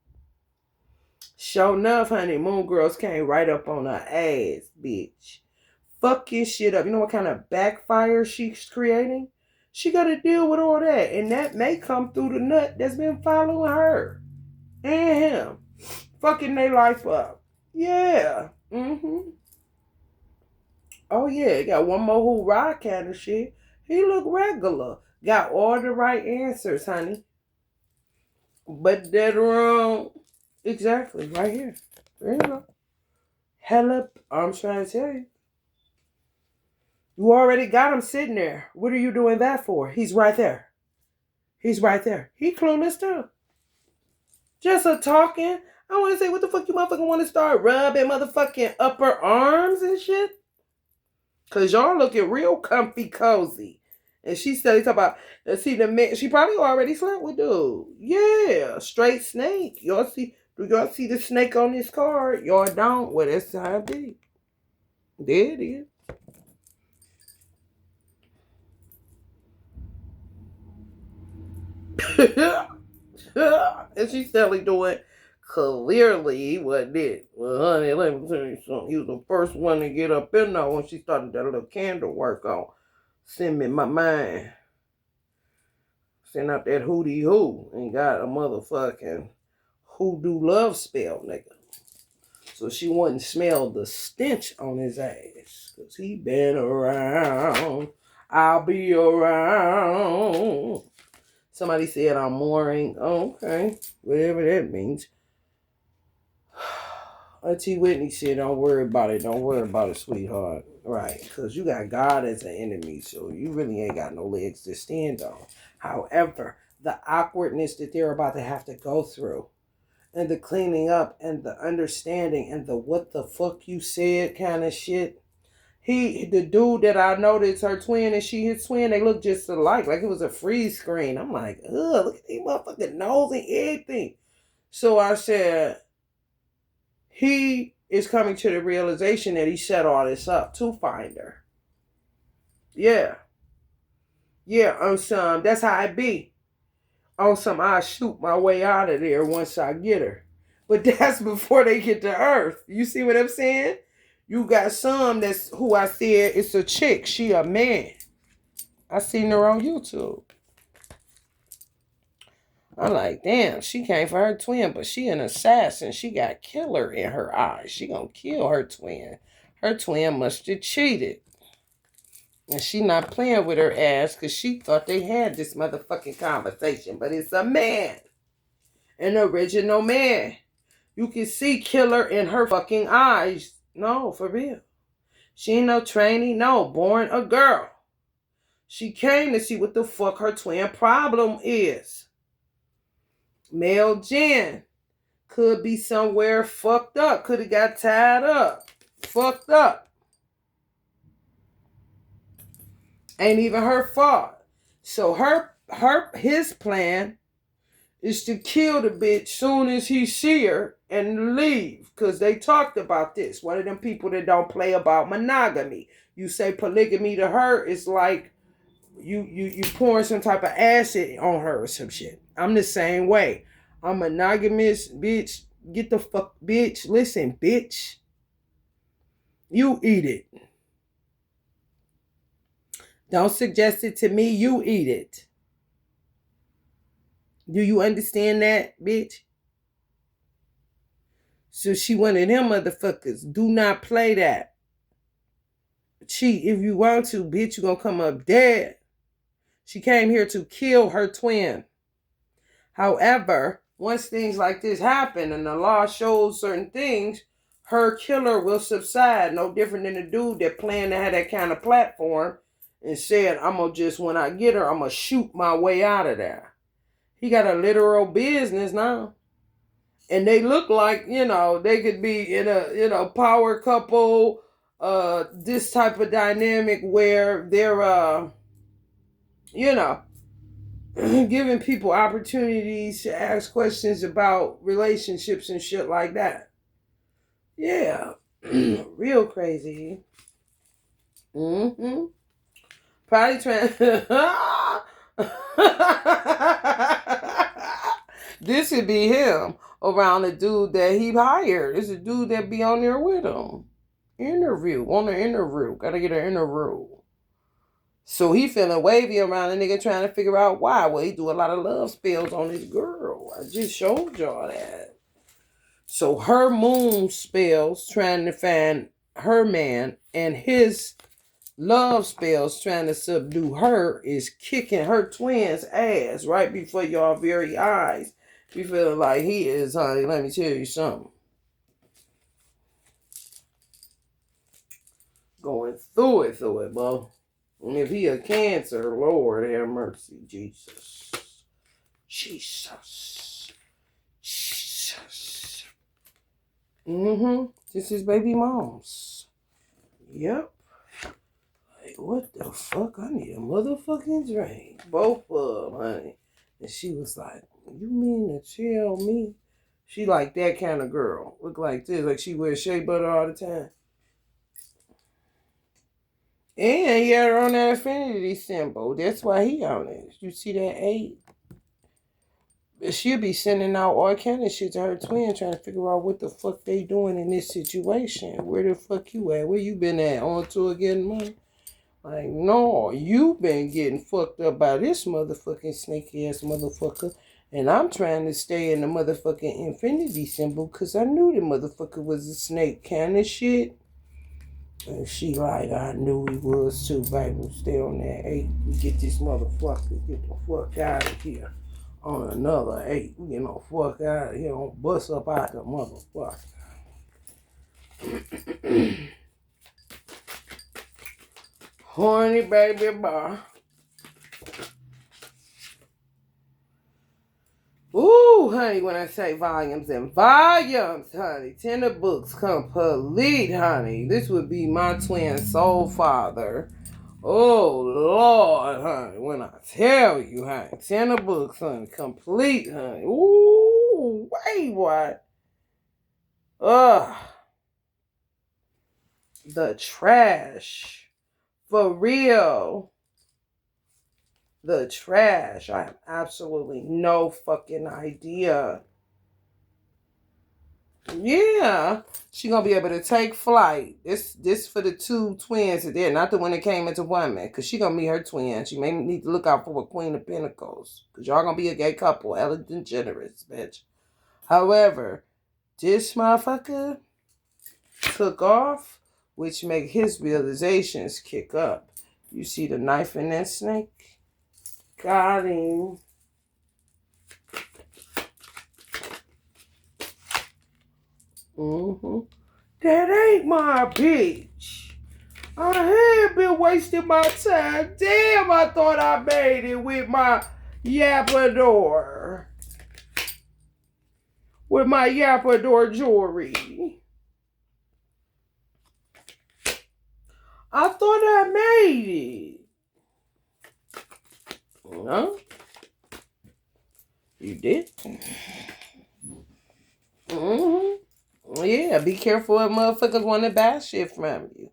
Sure enough, honey, moon girls came right up on her ass, bitch. Fucking shit up. You know what kind of backfire she's creating? She got to deal with all that. And that may come through the nut that's been following her. And him. Fucking their life up. Yeah. Oh, yeah. Got one more hoorah kind of shit. He look regular. Got all the right answers, honey. But dead wrong. Exactly. Right here. There you go. Hell up. I'm trying to tell you. You already got him sitting there. What are you doing that for? He's right there. He clueless too. Just a talking. I want to say, what the fuck you motherfucking want to start rubbing motherfucking upper arms and shit? Because y'all looking real comfy cozy. And she studied talk about, see the man, she probably already slept with dude. Yeah, straight snake. Y'all see, do y'all see the snake on this card? Y'all don't? Well, that's how it be. There it is. And she's steadily doing, clearly he wasn't it. Well, honey, let me tell you something. He was the first one to get up in there when she started that little candle work on. Send me my mind. Send out that hootie hoo and got a motherfucking hoodoo love spell, nigga. So she wouldn't smell the stench on his ass. Cause he been around. I'll be around. Somebody said I'm mooring. Oh, okay. Whatever that means. Auntie Whitney said, don't worry about it. Don't worry about it, sweetheart. Right. Because you got God as an enemy. So you really ain't got no legs to stand on. However, the awkwardness that they're about to have to go through, and the cleaning up, and the understanding, and the what the fuck you said kind of shit. The dude that I noticed, her twin and she his twin, they look just alike. Like it was a freeze screen. I'm like, ugh, look at these motherfucking nose and everything. So I said, he is coming to the realization that he set all this up to find her. Yeah. Yeah, on some, that's how it be. On some, I shoot my way out of there once I get her. But that's before they get to Earth. You see what I'm saying? You got some that's who I said it's a chick. She a man. I seen her on YouTube. I'm like, damn, she came for her twin, but she an assassin. She got killer in her eyes. She gonna kill her twin. Her twin must have cheated. And she not playing with her ass because she thought they had this motherfucking conversation. But it's a man. An original man. You can see killer in her fucking eyes. No, for real. She ain't no trainee. No, born a girl. She came to see what the fuck her twin problem is. Male Jen could be somewhere fucked up. Could have got tied up. Fucked up. Ain't even her fault. So his plan is to kill the bitch soon as he see her and leave. Because they talked about this. One of them people that don't play about monogamy. You say polygamy to her, it's like you pouring some type of acid on her or some shit. I'm the same way. I'm monogamous, bitch. Get the fuck, bitch. Listen, bitch. You eat it. Don't suggest it to me. You eat it. Do you understand that, bitch? So she one of them motherfuckers. Do not play that. Cheat if you want to, bitch. You gonna come up dead. She came here to kill her twin. However, once things like this happen and the law shows certain things, her killer will subside. No different than the dude that planned to have that kind of platform and said, I'm going to just, when I get her, I'm going to shoot my way out of there. He got a literal business now. And they look like, they could be in a, power couple, this type of dynamic where they're, giving people opportunities to ask questions about relationships and shit like that. Yeah. Real crazy. Mm-hmm. Probably trying. This would be him around the dude that he hired. It's a dude that be on there with him. On the interview. Gotta get an interview. So he feeling wavy around a nigga trying to figure out why. Well, he do a lot of love spells on his girl. I just showed y'all that. So her moon spells trying to find her man, and his love spells trying to subdue her is kicking her twin's ass right before y'all very eyes. You feeling like he is, honey. Let me tell you something. Going through it, bro. And if he a cancer, Lord have mercy, Jesus. Mm-hmm. This is baby mom's. Yep. Like, what the fuck? I need a motherfucking drink. Both of them, honey. And she was like, you mean to tell me? She like that kind of girl. Look like this. Like she wears shea butter all the time. And he had her on that affinity symbol. That's why he on it. You see that 8? She'll be sending out all kind of shit to her twin trying to figure out what the fuck they doing in this situation. Where the fuck you at? Where you been at? On tour getting money? Like, no, you been getting fucked up by this motherfucking snaky ass motherfucker. And I'm trying to stay in the motherfucking infinity symbol because I knew the motherfucker was a snake kind of shit. And she like, I knew he was too, baby. Stay on that 8. We get this motherfucker, get the fuck out of here. On another 8, we get the fuck out of here. Don't bust up out the motherfucker. Horny baby bar. Ooh, honey, when I say volumes and volumes, honey. 10 of books complete, honey. This would be my twin soul father. Oh, Lord, honey. When I tell you, honey. 10 of books, honey. Complete, honey. Ooh, wait, what? Ugh. The trash. For real. The trash. I have absolutely no fucking idea. Yeah. She gonna be able to take flight. This for the 2 twins there, not the one that came into woman. Cause she gonna meet her twin. She may need to look out for a Queen of Pentacles. Cause y'all gonna be a gay couple. Ellen DeGeneres, bitch. However, this motherfucker took off, which make his realizations kick up. You see the knife in that snake? Got him. That ain't my bitch. I had been wasting my time. Damn, I thought I made it with my Yappador. With my Yappador jewelry. I thought I made it. No? You did? Yeah, be careful if motherfuckers want to buy shit from you.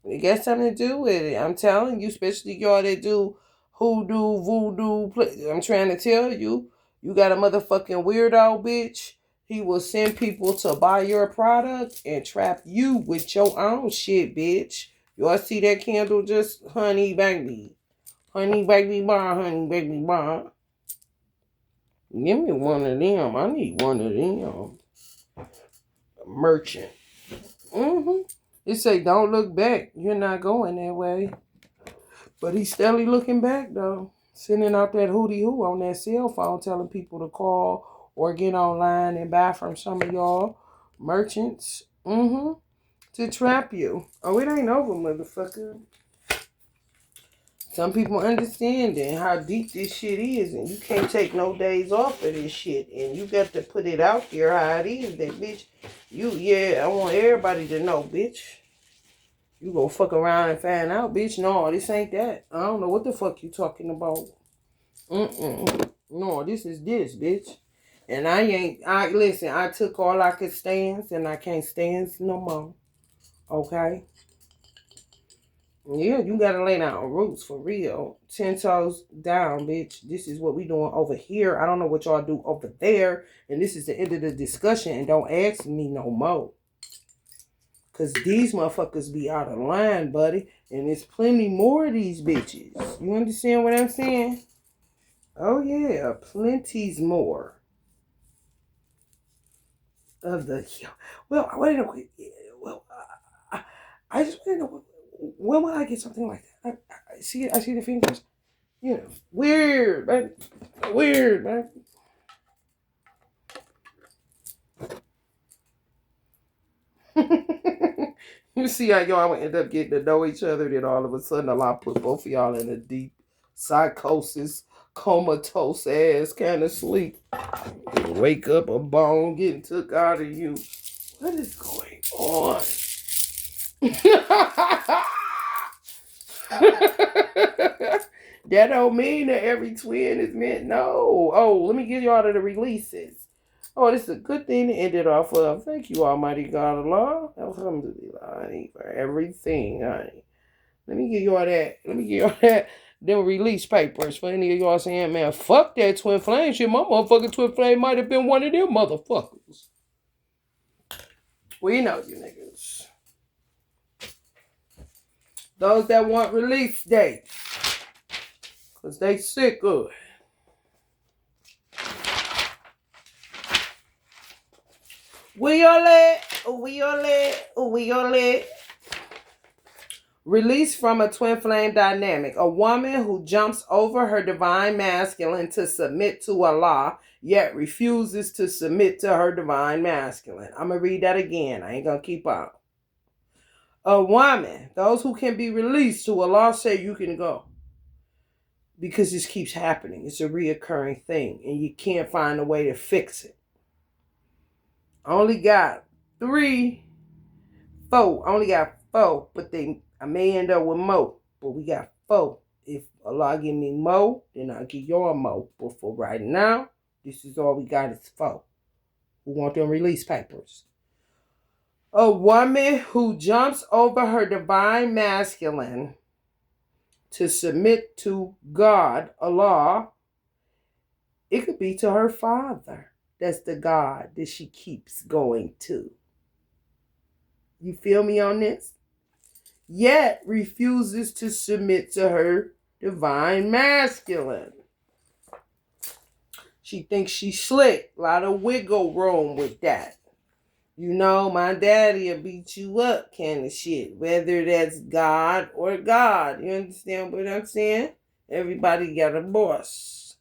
It got something to do with it. I'm telling you, especially y'all that do hoodoo, voodoo. I'm trying to tell you, you got a motherfucking weirdo bitch. He will send people to buy your product and trap you with your own shit, bitch. Y'all see that candle? Just honey baby. Honey baby bar, honey baby bar. Give me one of them. I need one of them. Merchant. It say, don't look back. You're not going that way. But he's steadily looking back, though. Sending out that hootie-hoo on that cell phone, telling people to call or get online and buy from some of y'all merchants. To trap you. Oh, it ain't over, motherfucker. Some people understanding how deep this shit is, and you can't take no days off of this shit, and you got to put it out there how it is, that bitch. I want everybody to know, bitch. You go fuck around and find out, bitch. No, this ain't that. I don't know what the fuck you talking about. No, this is this, bitch. And listen, I took all I could stand, and I can't stand no more. Okay? Yeah, you gotta lay down roots for real. 10 toes down, bitch. This is what we doing over here. I don't know what y'all do over there. And this is the end of the discussion. And don't ask me no more. Because these motherfuckers be out of line, buddy. And there's plenty more of these bitches. You understand what I'm saying? Oh, yeah. Plenty's more. Of the... Well, wait a minute. Well, I just want to know... When will I get something like that? I see it. I see the fingers. You know, weird, man. Weird, man. You see how y'all would end up getting to know each other, then all of a sudden Allah put both of y'all in a deep psychosis, comatose ass kind of sleep. You wake up, a bone getting took out of you. What is going on? That don't mean that every twin is meant. No. Oh, let me give you all of the releases. Oh, this is a good thing to end it off of. Thank you, Almighty God Allah. Alhamdulillah, honey, for everything, honey. Let me give you all that. Let me give you all that. Them release papers for any of y'all saying, man, fuck that twin flame shit. My motherfucking twin flame might have been one of them motherfuckers. We know you niggas. Those that want release dates. Because they sick of it. We all let. Release from a twin flame dynamic. A woman who jumps over her divine masculine to submit to Allah, yet refuses to submit to her divine masculine. I'm going to read that again. I ain't going to keep up. A woman, those who can be released to Allah say you can go. Because this keeps happening. It's a reoccurring thing. And you can't find a way to fix it. I only got 4. I only got 4. But I may end up with more. But we got 4. If Allah give me more, then I'll give y'all more. But for right now, this is all we got is 4. We want them release papers. A woman who jumps over her divine masculine to submit to God, Allah, it could be to her father. That's the God that she keeps going to. You feel me on this? Yet refuses to submit to her divine masculine. She thinks she's slick. A lot of wiggle room with that. You know, my daddy will beat you up kind of shit. Whether that's God or God. You understand what I'm saying? Everybody got a boss.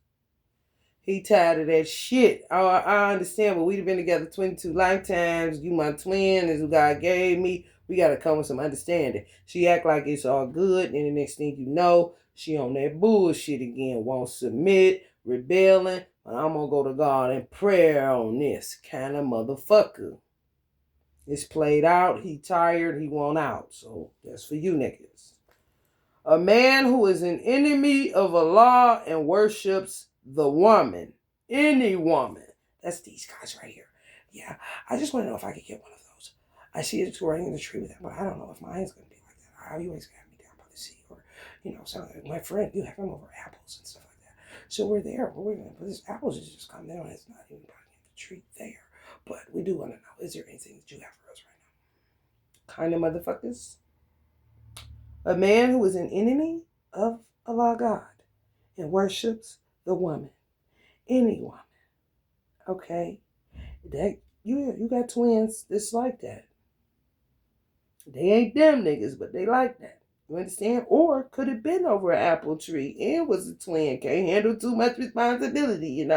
He tired of that shit. I understand, but we've been together 22 lifetimes. You my twin, is who God gave me. We got to come with some understanding. She act like it's all good, and the next thing you know, she on that bullshit again. Won't submit, rebelling. But I'm going to go to God in prayer on this kind of motherfucker. It's played out. He tired. He want out. So that's for you niggas. A man who is an enemy of Allah and worships the woman. Any woman. That's these guys right here. Yeah. I just want to know if I could get one of those. I see it's growing in the tree with that, but I don't know if mine's going to be like that. I always have me down by the sea. Or, so my friend, you have him over apples and stuff like that. So we're there. But this apples is just come down. It's not even by the tree there. But we do want to know, is there anything that you have for us right now? Kind of motherfuckers. A man who is an enemy of Allah God and worships the woman. Any woman. Okay? That you got twins that's like that. They ain't them niggas, but they like that. You understand? Or could have been over an apple tree and was a twin. Can't handle too much responsibility,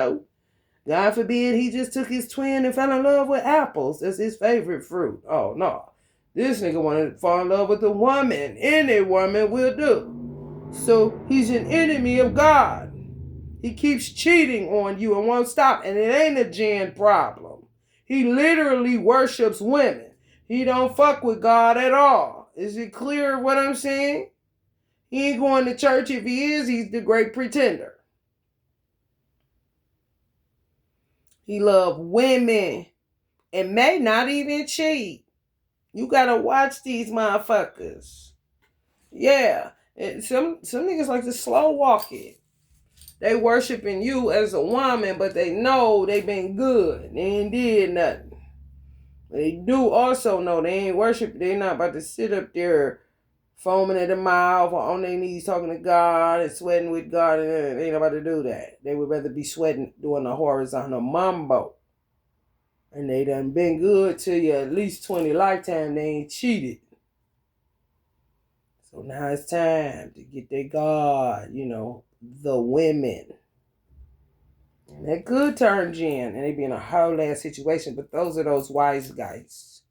God forbid he just took his twin and fell in love with apples. That's his favorite fruit. Oh, no. This nigga wanted to fall in love with a woman. Any woman will do. So he's an enemy of God. He keeps cheating on you and won't stop. And it ain't a Jan problem. He literally worships women. He don't fuck with God at all. Is it clear what I'm saying? He ain't going to church. If he is, he's the great pretender. He love women and may not even cheat. You gotta watch these motherfuckers. Yeah. And some niggas like to slow walk it. They worshiping you as a woman, but they know they been good. They ain't did nothing. They do also know they ain't worshiping. They not about to sit up there foaming at the mouth or on their knees talking to God and sweating with God. And they ain't about to do that. They would rather be sweating doing the horizontal mambo. And they done been good to you at least 20 lifetimes. They ain't cheated. So now it's time to get their God, the women. And that could turn Jen. And they be in a whole ass situation. But those are those wise guys.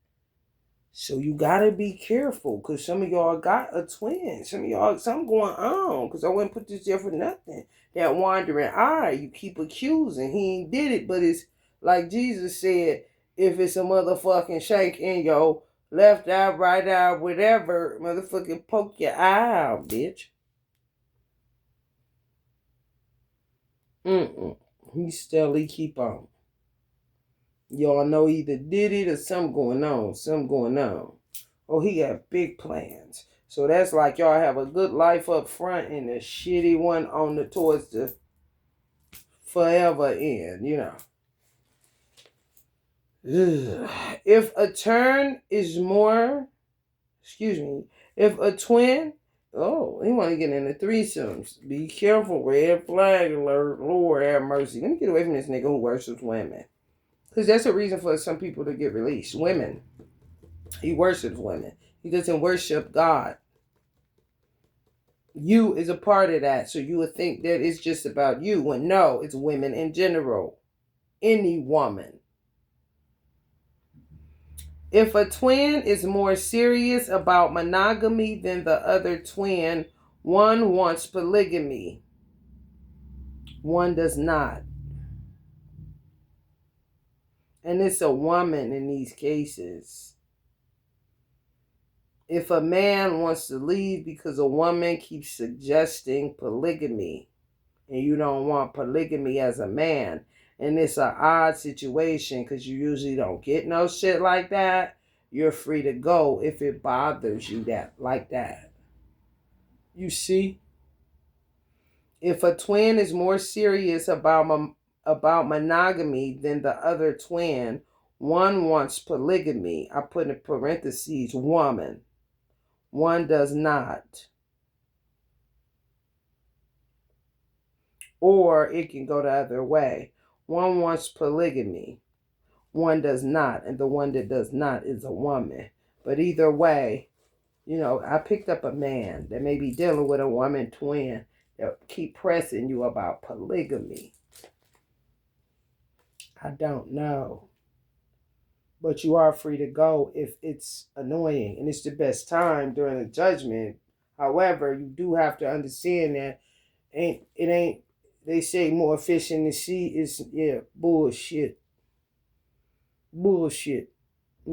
So you gotta be careful. Because some of y'all got a twin. Some of y'all, something going on. Because I wouldn't put this there for nothing. That wandering eye, you keep accusing. He ain't did it. But it's like Jesus said, if it's a motherfucking shank in your Left eye, right eye, whatever. Motherfucking poke your eye out, bitch. He steadily keep on. Y'all know either did it or something going on. Something going on. Oh, he got big plans. So that's like y'all have a good life up front and a shitty one on the towards the forever end, you know. Ugh. If a twin is more, if a twin, oh, he want to get into threesomes. Be careful, red flag alert, Lord have mercy. Let me get away from this nigga who worships women. Because that's a reason for some people to get released. Women. He worships women. He doesn't worship God. You is a part of that. So you would think that it's just about you. When no, it's women in general. Any woman. If a twin is more serious about monogamy than the other twin, one wants polygamy. One does not. And it's a woman in these cases. If a man wants to leave because a woman keeps suggesting polygamy and you don't want polygamy as a man, and it's an odd situation because you usually don't get no shit like that, you're free to go if it bothers you that like that. You see? If a twin is more serious about monogamy than the other twin, one wants polygamy. I put in parentheses, woman. One does not. Or it can go the other way. One wants polygamy. One does not. And the one that does not is a woman. But either way, you know, I picked up a man that may be dealing with a woman twin that keep pressing you about polygamy. I don't know. But you are free to go if it's annoying. And it's the best time during the judgment. However, you do have to understand that it ain't, they say more fish in the sea is, bullshit. Bullshit.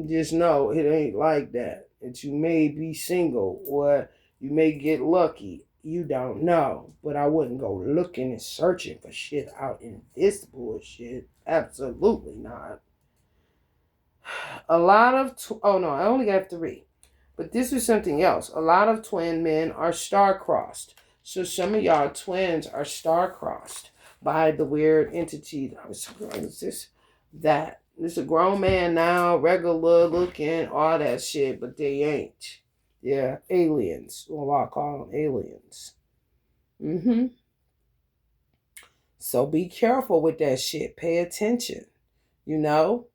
Just know it ain't like that. That you may be single or you may get lucky. You don't know. But I wouldn't go looking and searching for shit out in this bullshit. Absolutely not. A lot of, oh no, I only got 3. But this is something else. A lot of twin men are star-crossed. So some of y'all twins are star-crossed by the weird entity. I was talking about this, that. This is a grown man now, regular looking, all that shit, but they ain't. Yeah, aliens. Well, I call them aliens. So be careful with that shit. Pay attention. You know?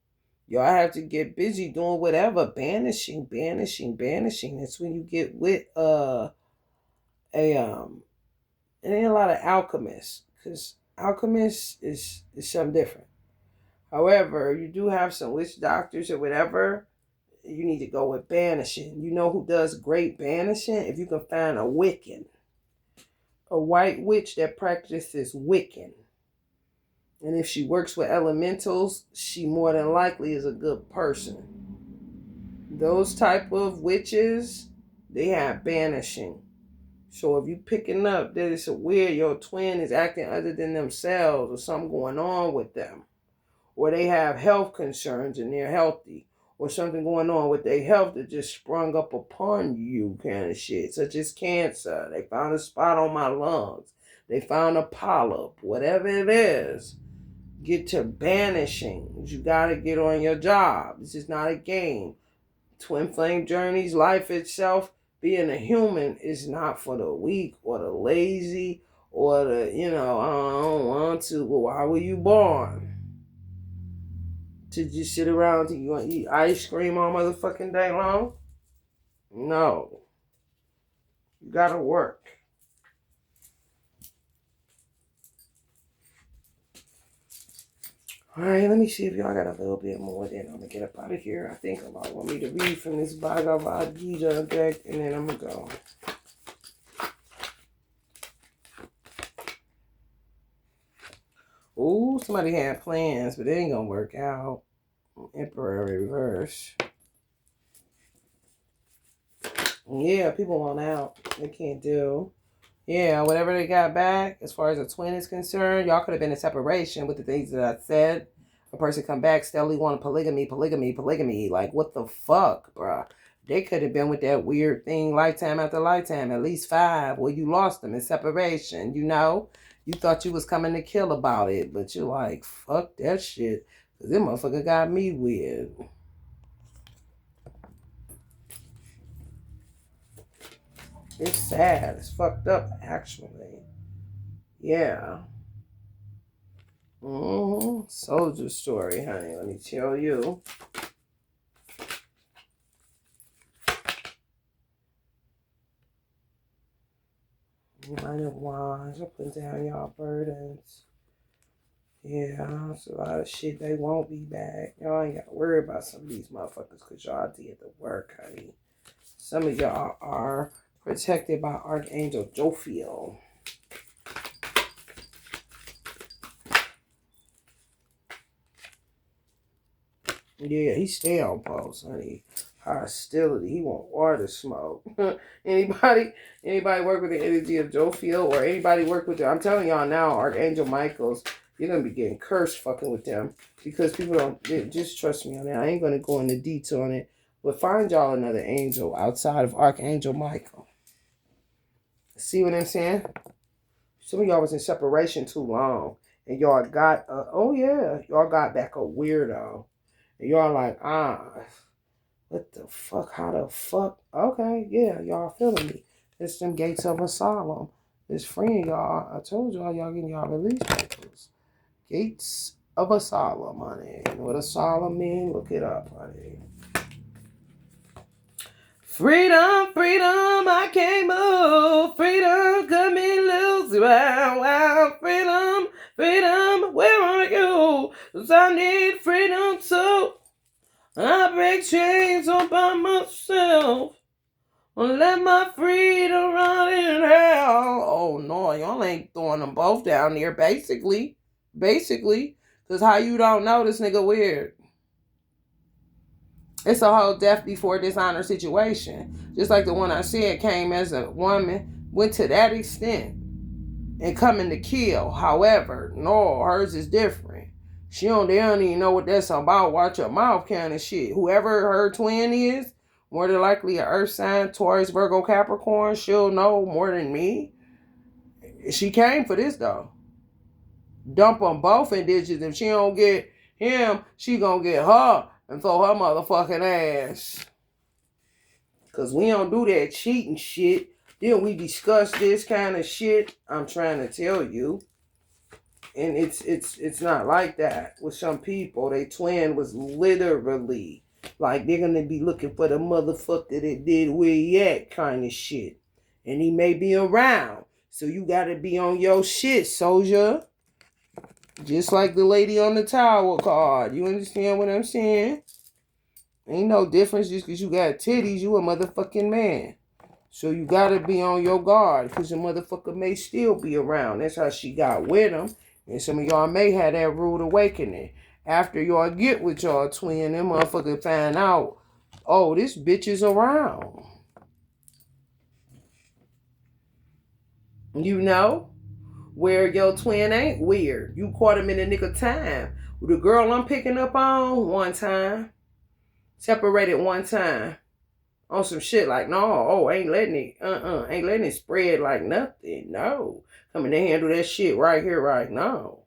Y'all have to get busy doing whatever. Banishing. That's when you get with it ain't a lot of alchemists. Because alchemists is something different. However, you do have some witch doctors or whatever. You need to go with banishing. You know who does great banishing? If you can find a Wiccan. A white witch that practices Wiccan. And if she works with elementals, she more than likely is a good person. Those type of witches, they have banishing. So if you picking up that it's a weird, your twin is acting other than themselves or something going on with them, or they have health concerns and they're healthy, or something going on with their health that just sprung up upon you kind of shit, such as cancer. They found a spot on my lungs. They found a polyp. Whatever it is, get to banishing. You got to get on your job. This is not a game. Twin flame journeys, life itself, being a human is not for the weak or the lazy or the, I don't want to. Well, why were you born? To just sit around and you want to eat ice cream all motherfucking day long? No. You gotta work. Alright, let me see if y'all got a little bit more, then I'm gonna get up out of here. I think Allah want me to read from this Bhagavad Gita deck, and then I'm gonna go. Ooh, somebody had plans, but it ain't gonna work out. Emperor reverse. Yeah, people want out. They can't do. Yeah, whatever they got back, as far as a twin is concerned, y'all could have been in separation with the things that I said. A person come back, steadily want polygamy, polygamy, polygamy. Like, what the fuck, bruh? They could have been with that weird thing lifetime after lifetime, at least 5. Well, you lost them in separation, you know? You thought you was coming to kill about it, but you're like, fuck that shit. Because this motherfucker got me weird. It's sad. It's fucked up, actually. Yeah. Soldier story, honey. Let me tell you. Mind of Wands. Up and down y'all burdens. Yeah, it's a lot of shit. They won't be back. Y'all ain't got to worry about some of these motherfuckers because y'all did the work, honey. Some of y'all are protected by Archangel Jophiel. Yeah, he stay on post, honey. Hostility. He want water smoke. anybody work with the energy of Jophiel or anybody work with them? I'm telling y'all now, Archangel Michael's, you're gonna be getting cursed fucking with them because people don't just trust me on that. I ain't gonna go into detail on it, but find y'all another angel outside of Archangel Michael. See what I'm saying? Some of y'all was in separation too long, and y'all got y'all got back a weirdo, and y'all like what the fuck? How the fuck? Okay, yeah, y'all feeling me. It's them gates of asylum. It's freeing y'all. I told y'all getting y'all release papers. Gates of asylum, honey. And what asylum mean? Look it up, honey. Freedom, freedom, I can't move. Freedom, cut me loose. Wow, wow. Freedom, freedom, where are you? 'Cause I need freedom too. I break chains all by myself. Let my freedom run in hell. Oh no, y'all ain't throwing them both down there, basically. Because how you don't know this nigga weird? It's a whole death before dishonor situation. Just like the one I said came as a woman, went to that extent and coming to kill. However, no, hers is different. They don't even know what that's about. Watch your mouth kind of shit. Whoever her twin is, more than likely an earth sign, Taurus, Virgo, Capricorn, she'll know more than me. She came for this though. Dump them both in ditches. If she don't get him, she gonna get her and throw her motherfucking ass. Cause we don't do that cheating shit. Then we discuss this kind of shit. I'm trying to tell you. And it's not like that with some people. They twin was literally like they're gonna be looking for the motherfucker that did where he at kind of shit. And he may be around. So you gotta be on your shit, soldier. Just like the lady on the tower card. You understand what I'm saying? Ain't no difference just because you got titties, you a motherfucking man. So you gotta be on your guard because the motherfucker may still be around. That's how she got with him. And some of y'all may have that rude awakening. After y'all get with y'all twin, them motherfucker find out, oh, this bitch is around. You know? Where your twin ain't weird. You caught him in the nick of time. With the girl I'm picking up on one time, separated one time. On some shit like, no, ain't letting it spread like nothing. No. Coming to handle that shit right here, right now.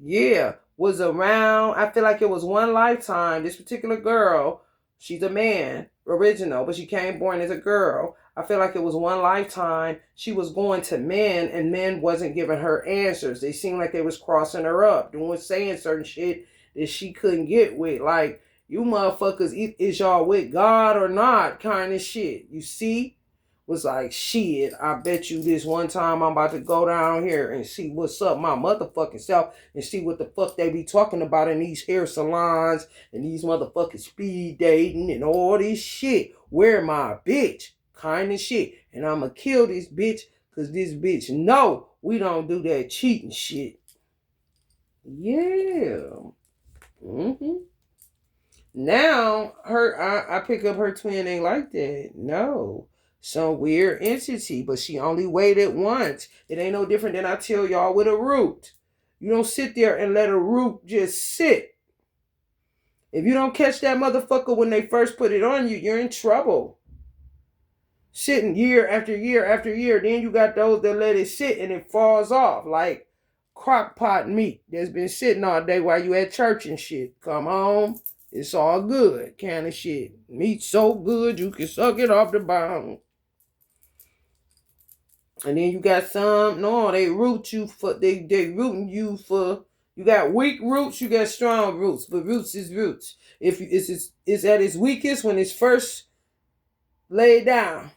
Yeah, was around. I feel like it was one lifetime. This particular girl, she's a man, original, but she came born as a girl. I feel like it was one lifetime. She was going to men, and men wasn't giving her answers. They seemed like they was crossing her up, saying certain shit that she couldn't get with. Like, you motherfuckers, is y'all with God or not? Kind of shit. You see? Was like, shit, I bet you this one time I'm about to go down here and see what's up my motherfucking self and see what the fuck they be talking about in these hair salons and these motherfucking speed dating and all this shit. Where my bitch? Kind of shit. And I'ma kill this bitch because this bitch know we don't do that cheating shit. Yeah. Now I pick up her twin ain't like that. No. Some weird entity, but she only waited once. It ain't no different than I tell y'all with a root. You don't sit there and let a root just sit. If you don't catch that motherfucker when they first put it on you, you're in trouble. Sitting year after year after year, then you got those that let it sit and it falls off like crock pot meat that's been sitting all day while you at church and shit. Come home, it's all good kind of shit. Meat so good you can suck it off the bone. And then you got some, no, they root you for, they rooting you for, you got weak roots, you got strong roots, but roots is roots. If it's at its weakest when it's first laid down.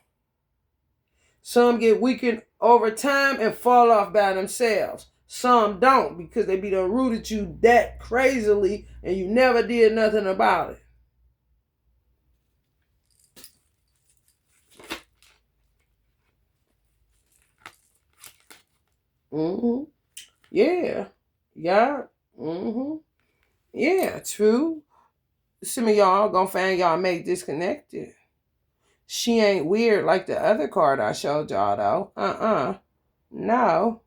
Some get weakened over time and fall off by themselves. Some don't because they be done rooted you that crazily and you never did nothing about it. Mm-hmm. Yeah. Yeah. Mm-hmm. Yeah, true. Some of y'all gonna find y'all make disconnected. She ain't weird like the other card I showed y'all though. No.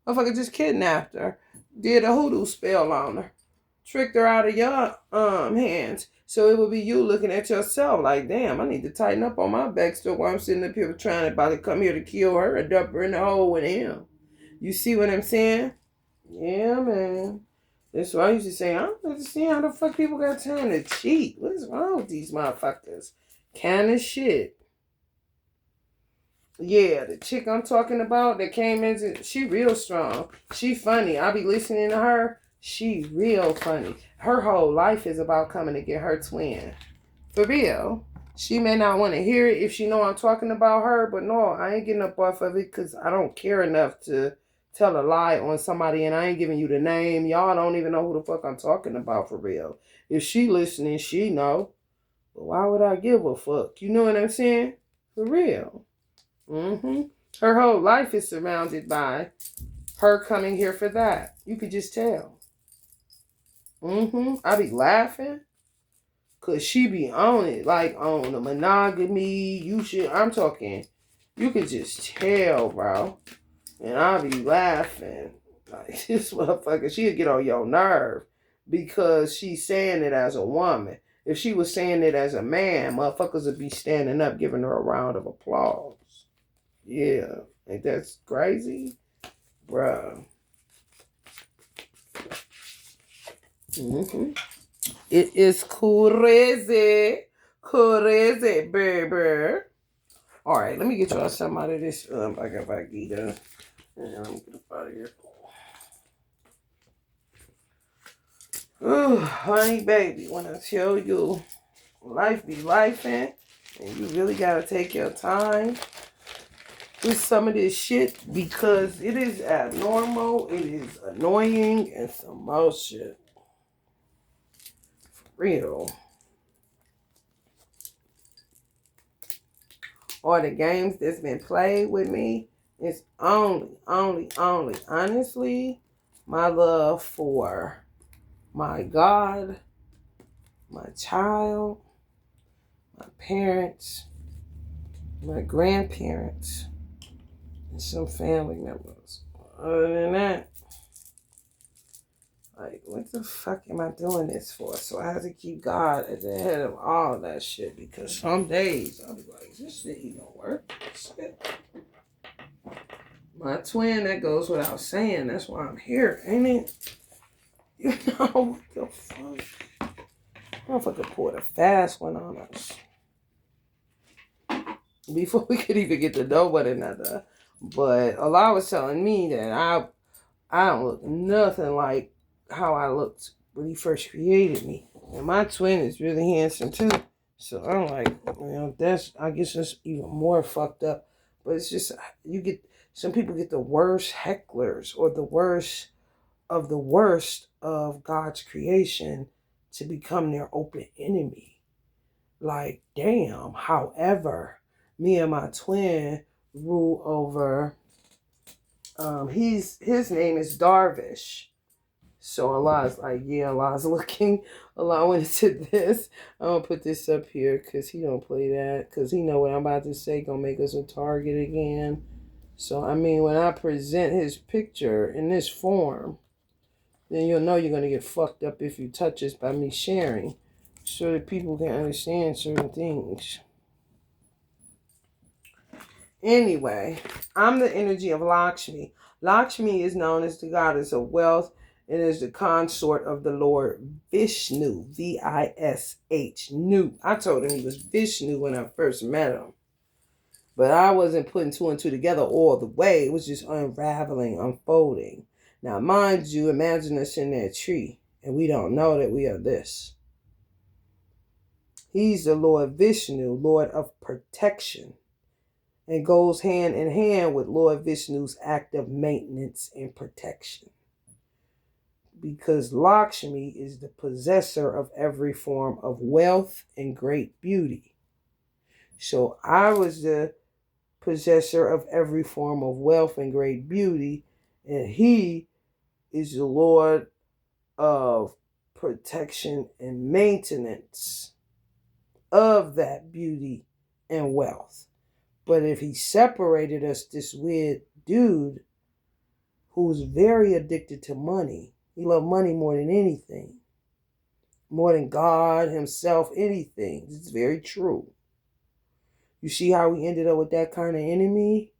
Motherfucker just kidnapped her. Did a hoodoo spell on her. Tricked her out of your hands. So it would be you looking at yourself like, damn, I need to tighten up on my backstory while I'm sitting up here trying to about to come here to kill her and dump her in the hole with him. You see what I'm saying? Yeah, man. That's why I used to say, I don't understand how the fuck people got time to cheat. What is wrong with these motherfuckers? Kind of shit. Yeah, the chick I'm talking about that came in, she real strong. She funny. I be listening to her. She real funny. Her whole life is about coming to get her twin. For real. She may not want to hear it if she know I'm talking about her, but no, I ain't getting up off of it because I don't care enough to tell a lie on somebody and I ain't giving you the name. Y'all don't even know who the fuck I'm talking about for real. If she listening, she know. But why would I give a fuck? You know what I'm saying? For real. Mm-hmm. Her whole life is surrounded by her coming here for that. You could just tell. Mm-hmm. I be laughing. Cause she be on it. Like on the monogamy. I'm talking. You could just tell, bro. And I be laughing. Like this motherfucker, she'll get on your nerve. Because she's saying it as a woman. If she was saying it as a man, motherfuckers would be standing up giving her a round of applause. Yeah, ain't that crazy? Bruh. Mm-hmm. It is crazy. Crazy, baby. Alright, let me get y'all some out of this Bhagavad-gita. And let me get up out of here. Oh, honey, baby, when I tell you life be lifing, and you really gotta take your time with some of this shit because it is abnormal, it is annoying, and some more shit. For real. Or the games that's been played with me, it's only, honestly, my love for my God, my child, my parents, my grandparents, and some family members. Other than that, like, what the fuck am I doing this for? So I have to keep God at the head of all of that shit because some days I'll be like, this shit even work? Shit. My twin, that goes without saying. That's why I'm here, ain't it? You know, what the fuck? Motherfucker poured a fast one on us. Before we could even get to know one another. But Allah was telling me that I don't look nothing like how I looked when he first created me. And my twin is really handsome too. So I'm like, I guess that's even more fucked up. But it's just, some people get the worst hecklers or the worst of God's creation to become their open enemy. Like, damn. However, me and my twin rule over, his name is Darvish. So Allah's like, yeah, Allah's looking. Allah went into this. I'm gonna put this up here because he don't play that. Because he know what I'm about to say gonna make us a target again. So I mean, when I present his picture in this form, then you'll know you're gonna get fucked up if you touch this by me sharing, so that people can understand certain things. Anyway, I'm the energy of Lakshmi. Lakshmi is known as the goddess of wealth and is the consort of the Lord Vishnu, Vish, Nu. I told him he was Vishnu when I first met him. But I wasn't putting two and two together all the way. It was just unraveling, unfolding. Now, mind you, imagine us in that tree, and we don't know that we are this. He's the Lord Vishnu, Lord of protection, and goes hand in hand with Lord Vishnu's act of maintenance and protection. Because Lakshmi is the possessor of every form of wealth and great beauty. So I was the possessor of every form of wealth and great beauty, and he is the Lord of protection and maintenance of that beauty and wealth. But if he separated us, this weird dude who's very addicted to money, he loved money more than anything, more than God, himself, anything. It's very true. You see how we ended up with that kind of enemy?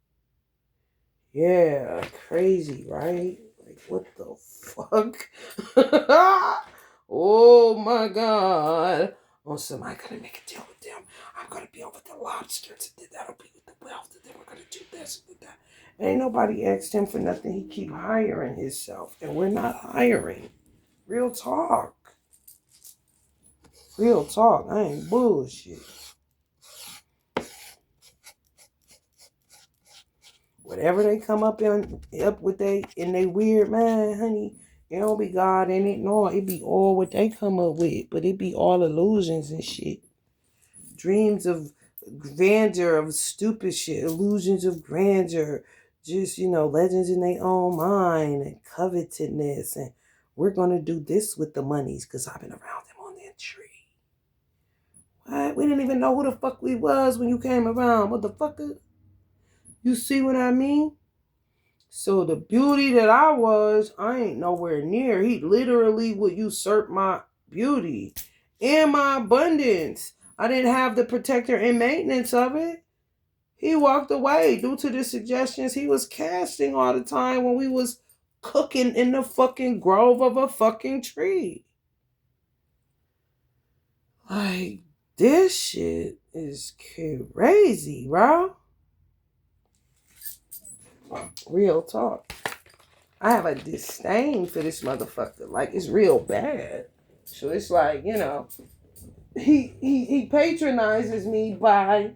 Yeah, crazy, right? Like, what the fuck? Oh my God. Oh, so I gotta make a deal with them. I'm gonna be over the lobsters, and then that'll be with the wealth, and then we're gonna do this and that. Ain't nobody asked him for nothing. He keep hiring himself, and we're not hiring. Real talk. Real talk. I ain't bullshit. Whatever they come up with in they weird mind, honey, it don't be God in it. No, it be all what they come up with. But it be all illusions and shit. Dreams of grandeur, of stupid shit. Illusions of grandeur. Just, legends in their own mind and covetousness. And we're going to do this with the monies because I've been around them on that tree. What? We didn't even know who the fuck we was when you came around, motherfucker. You see what I mean? So the beauty that I ain't nowhere near. He literally would usurp my beauty and my abundance. I didn't have the protector and maintenance of it. He walked away due to the suggestions he was casting all the time when we was cooking in the fucking grove of a fucking tree. Like, this shit is crazy, bro. Real talk. I have a disdain for this motherfucker. Like, it's real bad. So it's like, he patronizes me by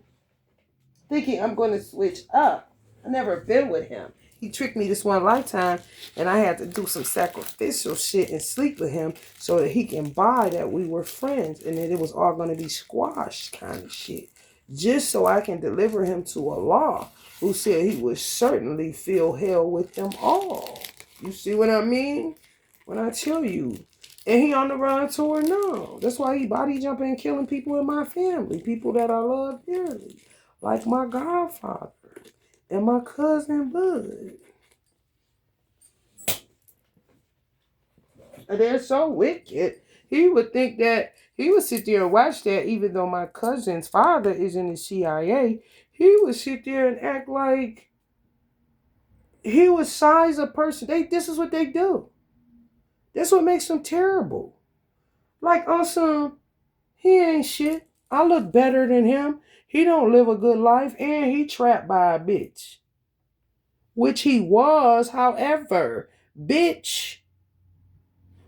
thinking I'm going to switch up. I never been with him. He tricked me this one lifetime, and I had to do some sacrificial shit and sleep with him so that he can buy that we were friends and that it was all going to be squashed kind of shit. Just so I can deliver him to Allah, who said he would certainly fill hell with them all. You see what I mean? When I tell you. And he on the run tour now. That's why he body jumping and killing people in my family. People that I love dearly. Like my godfather and my cousin Bud. And they're so wicked. He would think that he would sit there and watch that, even though my cousin's father is in the CIA. He would sit there and act like he would size a person. This is what they do. That's what makes them terrible. Like on some, he ain't shit. I look better than him. He don't live a good life, and he trapped by a bitch. Which he was, however. Bitch.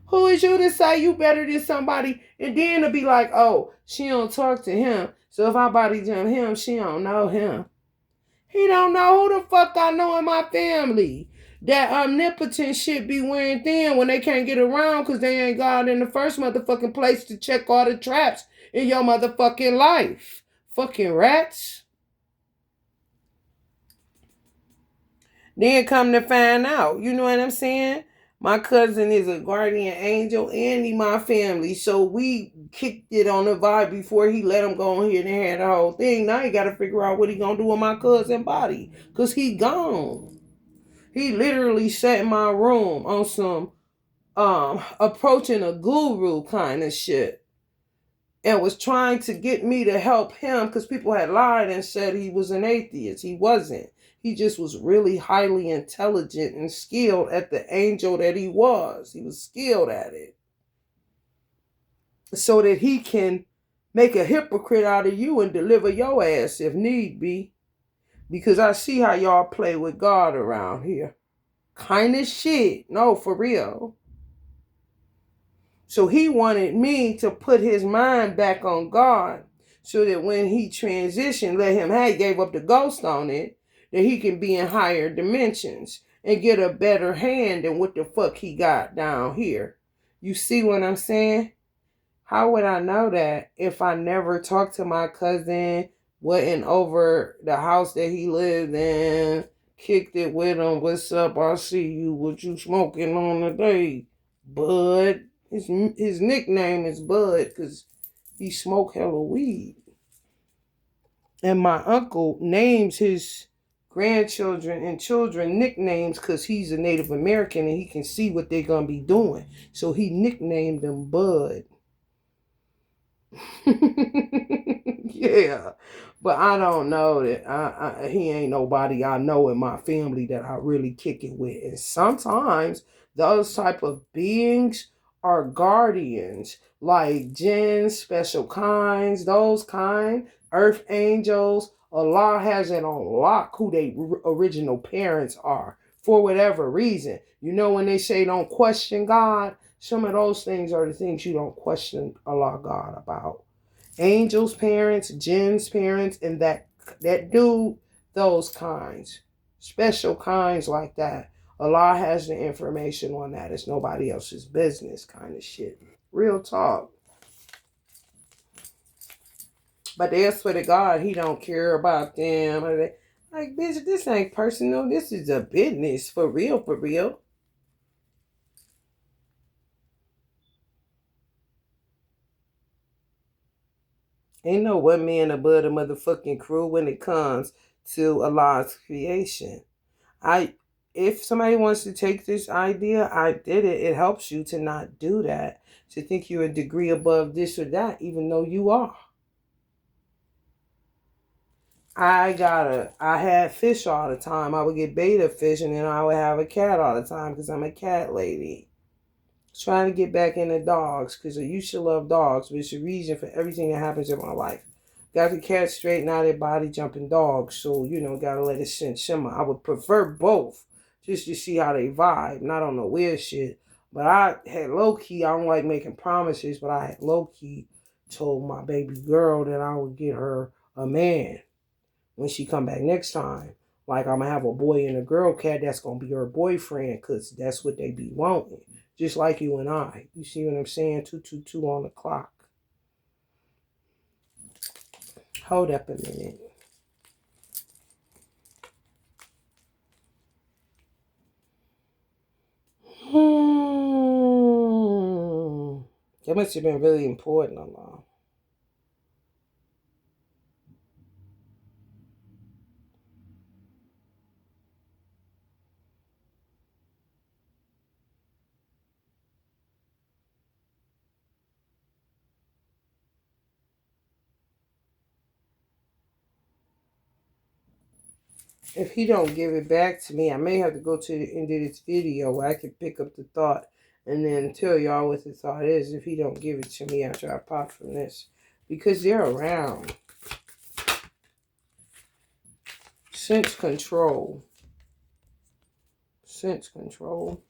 Who is you to say you better than somebody? And then to be like, oh, she don't talk to him. So if I body jump him, she don't know him. He don't know who the fuck I know in my family. That omnipotent shit be wearing thin when they can't get around because they ain't God in the first motherfucking place to check all the traps in your motherfucking life. Fucking rats. Then come to find out, you know what I'm saying? My cousin is a guardian angel and he my family. So we kicked it on the vibe before he let him go on here and had the whole thing. Now he got to figure out what he going to do with my cousin body. Because he gone. He literally sat in my room on some approaching a guru kind of shit. And was trying to get me to help him because people had lied and said he was an atheist. He wasn't. He just was really highly intelligent and skilled at the angel that he was. He was skilled at it. So that he can make a hypocrite out of you and deliver your ass if need be. Because I see how y'all play with God around here. Kind of shit. No, for real. So he wanted me to put his mind back on God so that when he transitioned, gave up the ghost on it, that he can be in higher dimensions and get a better hand than what the fuck he got down here. You see what I'm saying? How would I know that if I never talked to my cousin, wasn't over the house that he lived in, kicked it with him, what's up, I see you, what you smoking on today, bud? His nickname is Bud because he smoked hella weed. And my uncle names his grandchildren and children nicknames because he's a Native American and he can see what they're going to be doing. So he nicknamed them Bud. Yeah. But I don't know that he ain't nobody I know in my family that I really kick it with. And sometimes those type of beings are guardians, like jinns, special kinds, those kind, earth angels. Allah has it on lock who they original parents are for whatever reason. You know when they say don't question God, some of those things are the things you don't question Allah God about. Angels' parents, jinns' parents, and that do those kinds. Special kinds like that. Allah has the information on that. It's nobody else's business kind of shit. Real talk. But they swear to God, he don't care about them. Like, bitch, this ain't personal. This is a business. For real, for real. Ain't no one man above the motherfucking crew when it comes to Allah's creation. If somebody wants to take this idea, I did it. It helps you to not do that, to think you're a degree above this or that, even though you are. I had fish all the time. I would get betta fish and then I would have a cat all the time because I'm a cat lady. Trying to get back into dogs because I used to love dogs, but it's a reason for everything that happens in my life. Got the cat straighten out their body jumping dogs, so gotta let it simmer. I would prefer both just to see how they vibe, not on the weird shit. But I had low key, I don't like making promises, but I had low key told my baby girl that I would get her a man when she come back next time. Like I'm gonna have a boy and a girl cat that's gonna be her boyfriend, cause that's what they be wanting. Just like you and I. You see what I'm saying? 222 on the clock. Hold up a minute. That must have been really important, Allah. If he don't give it back to me, I may have to go to the end of this video where I can pick up the thought and then tell y'all what the thought is if he don't give it to me after I pop from this. Because they're around. Sense control. Sense control.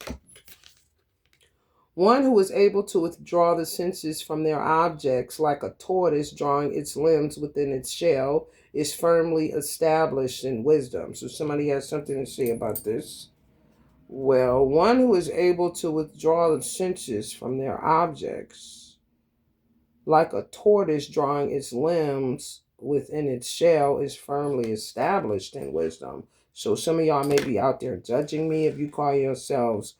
One who is able to withdraw the senses from their objects, like a tortoise drawing its limbs within its shell, is firmly established in wisdom. So somebody has something to say about this. Well, one who is able to withdraw the senses from their objects, like a tortoise drawing its limbs within its shell, is firmly established in wisdom. So some of y'all may be out there judging me if you call yourselves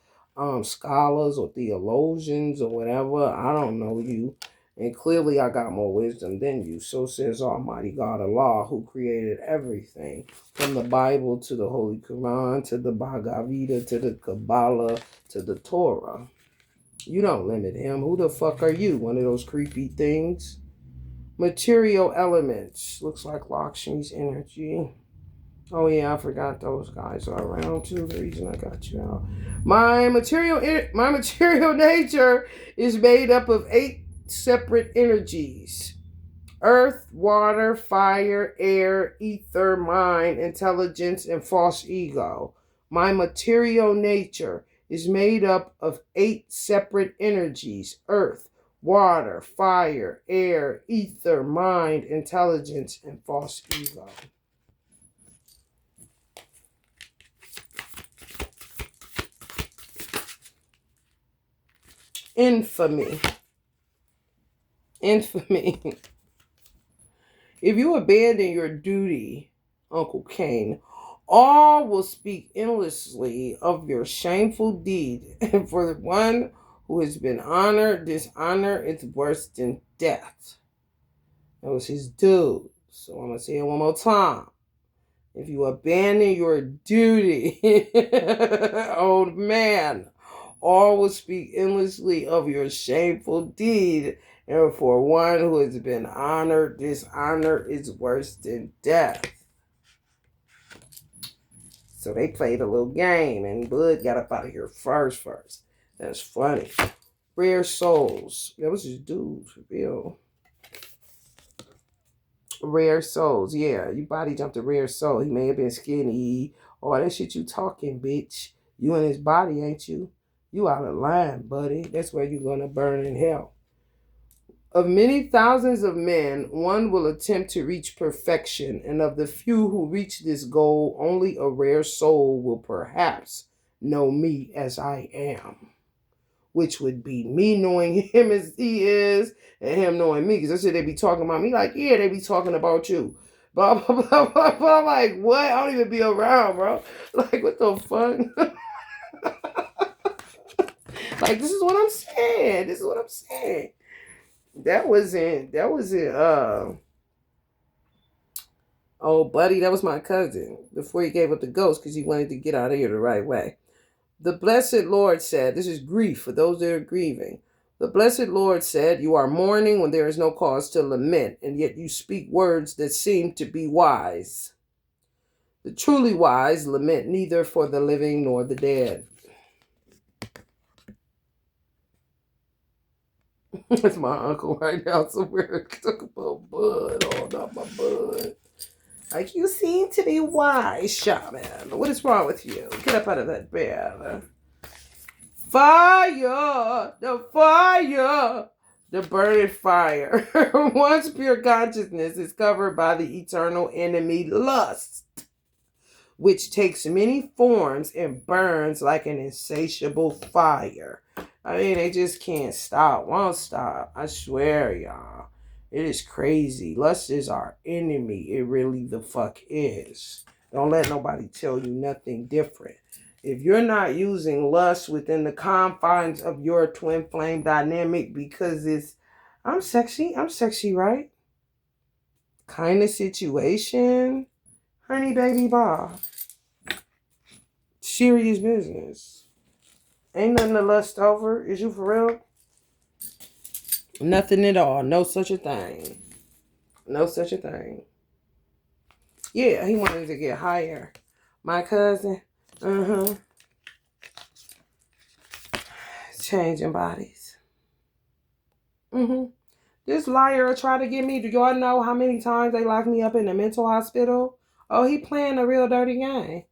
scholars or theologians or whatever. I don't know you. And clearly I got more wisdom than you. So says Almighty God Allah, who created everything. From the Bible to the Holy Quran, to the Bhagavad Gita, to the Kabbalah, to the Torah. You don't limit him. Who the fuck are you? One of those creepy things? Material elements. Looks like Lakshmi's energy. Oh yeah, I forgot those guys are around too. The reason I got you out. My material nature is made up of 8 separate energies: earth, water, fire, air, ether, mind, intelligence, and false ego. My material nature is made up of 8 separate energies: earth, water, fire, air, ether, mind, intelligence, and false ego. Infamy. Infamy. If you abandon your duty, Uncle Cain, all will speak endlessly of your shameful deed. And for the one who has been honored, dishonor is worse than death. That was his dude. So I'm going to say it one more time. If you abandon your duty, old man, all will speak endlessly of your shameful deed. And for one who has been honored, dishonor is worse than death. So they played a little game, and Bud got up out of here first. That's funny. Rare souls. That was his dude, for real. Rare souls. Yeah, you body jumped a rare soul. He may have been skinny. All that shit you talking, bitch. You in his body, ain't you? You out of line, buddy. That's where you're going to burn in hell. Of many thousands of men, one will attempt to reach perfection, and of the few who reach this goal, only a rare soul will perhaps know me as I am, which would be me knowing him as he is, and him knowing me, because I said they be talking about me like, yeah, they be talking about you. Blah, blah, blah, blah, blah. I'm like, what? I don't even be around, bro. Like, what the fuck? Like, this is what I'm saying. That wasn't, oh, buddy, that was my cousin before he gave up the ghost because he wanted to get out of here the right way. The blessed Lord said, this is grief for those that are grieving. The blessed Lord said, you are mourning when there is no cause to lament, and yet you speak words that seem to be wise. The truly wise lament neither for the living nor the dead. It's my uncle right now somewhere. Talk about Bud. Oh, not my Bud. Like, you seem to be wise, shaman. What is wrong with you? Get up out of that bed. Fire! The fire! The burning fire. Once pure consciousness is covered by the eternal enemy, lust, which takes many forms and burns like an insatiable fire. I mean, they just can't stop, won't stop. I swear, y'all. It is crazy. Lust is our enemy. It really the fuck is. Don't let nobody tell you nothing different. If you're not using lust within the confines of your twin flame dynamic because it's, I'm sexy, right? Kind of situation. Honey, baby, Bob. Serious business. Ain't nothing to lust over. Is you for real? Nothing at all. No such a thing. No such a thing. Yeah, he wanted to get higher. My cousin. Changing bodies. This liar tried to get me. Do y'all know how many times they locked me up in the mental hospital? Oh, he playing a real dirty game.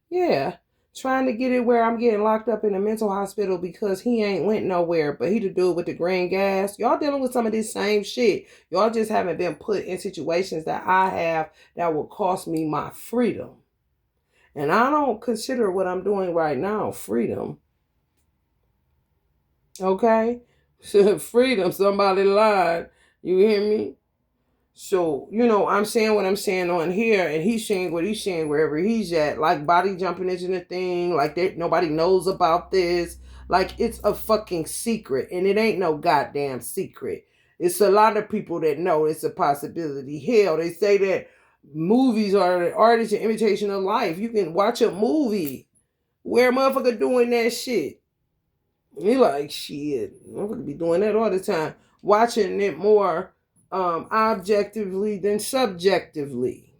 Yeah. Trying to get it where I'm getting locked up in a mental hospital because he ain't went nowhere, but he the dude with the green gas. Y'all dealing with some of this same shit. Y'all just haven't been put in situations that I have that will cost me my freedom. And I don't consider what I'm doing right now freedom. Okay? Freedom, somebody lied. You hear me? So, I'm saying what I'm saying on here, and he's saying what he's saying wherever he's at. Like body jumping isn't a thing. Like nobody knows about this. like it's a fucking secret, and it ain't no goddamn secret. It's a lot of people that know it's a possibility. Hell, they say that movies are an artist imitation of life. You can watch a movie where a motherfucker doing that shit. You like, shit, motherfucker be doing that all the time. Watching it more objectively than subjectively.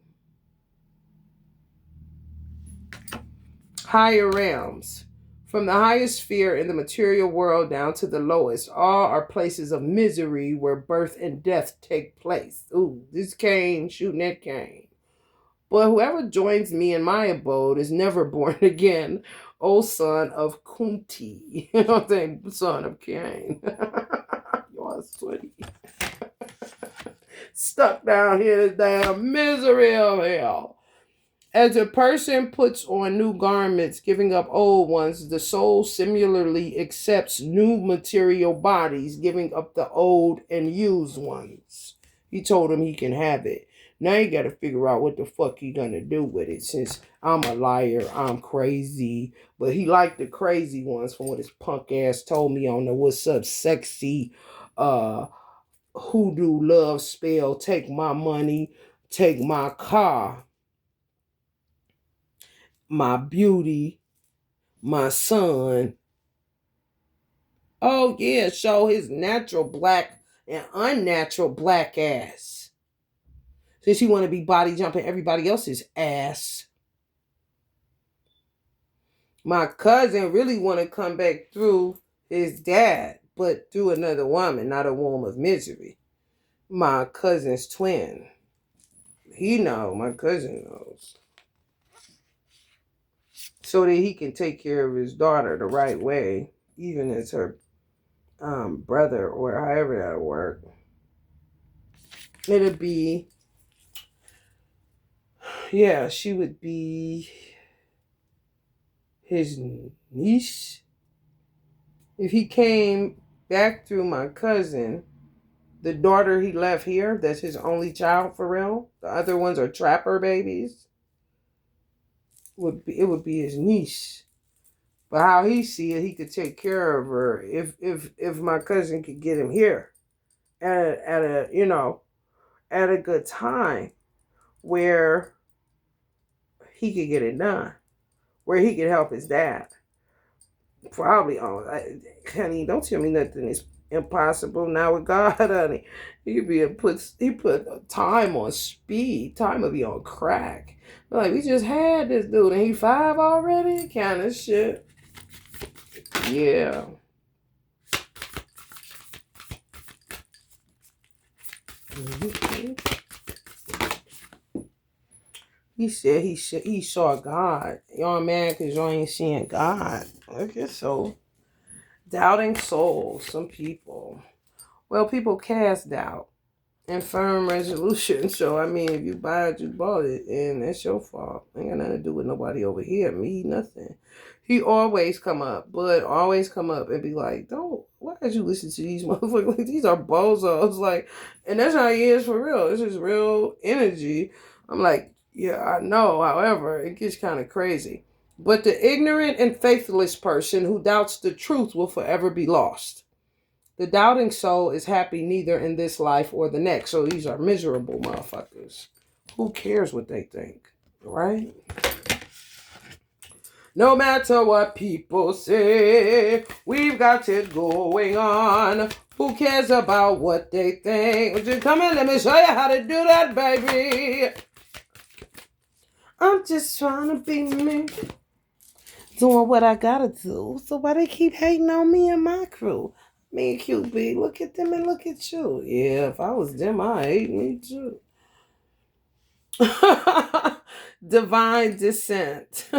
Higher realms. From the highest sphere in the material world down to the lowest, all are places of misery where birth and death take place. Ooh, this Cain shooting that Cain. But whoever joins me in my abode is never born again. O son of Kunti. You know what I'm saying? Son of Cain. You're sweaty. Stuck down here in damn misery of hell. As a person puts on new garments, giving up old ones, the soul similarly accepts new material bodies, giving up the old and used ones. He told him he can have it. Now you gotta figure out what the fuck he gonna do with it, since I'm a liar, I'm crazy. But he liked the crazy ones from what his punk ass told me on the What's Up Sexy hoodoo love spell. Take my money, take my car, my beauty, my son. Oh yeah, show his natural black and unnatural black ass. Since he want to be body jumping everybody else's ass. My cousin really want to come back through his dad, but through another woman, not a womb of misery. My cousin's twin. He know, my cousin knows. So that he can take care of his daughter the right way, even as her brother, or however that'll work. It'll be, yeah, she would be his niece. If he came back through my cousin, the daughter he left here, that's his only child for real. The other ones are trapper babies. It would be his niece. But how he see it, he could take care of her if my cousin could get him here at a at a good time where he could get it done, where he could help his dad. Probably on, honey. Don't tell me nothing is impossible now with God, honey. He put time on speed. Time will be on crack. Like, we just had this dude and he 5 already, kind of shit. Yeah. Mm-hmm. He said he saw God. Y'all mad because y'all ain't seeing God. I guess so. Doubting souls, some people. Well, people cast doubt and firm resolution. So, I mean, if you buy it, you bought it, and that's your fault. Ain't got nothing to do with nobody over here. Me, nothing. He always come up, but always come up and be like, why did you listen to these motherfuckers? Like, these are bozos. Like, and that's how he is for real. This is real energy. I'm like, yeah, I know. However, it gets kind of crazy. But the ignorant and faithless person who doubts the truth will forever be lost. The doubting soul is happy neither in this life or the next. So these are miserable motherfuckers. Who cares what they think, right? No matter what people say, we've got it going on. Who cares about what they think? Would you come in? Let me show you how to do that, baby. I'm just trying to be me. Doing what I gotta do. So why they keep hating on me and my crew? Me and QB, look at them and look at you. Yeah, if I was them, I'd hate me too. Divine descent.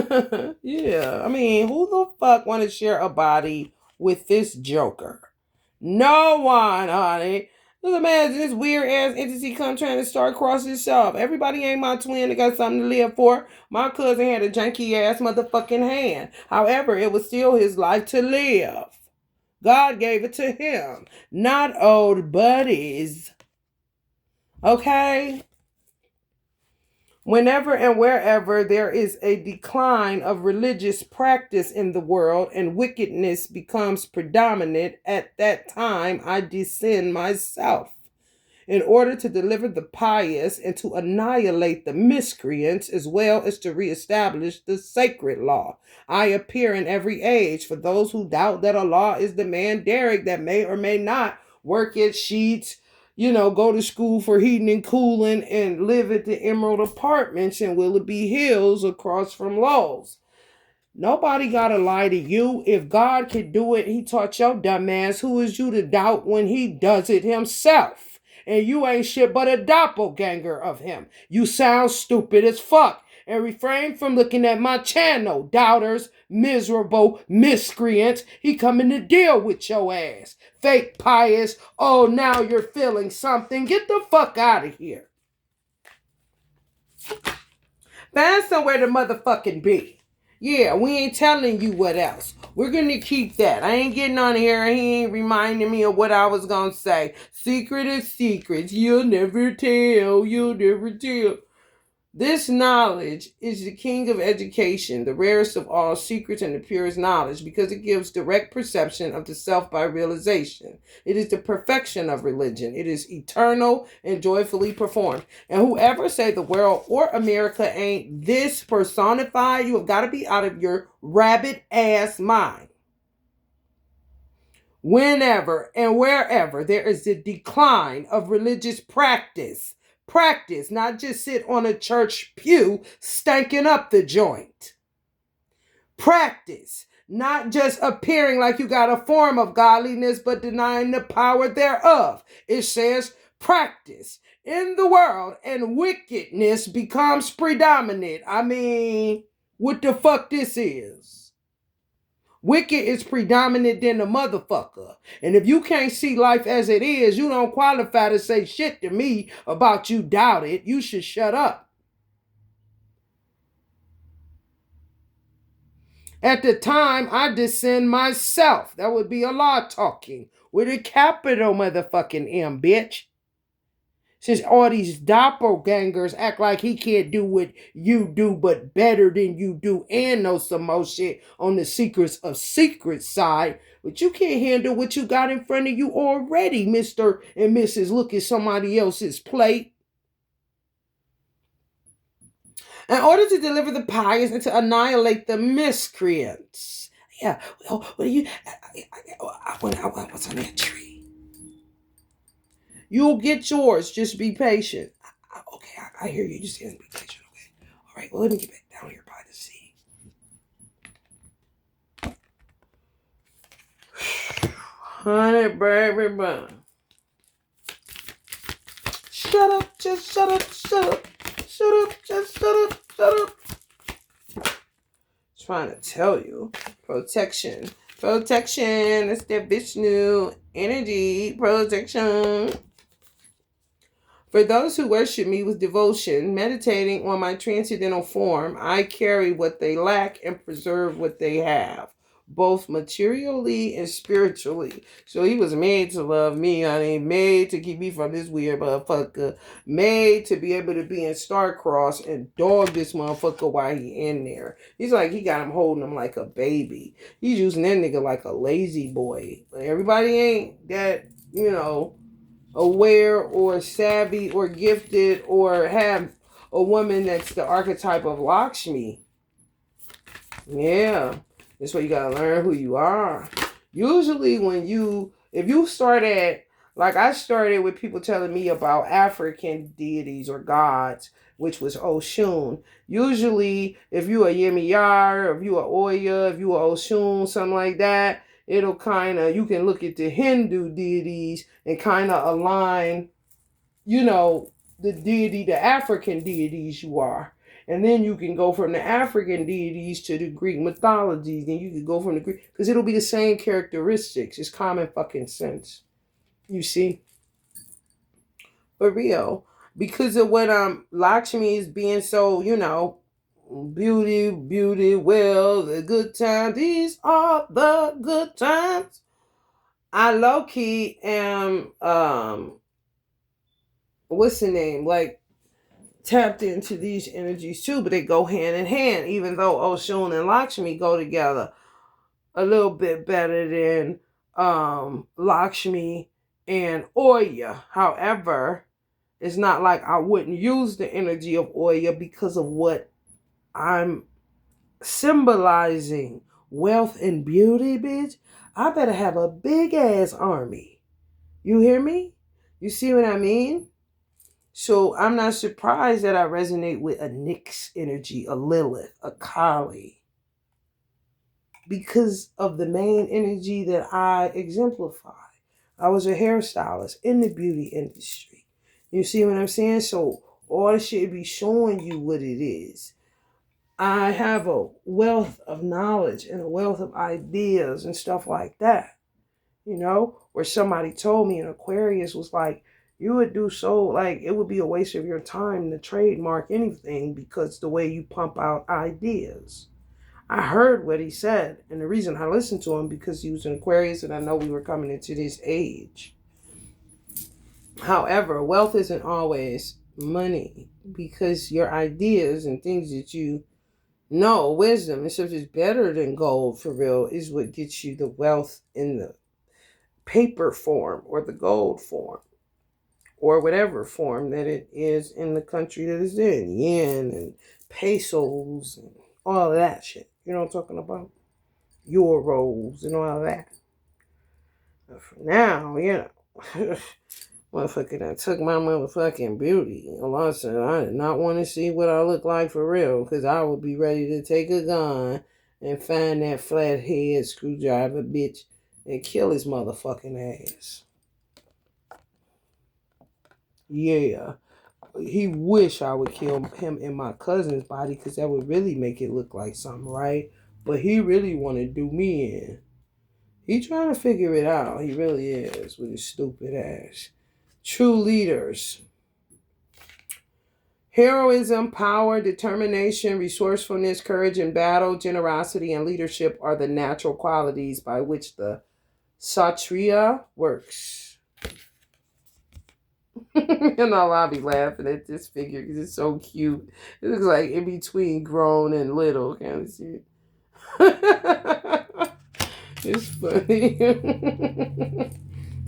Yeah, I mean, who the fuck want to share a body with this joker? No one, honey. Just imagine this weird ass entity come trying to start crossing himself. Everybody ain't my twin. They got something to live for. My cousin had a janky ass motherfucking hand. However, it was still his life to live. God gave it to him, not old buddies. Okay? Whenever and wherever there is a decline of religious practice in the world and wickedness becomes predominant, at that time I descend myself in order to deliver the pious and to annihilate the miscreants, as well as to reestablish the sacred law. I appear in every age for those who doubt that Allah is the man Derek that may or may not work at Sheets, go to school for heating and cooling, and live at the Emerald Apartments in Willoughby Hills across from Lowe's. Nobody gotta lie to you. If God could do it, he taught your dumb ass. Who is you to doubt when he does it himself? And you ain't shit but a doppelganger of him. You sound stupid as fuck. And refrain from looking at my channel, doubters, miserable miscreants. He coming to deal with your ass. Fake pious. Oh, now you're feeling something. Get the fuck out of here. Find somewhere to motherfucking be. Yeah, we ain't telling you what else. We're going to keep that. I ain't getting on here. He ain't reminding me of what I was going to say. Secret is secrets. You'll never tell. You'll never tell. This knowledge is the king of education, the rarest of all secrets and the purest knowledge, because it gives direct perception of the self by realization. It is the perfection of religion. It is eternal and joyfully performed. And whoever say the world or America ain't this personified, you have got to be out of your rabbit ass mind. Whenever and wherever there is a decline of religious practice, not just sit on a church pew stanking up the joint. Practice, not just appearing like you got a form of godliness, but denying the power thereof. It says practice in the world and wickedness becomes predominant. I mean, what the fuck this is? Wicked is predominant than the motherfucker. And if you can't see life as it is, you don't qualify to say shit to me about you doubt it. You should shut up. At the time, I descend myself. That would be Allah talking with a capital motherfucking M, bitch. Since all these doppelgangers act like he can't do what you do, but better than you do, and know some more shit on the secrets of secret side, but you can't handle what you got in front of you already, Mr. and Mrs. Look at somebody else's plate. In order to deliver the pious and to annihilate the miscreants. Yeah, well, what do you? What's on that tree? You'll get yours. Just be patient. Okay, I hear you. Just be patient. Okay. All right. Well, let me get back down here by the sea. Honey, baby, bun. Shut up. Just shut up. Shut up. Shut up. Just shut up. Shut up. Trying to tell you. Protection. Protection. It's the Vishnu energy. Protection. For those who worship me with devotion, meditating on my transcendental form, I carry what they lack and preserve what they have, both materially and spiritually. So he was made to love me, honey, made to keep me from this weird motherfucker, made to be able to be in Starcross and dog this motherfucker while he in there. He's like, he got him holding him like a baby. He's using that nigga like a lazy boy. Everybody ain't that, aware or savvy or gifted or have a woman that's the archetype of Lakshmi. Yeah, that's why you gotta learn who you are. Usually if you start at, like I started with people telling me about African deities or gods, which was Oshun. Usually if you a Yemiyar, or if you a Oya, if you a Oshun, something like that, it'll you can look at the Hindu deities and kind of align, the African deities you are. And then you can go from the African deities to the Greek mythologies. And you can go from the Greek, because it'll be the same characteristics. It's common fucking sense. You see? For real. Because of what Lakshmi is being so, beauty, well, the good times. These are the good times. I low-key am, what's the name? Like, tapped into these energies too, but they go hand in hand, even though Oshun and Lakshmi go together a little bit better than Lakshmi and Oya. However, it's not like I wouldn't use the energy of Oya because of what I'm symbolizing. Wealth and beauty, bitch. I better have a big ass army. You hear me? You see what I mean? So I'm not surprised that I resonate with a Nyx energy, a Lilith, a Kali, because of the main energy that I exemplify. I was a hairstylist in the beauty industry. You see what I'm saying? So all the shit be showing you what it is. I have a wealth of knowledge and a wealth of ideas and stuff like that. You know, where somebody told me an Aquarius was like, you would do so, like, it would be a waste of your time to trademark anything because the way you pump out ideas. I heard what he said, and the reason I listened to him because he was an Aquarius and I know we were coming into this age. However, wealth isn't always money because your ideas and things that you know, wisdom and stuff is better than gold for real, is what gets you the wealth in the paper form or the gold form or whatever form that it is in the country that it's in, yen and pesos and all of that shit. You know what I'm talking about? Euros and all of that. But for now, you know, motherfucker that took my motherfucking beauty. Allah said I did not want to see what I look like for real, because I would be ready to take a gun and find that flathead screwdriver bitch and kill his motherfucking ass. Yeah. He wish I would kill him in my cousin's body because that would really make it look like something, right? But he really want to do me in. He trying to figure it out. He really is with his stupid ass. True leaders. Heroism, power, determination, resourcefulness, courage in battle, generosity, and leadership are the natural qualities by which the Kshatriya works. You know, I'll be laughing at this figure because it's so cute. It looks like in between grown and little kind of shit. It's funny.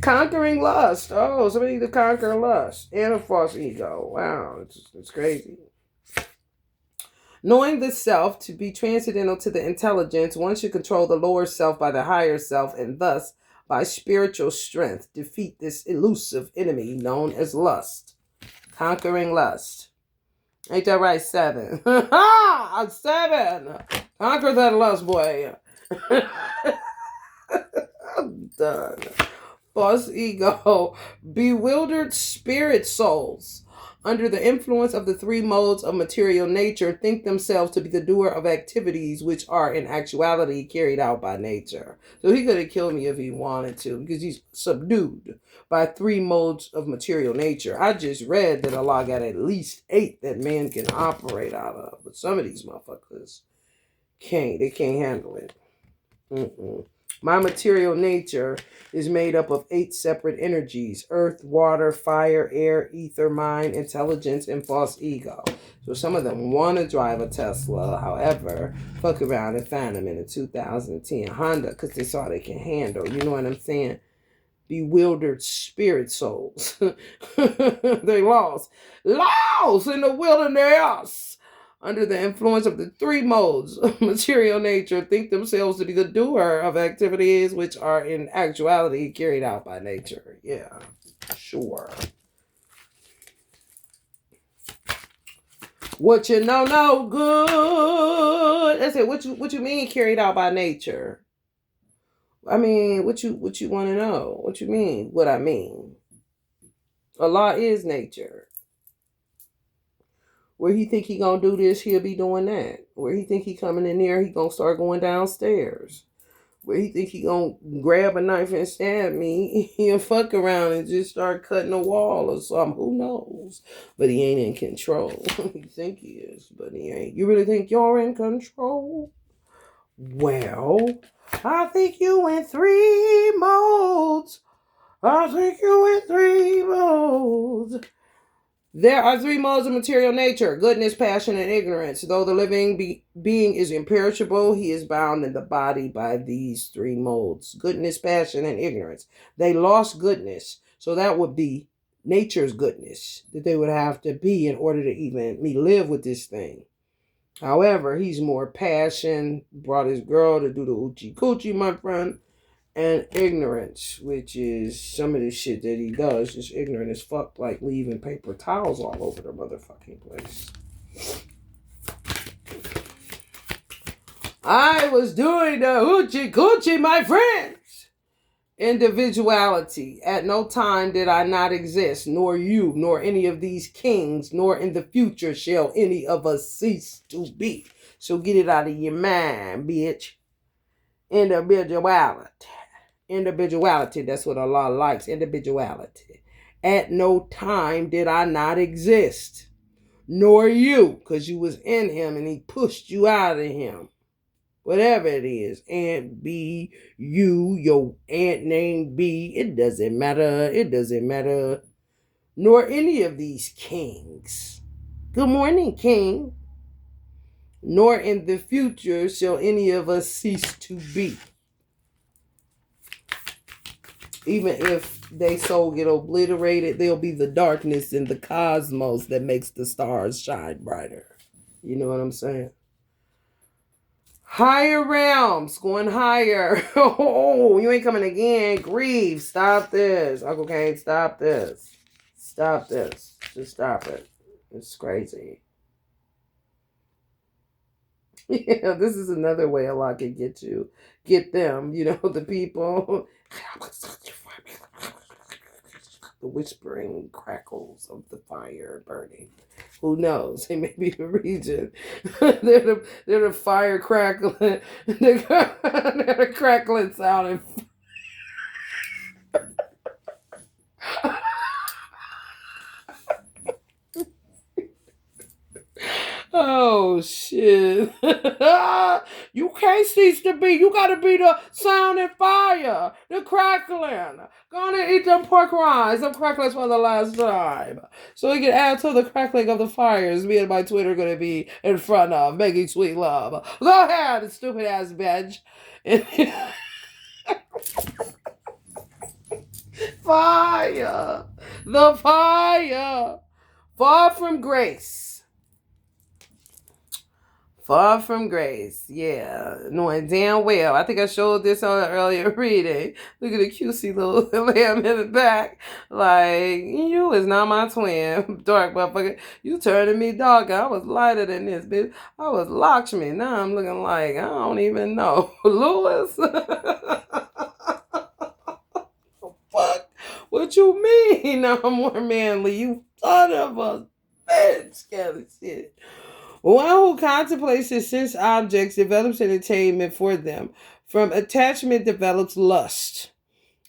Conquering lust. Oh, somebody to conquer lust and a false ego. Wow, it's crazy. Knowing the self to be transcendental to the intelligence, one should control the lower self by the higher self, and thus, by spiritual strength, defeat this elusive enemy known as lust. Conquering lust. Ain't that right? 7. Ha! 7. Conquer that lust, boy. I'm done. False ego. Bewildered spirit souls, under the influence of the 3 modes of material nature, think themselves to be the doer of activities which are in actuality carried out by nature. So he could have killed me if he wanted to, because he's subdued by 3 modes of material nature. I just read that Allah got at least 8 that man can operate out of, but some of these motherfuckers can't. They can't handle it. My material nature is made up of 8 separate energies: earth, water, fire, air, ether, mind, intelligence, and false ego. So some of them want to drive a Tesla, however, fuck around and find them in a 2010 Honda because they saw they can handle. You know what I'm saying? Bewildered spirit souls. They lost in the wilderness. Under the influence of the 3 modes of material nature, think themselves to be the doer of activities which are in actuality carried out by nature. Yeah, sure. What you know, no good. I said, what you mean carried out by nature? I mean, what you want to know? What you mean? What I mean? Allah is nature. Where he think he gonna do this, he'll be doing that. Where he think he coming in there, he gonna start going downstairs. Where he think he gonna grab a knife and stab me, he'll fuck around and just start cutting a wall or something. Who knows? But he ain't in control. You think he is, but he ain't. You really think you're in control? Well, I think you in 3 modes. I think you in 3 modes. There are three modes of material nature: goodness, passion, and ignorance. Though the living being is imperishable, he is bound in the body by these three modes: goodness, passion, and ignorance. They lost goodness, so that would be nature's goodness that they would have to be in order to even me live with this thing. However, he's more passion, brought his girl to do the oochie coochie, my friend, and ignorance, which is some of the shit that he does, just ignorant as fuck, like leaving paper towels all over the motherfucking place. I was doing the hoochie coochie, my friends. Individuality. At no time did I not exist, nor you, nor any of these kings, nor in the future shall any of us cease to be. So get it out of your mind, bitch. Individuality. Individuality, that's what Allah likes. Individuality. At no time did I not exist, nor you, because you was in him and he pushed you out of him. Whatever it is, Aunt B, you, your aunt named B, it doesn't matter. It doesn't matter. Nor any of these kings. Good morning, king. Nor in the future shall any of us cease to be. Even if they soul get obliterated, there'll be the darkness in the cosmos that makes the stars shine brighter. You know what I'm saying? Higher realms, going higher. Oh, you ain't coming again. Grieve, stop this. Uncle Kane, stop this. Stop this. Just stop it. It's crazy. Yeah, this is another way Allah can get you. Get them, the people. The whispering crackles of the fire burning. Who knows? They may be the region. they're the fire crackling. They're the crackling sound. Oh shit. You can't cease to be. You gotta be the sound and fire. The crackling. Gonna eat them pork rinds. Them cracklings for the last time. So we can add to the crackling of the fires. Me and my Twitter gonna be in front of making sweet love. Go ahead, stupid ass bitch. Fire. The fire. Far from grace. Far from grace, yeah. Knowing damn well. I think I showed this on an earlier reading. Look at the cutesy little lamb in the back. Like, you is not my twin. Dark motherfucker. You turning me dark. I was lighter than this, bitch. I was Lakshmi. Now I'm looking like, I don't even know. Lewis? Fuck. What you mean I'm more manly? You son of a bitch. Scary shit. One who contemplates his sense objects develops entertainment for them. From attachment develops lust.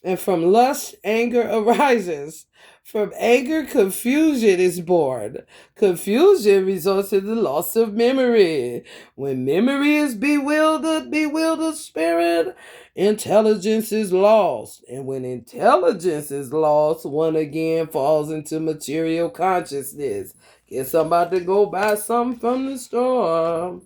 And from lust, anger arises. From anger, confusion is born. Confusion results in the loss of memory. When memory is bewildered spirit, intelligence is lost. And when intelligence is lost, one again falls into material consciousness. Guess I'm about to go buy something from the store.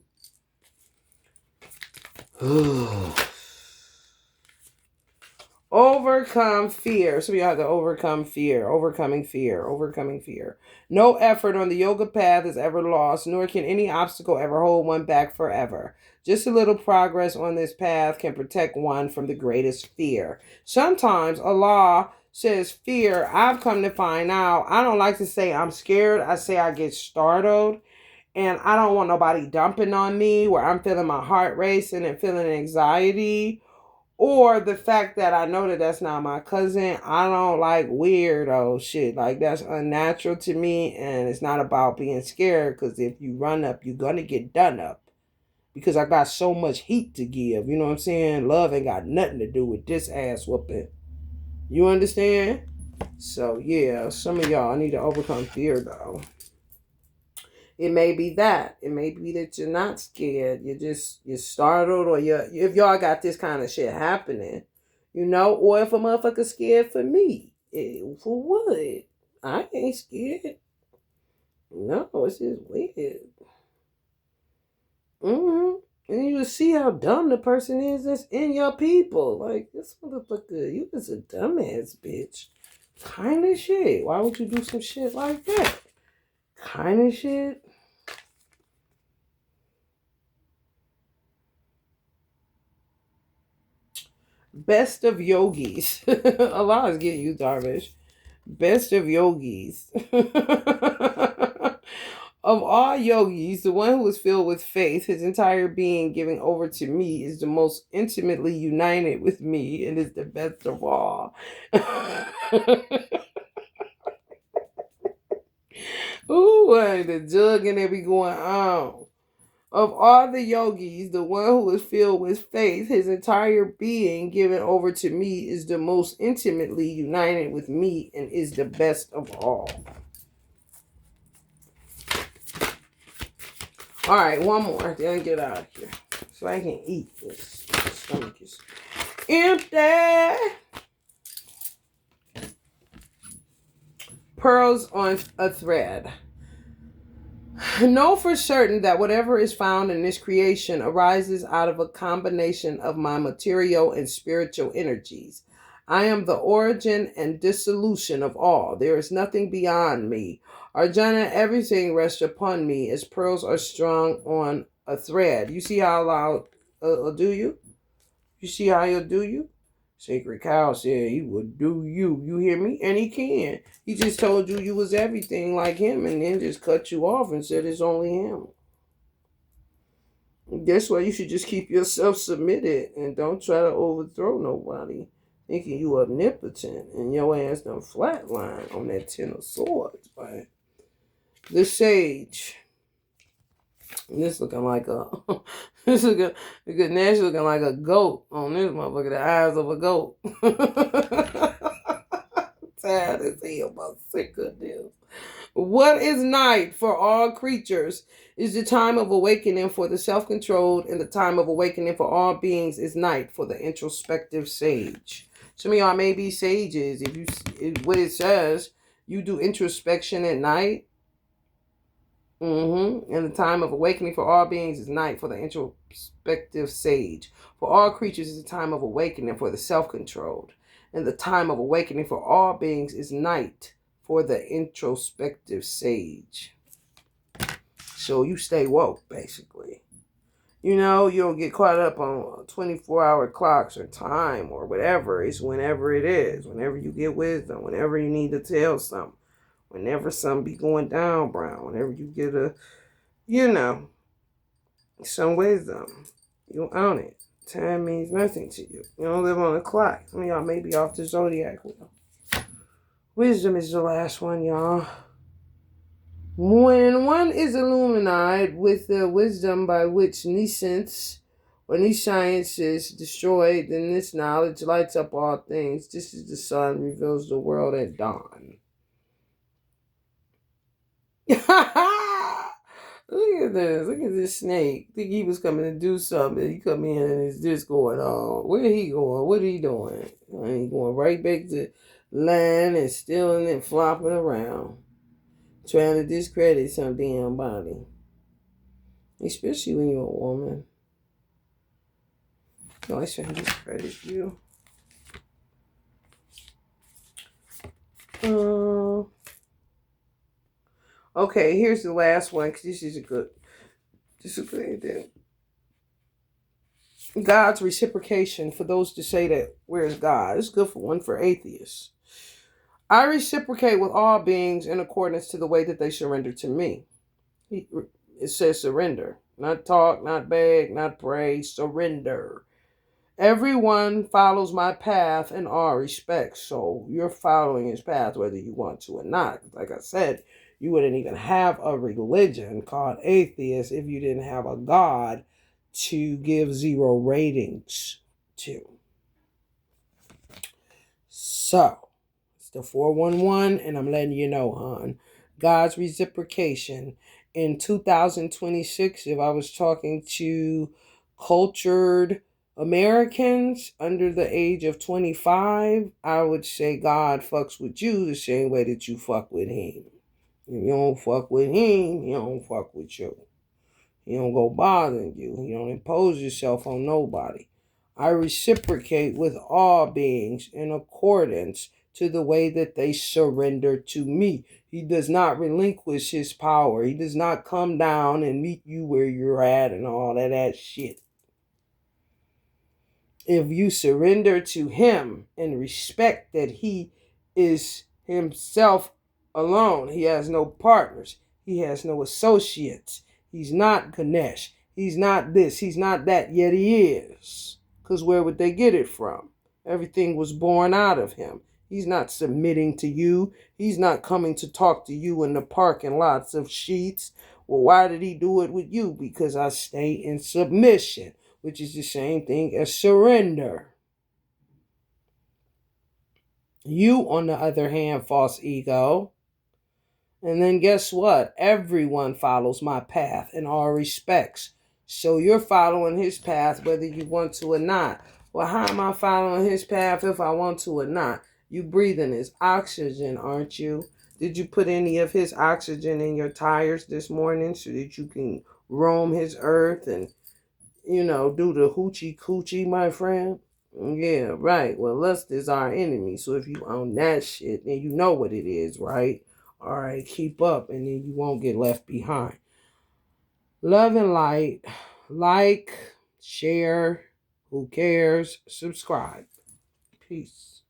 Overcome fear. So we have to overcome fear. Overcoming fear. Overcoming fear. No effort on the yoga path is ever lost, nor can any obstacle ever hold one back forever. Just a little progress on this path can protect one from the greatest fear. Sometimes Allah says fear. I've come to find out, I don't like to say I'm scared. I say I get startled. And I don't want nobody dumping on me where I'm feeling my heart racing and feeling anxiety. Or the fact that I know that that's not my cousin. I don't like weirdo shit. Like, that's unnatural to me. And it's not about being scared. Because if you run up, you're going to get done up. Because I got so much heat to give. You know what I'm saying? Love ain't got nothing to do with this ass whooping. You understand? So, yeah. Some of y'all need to overcome fear, though. It may be that. It may be that you're not scared. You're startled, or if y'all got this kind of shit happening, or if a motherfucker scared for me. For what? I ain't scared. No, it's just weird. Mm-hmm. And you just see how dumb the person is that's in your people. Like, this motherfucker, you was a dumbass bitch. Kind of shit. Why would you do some shit like that? Kind of shit. Best of yogis. Allah is getting you, Darvish. Best of yogis. Of all yogis, the one who is filled with faith, his entire being giving over to me, is the most intimately united with me and is the best of all. Ooh, the jug and it be going on. Of all the yogis, the one who is filled with faith, his entire being given over to me, is the most intimately united with me and is the best of all. All right, one more. Then I get out of here so I can eat. This stomach is empty. Pearls on a thread. Know for certain that whatever is found in this creation arises out of a combination of my material and spiritual energies. I am the origin and dissolution of all. There is nothing beyond me. Arjuna, everything rests upon me as pearls are strung on a thread. You see how I'll do you? You see how he'll do you? Sacred Cow said he would do you. You hear me? And he can. He just told you you was everything like him and then just cut you off and said it's only him. That's why you should just keep yourself submitted and don't try to overthrow nobody. Thinking you omnipotent and your ass done flatline on that 10 of swords. But the sage. And this looking like a this looking Nash looking like a goat on this motherfucker, the eyes of a goat. Tired as hell, about sick of this. What is night for all creatures is the time of awakening for the self-controlled, and the time of awakening for all beings is night for the introspective sage. Some of y'all may be sages. What it says, you do introspection at night. And the time of awakening for all beings is night for the introspective sage. For all creatures is the time of awakening for the self-controlled. And the time of awakening for all beings is night for the introspective sage. So you stay woke, basically. You know, you don't get caught up on 24-hour clocks or time or whatever. It's whenever it is. Whenever you get wisdom. Whenever you need to tell something. Whenever something be going down, Brown. Whenever you get some wisdom. You own it. Time means nothing to you. You don't live on a clock. Some of y'all may be off the zodiac wheel. Wisdom is the last one, y'all. When one is illuminated with the wisdom by which nescience or nescience is destroyed, then this knowledge lights up all things, just as the sun reveals the world at dawn. Look at this. Look at this snake. Think he was coming to do something. He come in and it's just going on. Where he going? What he doing? He going right back to land and stealing and flopping around. Trying to discredit some damn body. Especially when you're a woman. No, I shouldn't discredit you. Okay, here's the last one, because this is a good thing. God's reciprocation, for those to say that, where's God? It's good for one for atheists. I reciprocate with all beings in accordance to the way that they surrender to me. It says surrender. Not talk, not beg, not pray, surrender. Everyone follows my path in all respects. So you're following his path whether you want to or not. Like I said, you wouldn't even have a religion called atheist if you didn't have a God to give 0 ratings to. So, it's the 411, and I'm letting you know, hon. God's reciprocation. In 2026, if I was talking to cultured Americans under the age of 25, I would say God fucks with you the same way that you fuck with him. If you don't fuck with him, he don't fuck with you. He don't go bothering you. He don't impose yourself on nobody. I reciprocate with all beings in accordance to the way that they surrender to me. He does not relinquish his power. He does not come down and meet you where you're at and all that shit. If you surrender to him and respect that he is himself alone, he has no partners, he has no associates, he's not Ganesh, he's not this, he's not that, yet he is. Because where would they get it from? Everything was born out of him. He's not submitting to you. He's not coming to talk to you in the parking lots of sheets. Well, why did he do it with you? Because I stay in submission, which is the same thing as surrender. You, on the other hand, false ego. And then guess what? Everyone follows my path in all respects. So you're following his path whether you want to or not. Well, how am I following his path if I want to or not? You breathing his oxygen, aren't you? Did you put any of his oxygen in your tires this morning so that you can roam his earth and, do the hoochie coochie, my friend? Yeah, right. Well, lust is our enemy. So if you own that shit, then you know what it is, right? All right, keep up and then you won't get left behind. Love and light. Like, share. Who cares? Subscribe. Peace.